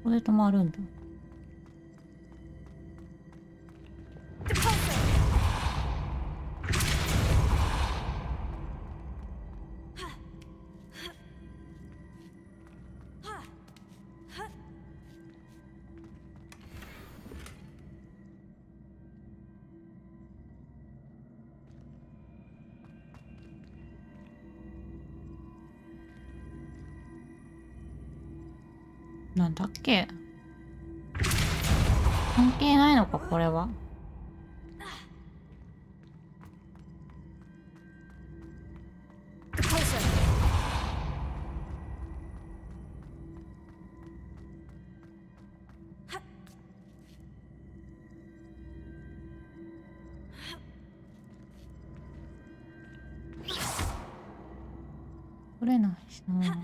ここで止まるんだ。なんだっけ？関係ないのかこれは。取れないしな。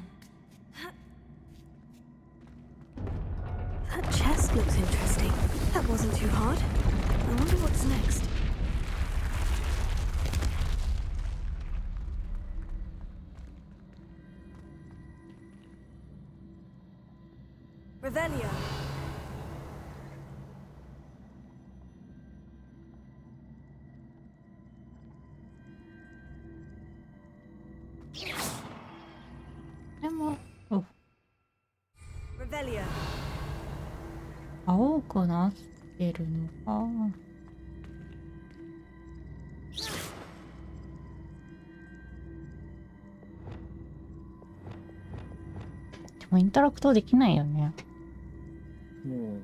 That chest looks interesting. That wasn't too hard. I wonder what's next. Revelio. Revelio. 青多くなってるのか。でもインタラクトできないよね。もう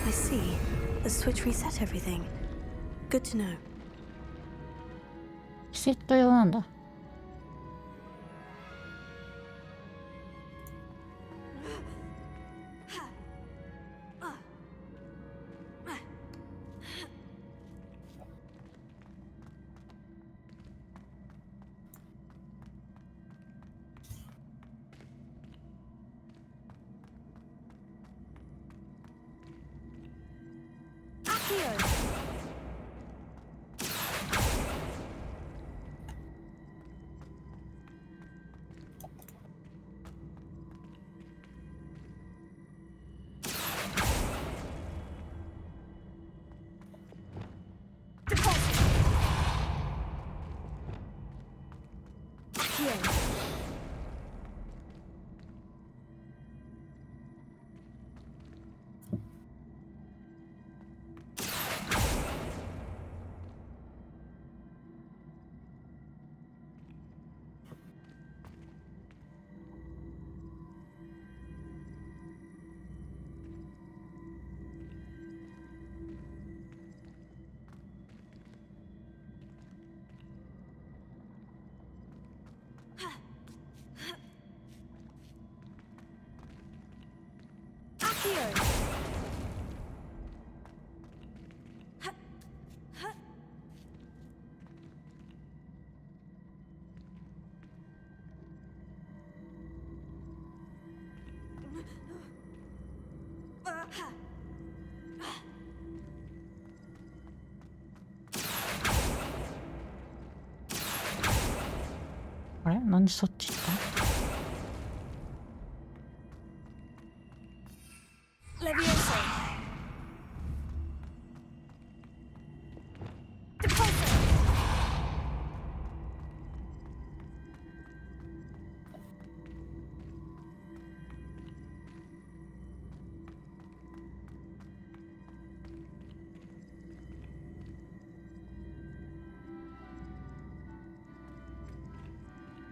I see. The switch reset everything. Good to know. セット用なんだ。あれ、なんでそっち行った？ Leviosa.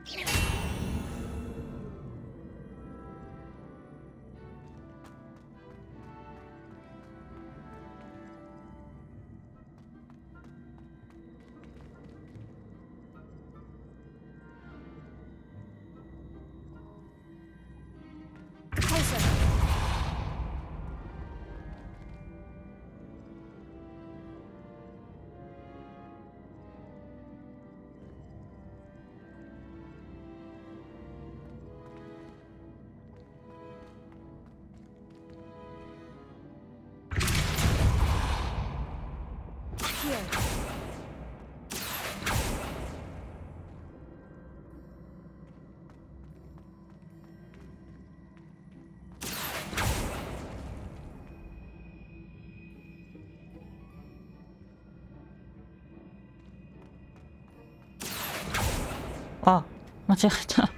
Here. あ、間違えた。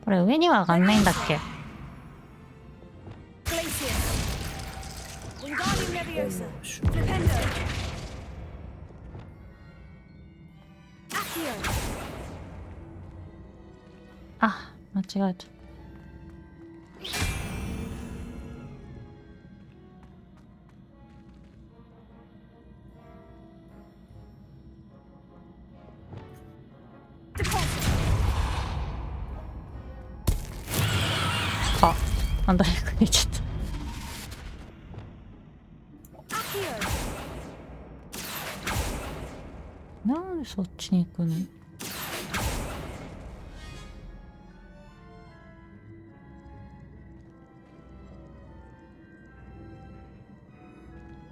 これ上には上がんないんだっけ？ あ、間違えた。あ、アンドレック出ちゃった。なんでそっちに行くの？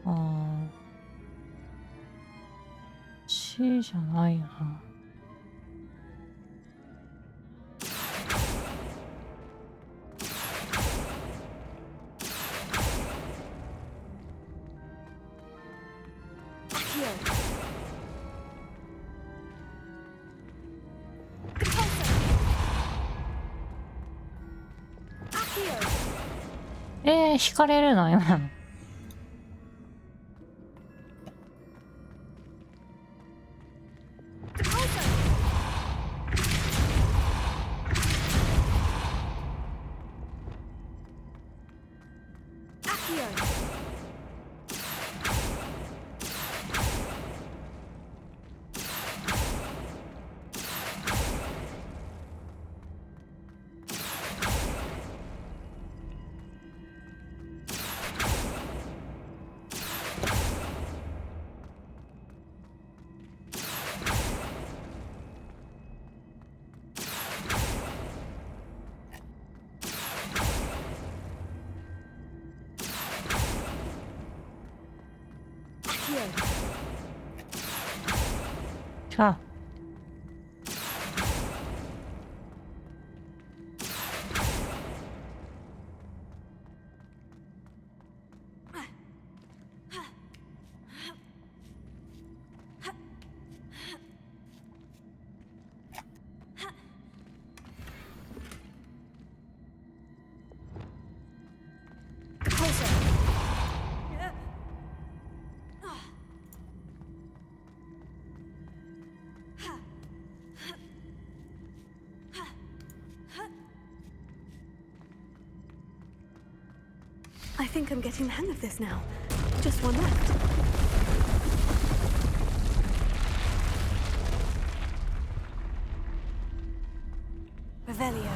ああ、C じゃないな。引かれるの今の。あ、I think I'm getting the hang of this now. Just one left. Revelio.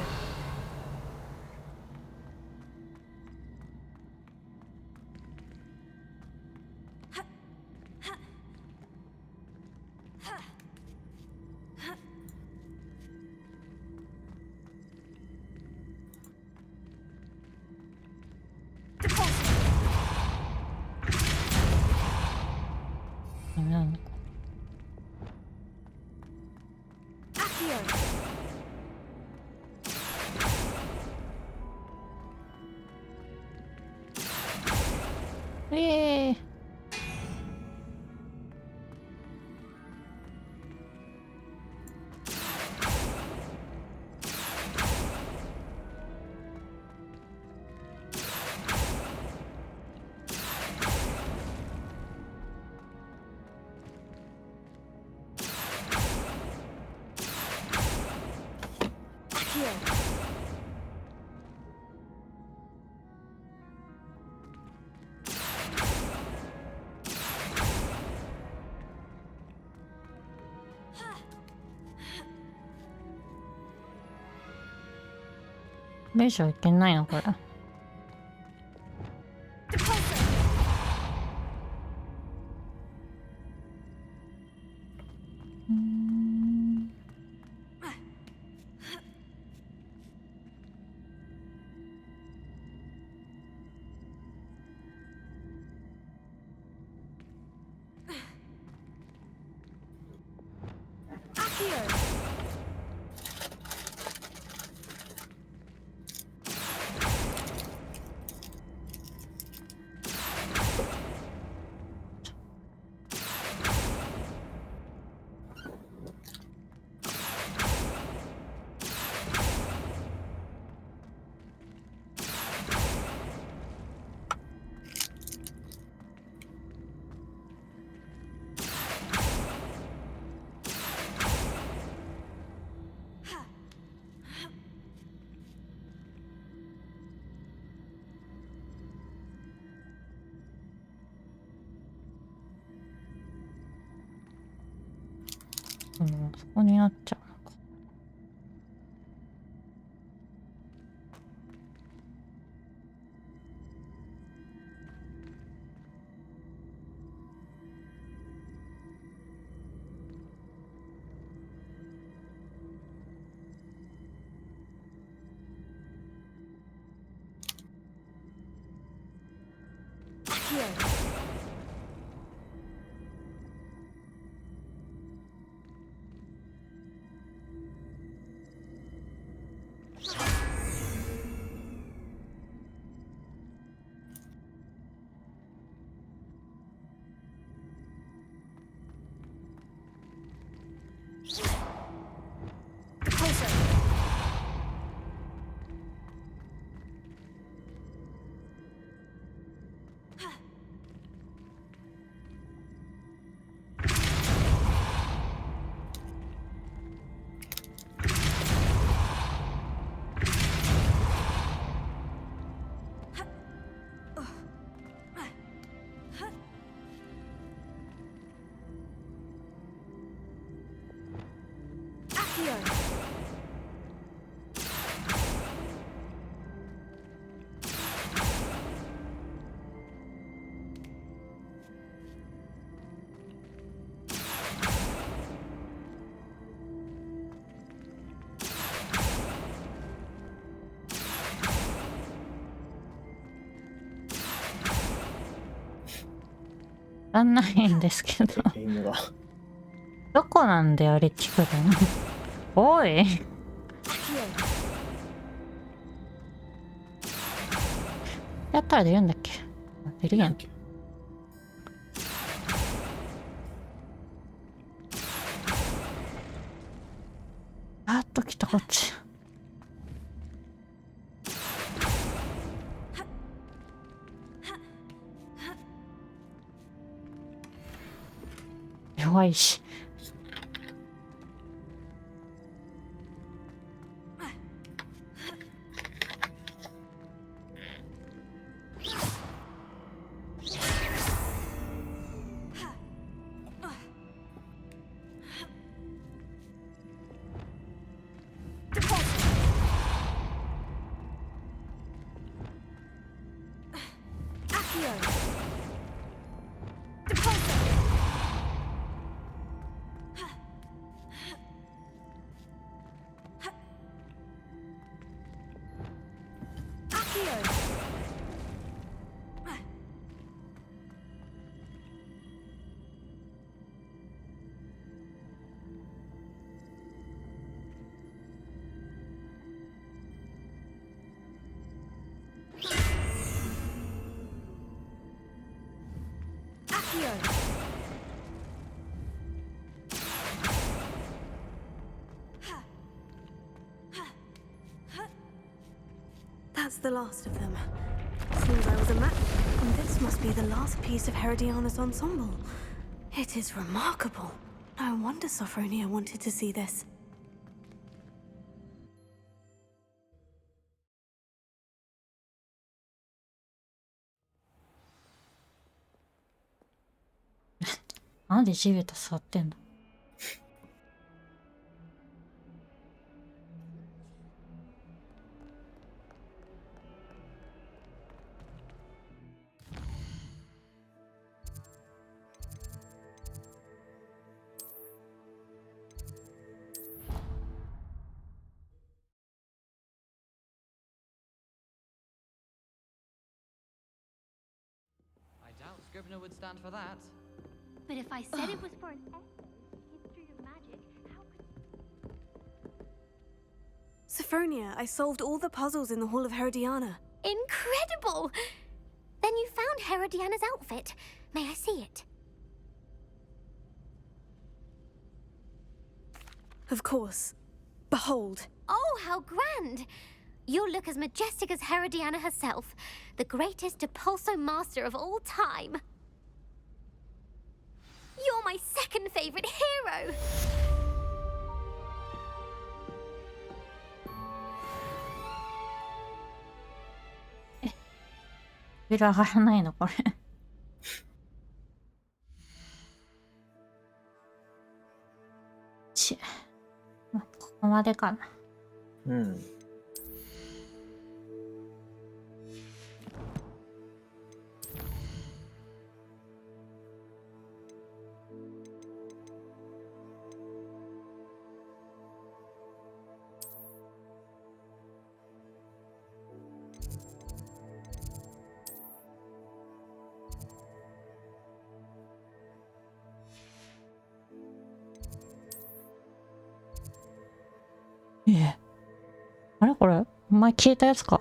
これ以上いけないのこれ。そこになっちゃうのか。わかんないんですけど。どこなんだよ、レチクルの。おい。やったら出るんだっけ？出るやん。あっと来たこっち。弱いし。That's the last of them. Seems I was a match, and this must be the last piece of Herodiana's ensemble. It is remarkable. No wonder Sophronia wanted to see this.なんで地べた座ってんの？Scrivener would stand for that. But if I said it was for an history of magic, how could... Sophronia, I solved all the puzzles in the Hall of Herodiana. Incredible! Then you found Herodiana's outfit. May I see it? Of course. Behold. Oh, how grand! You'll look as majestic as Herodiana herself, the greatest Depulso master of all time. You're my second favorite hero! Eh, 上がらないのこれ。まあ、ここまでかな。うん。あれこれ前消えたやつか。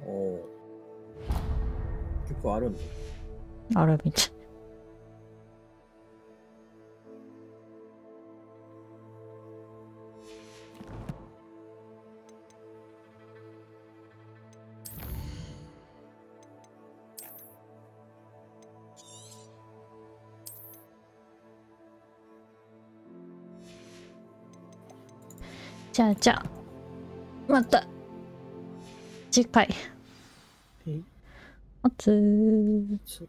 おお。結構あるんだ。あるみたい。じゃあまた次回。おつー。